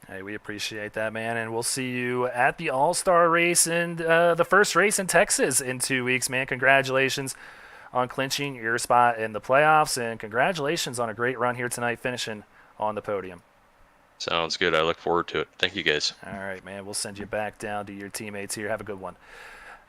Hey, we appreciate that, man, and we'll see you at the All-Star race and the first race in Texas in 2 weeks, man. Congratulations on clinching your spot in the playoffs, and congratulations on a great run here tonight, finishing on the podium. Sounds good. I look forward to it. Thank you, guys. All right, man. We'll send you back down to your teammates here. Have a good one.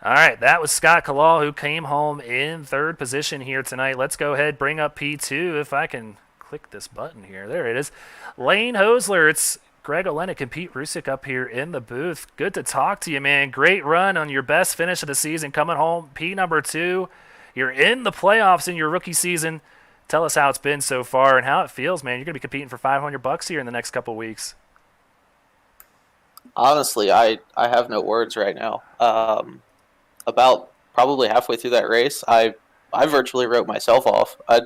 All right, that was Scott Kalal, who came home in 3rd position here tonight. Let's go ahead, bring up P2, if I can click this button here. There it is. Lane Hosler, it's Greg Olenek and Pete Rusick up here in the booth. Good to talk to you, man. Great run on your best finish of the season, coming home P number 2. You're in the playoffs in your rookie season. Tell us how it's been so far and how it feels, man. You're going to be competing for $500 here in the next couple of weeks. Honestly, I have no words right now. About probably halfway through that race, I virtually wrote myself off. I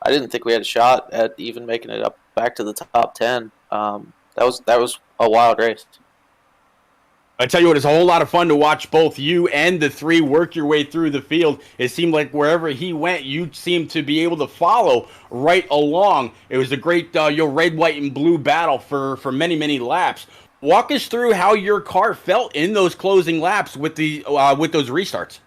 didn't think we had a shot at even making it up back to the top 10. That was a wild race. I tell you what, it's a whole lot of fun to watch both you and the 3 work your way through the field. It seemed like wherever he went, you seemed to be able to follow right along. It was a great red, white, and blue battle for many, many laps. Walk us through how your car felt in those closing laps with those restarts.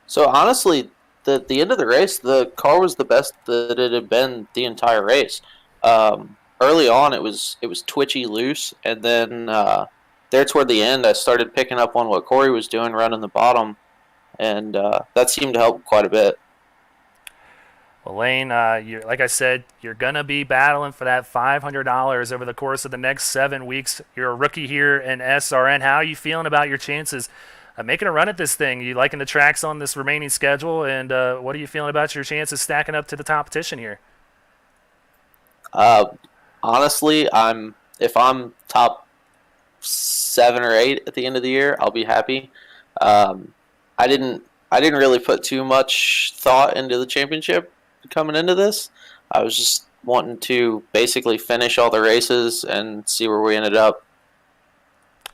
So honestly, the end of the race, the car was the best that it had been the entire race. Early on, it was twitchy, loose, and then there toward the end, I started picking up on what Corey was doing, running the bottom, and that seemed to help quite a bit. Well, Lane, like I said, you're going to be battling for that $500 over the course of the next 7 weeks. You're a rookie here in SRN. How are you feeling about your chances making a run at this thing. You liking the tracks on this remaining schedule, and what are you feeling about your chances stacking up to the competition here? Honestly, if I'm top 7 or 8 at the end of the year, I'll be happy. Um, I didn't really put too much thought into the championship coming into this. I was just wanting to basically finish all the races and see where we ended up.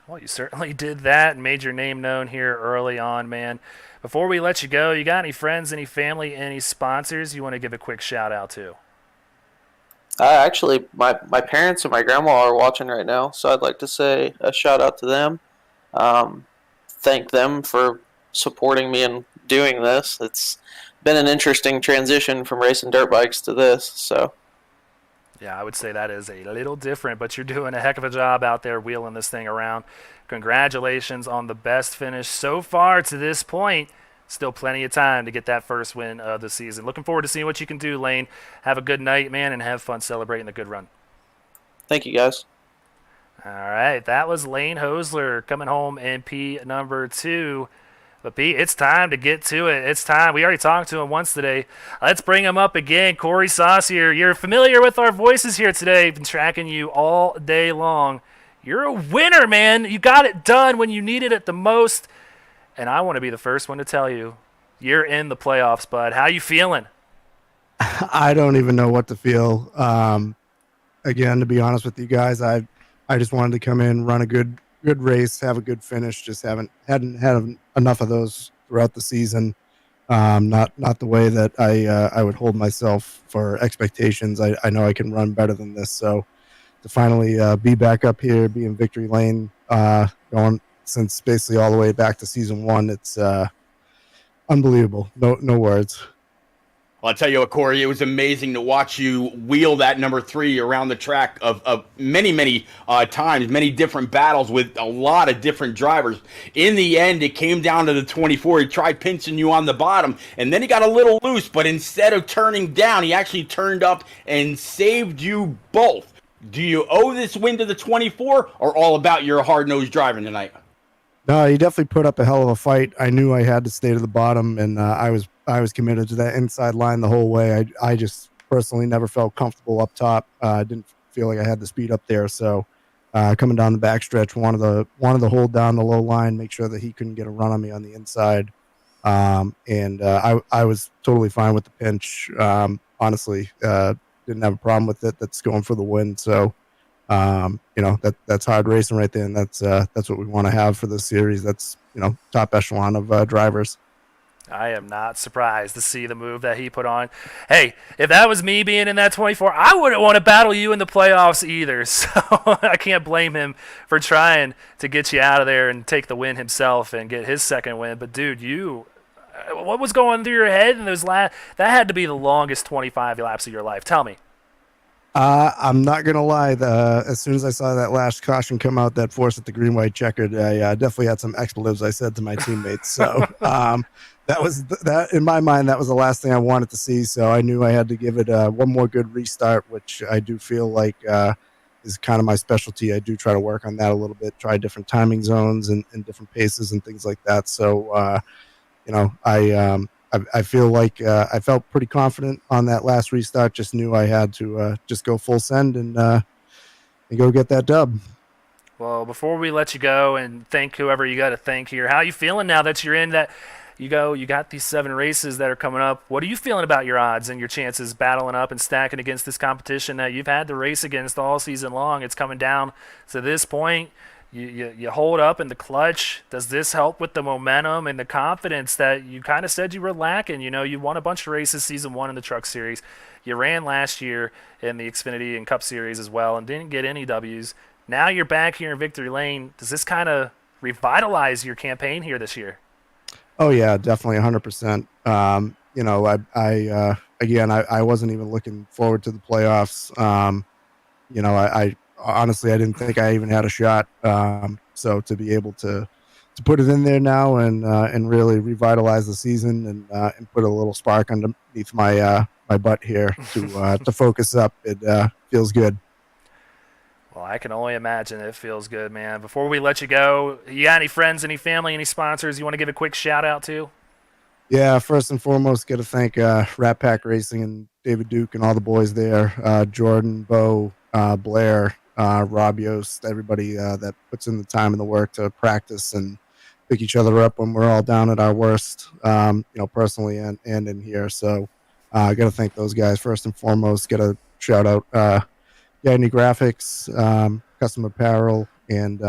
Well, you certainly did that and made your name known here early on, man. Before we let you go, you got any friends, any family, any sponsors you want to give a quick shout out to? Actually, my parents and my grandma are watching right now, so I'd like to say a shout out to them. Um, Thank them for supporting me in doing this. It's been an interesting transition from racing dirt bikes to this. So Yeah, I would say that is a little different, but you're doing a heck of a job out there wheeling this thing around. Congratulations on the best finish so far to this point. Still plenty of time to get that first win of the season. Looking forward to seeing what you can do, Lane. Have a good night, man, and have fun celebrating the good run. thank you guys. All right, that was Lane Hosler coming home in P number 2. But Pete, it's time to get to it. It's time. We already talked to him once today. Let's bring him up again. Corey Saucier, you're familiar with our voices here today. Been tracking you all day long. You're a winner, man. You got it done when you needed it the most. And I want to be the first one to tell you, you're in the playoffs, bud. How you feeling? I don't even know what to feel. Again, to be honest with you guys, I just wanted to come in, run a good race, have a good finish. Just hadn't had enough of those throughout the season. Not the way that I would hold myself for expectations. I know I can run better than this. So to finally be back up here, be in victory lane, going since basically all the way back to season 1, it's unbelievable. No words. Well, I'll tell you what, Corey, it was amazing to watch you wheel that number 3 around the track of many times, many different battles with a lot of different drivers. In the end, it came down to the 24. He tried pinching you on the bottom, and then he got a little loose, but instead of turning down, he actually turned up and saved you both. Do you owe this win to the 24 or all about your hard-nosed driving tonight? No, he definitely put up a hell of a fight. I knew I had to stay to the bottom, and I was committed to that inside line the whole way. I just personally never felt comfortable up top. I didn't feel like I had the speed up there. So coming down the backstretch, wanted to hold down the low line, make sure that he couldn't get a run on me on the inside. And I was totally fine with the pinch. Honestly, didn't have a problem with it. That's going for the win. So. That's hard racing right there, and that's what we want to have for this series. That's top echelon of drivers. I am not surprised to see the move that he put on. Hey, if that was me being in that 24, I wouldn't want to battle you in the playoffs either. So I can't blame him for trying to get you out of there and take the win himself and get his second win. But dude, what was going through your head in those that had to be the longest 25 laps of your life. Tell me. I'm not gonna lie. As soon as I saw that last caution come out, that force at the green white checkered, I definitely had some expletives I said to my teammates. So that in my mind, that was the last thing I wanted to see. So I knew I had to give it one more good restart, which I do feel like is kind of my specialty. I do try to work on that a little bit, try different timing zones and different paces and things like that. So I feel like I felt pretty confident on that last restart. Just knew I had to just go full send and go get that dub. Well, before we let you go and thank whoever you got to thank here, how are you feeling now that you're in that? You got these 7 races that are coming up. What are you feeling about your odds and your chances battling up and stacking against this competition that you've had to race against all season long? It's coming down to this point. You hold up in the clutch. Does this help with the momentum and the confidence that you kind of said you were lacking? You won a bunch of races season 1 in the Truck Series. You ran last year in the Xfinity and Cup Series as well and didn't get any W's. Now you're back here in Victory Lane. Does this kind of revitalize your campaign here this year? Oh yeah, definitely 100%. I wasn't even looking forward to the playoffs. I honestly, I didn't think I even had a shot. So to be able to put it in there now and really revitalize the season and put a little spark underneath my butt here to focus up, it feels good. Well, I can only imagine it feels good, man. Before we let you go, you got any friends, any family, any sponsors you want to give a quick shout out to? Yeah, first and foremost, got to thank Rat Pack Racing and David Duke and all the boys there. Jordan, Bo, Blair, Rob Yost, everybody that puts in the time and the work to practice and pick each other up when we're all down at our worst, personally and in here. So I got to thank those guys first and foremost. Got to shout out any graphics, custom apparel, and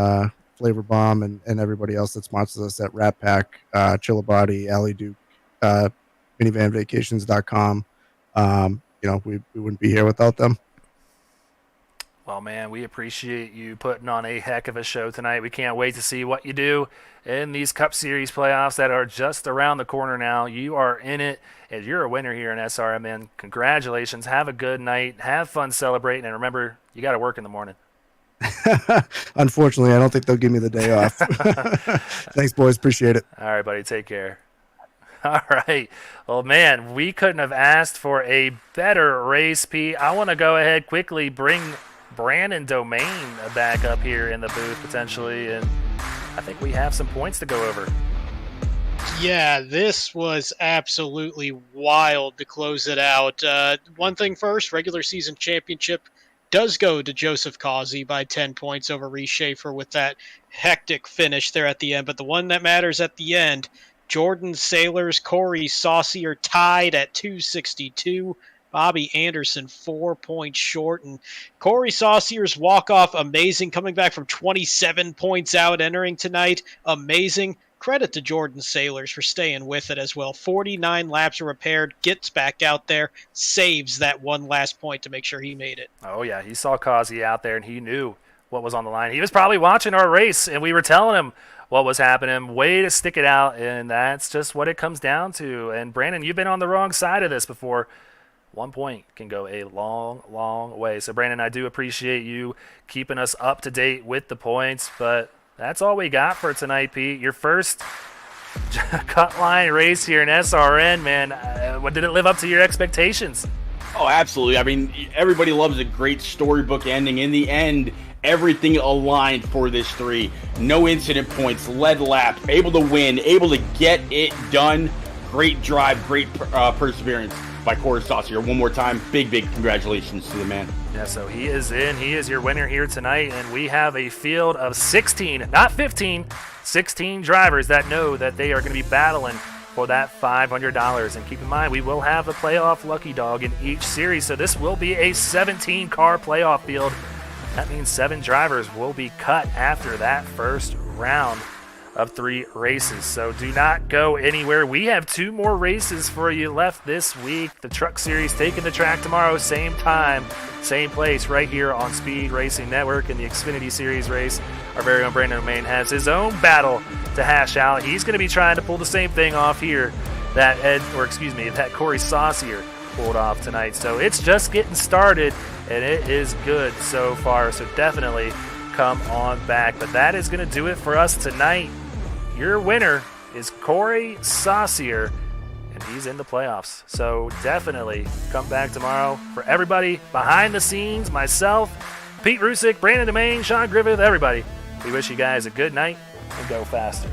Flavor Bomb, and everybody else that sponsors us at Rat Pack, Chillabody, Alley Duke, minivanvacations.com. We wouldn't be here without them. Well, man, we appreciate you putting on a heck of a show tonight. We can't wait to see what you do in these Cup Series playoffs that are just around the corner now. You are in it, and you're a winner here in SRN, man. Congratulations. Have a good night. Have fun celebrating, and remember, you got to work in the morning. Unfortunately, I don't think they'll give me the day off. Thanks, boys. Appreciate it. All right, buddy. Take care. All right. Well, man, we couldn't have asked for a better race, Pete. I want to go ahead quickly bring Brandon Domain back up here in the booth potentially, and I think we have some points to go over. Yeah, this was absolutely wild to close it out. One thing first, regular season championship does go to Joseph Causey by 10 points over Reese Schaefer with that hectic finish there at the end. But the one that matters at the end, Jordan Sailors, Corey Saucier tied at 262. Bobby Anderson 4 points short. And Corey Saucier's walk-off, amazing. Coming back from 27 points out entering tonight, amazing. Credit to Jordan Sailors for staying with it as well. 49 laps are repaired, gets back out there, saves that one last point to make sure he made it. Oh, yeah, he saw Causey out there, and he knew what was on the line. He was probably watching our race, and we were telling him what was happening. Way to stick it out, and that's just what it comes down to. And, Brandon, you've been on the wrong side of this before. 1 point can go a long, long way. So, Brandon, I do appreciate you keeping us up to date with the points, but that's all we got for tonight, Pete. Your first cut line race here in SRN, man. Did it live up to your expectations? Oh, absolutely. I mean, everybody loves a great storybook ending. In the end, everything aligned for this three. No incident points, led lap, able to win, able to get it done. Great drive, great perseverance by Corey Saucier. One more time, big congratulations to the man. Yeah, so he is in. He is your winner here tonight, and we have a field of 16, not 15, 16 drivers that know that they are going to be battling for that $500. And keep in mind, we will have a playoff lucky dog in each series, so this will be a 17-car playoff field. That means 7 drivers will be cut after that first round of 3 races. So do not go anywhere. We have 2 more races for you left this week. The Truck Series taking the track tomorrow, same time, same place, right here on Speed Racing Network. In the Xfinity Series race, our very own Brandon Domain has his own battle to hash out. He's going to be trying to pull the same thing off here that Corey Saucier pulled off tonight. So it's just getting started, and it is good so far. So definitely come on back. But that is going to do it for us tonight. Your winner is Corey Saucier, and he's in the playoffs. So definitely come back tomorrow. For everybody behind the scenes, myself, Pete Rusick, Brandon Domain, Sean Griffith, everybody, we wish you guys a good night and go faster.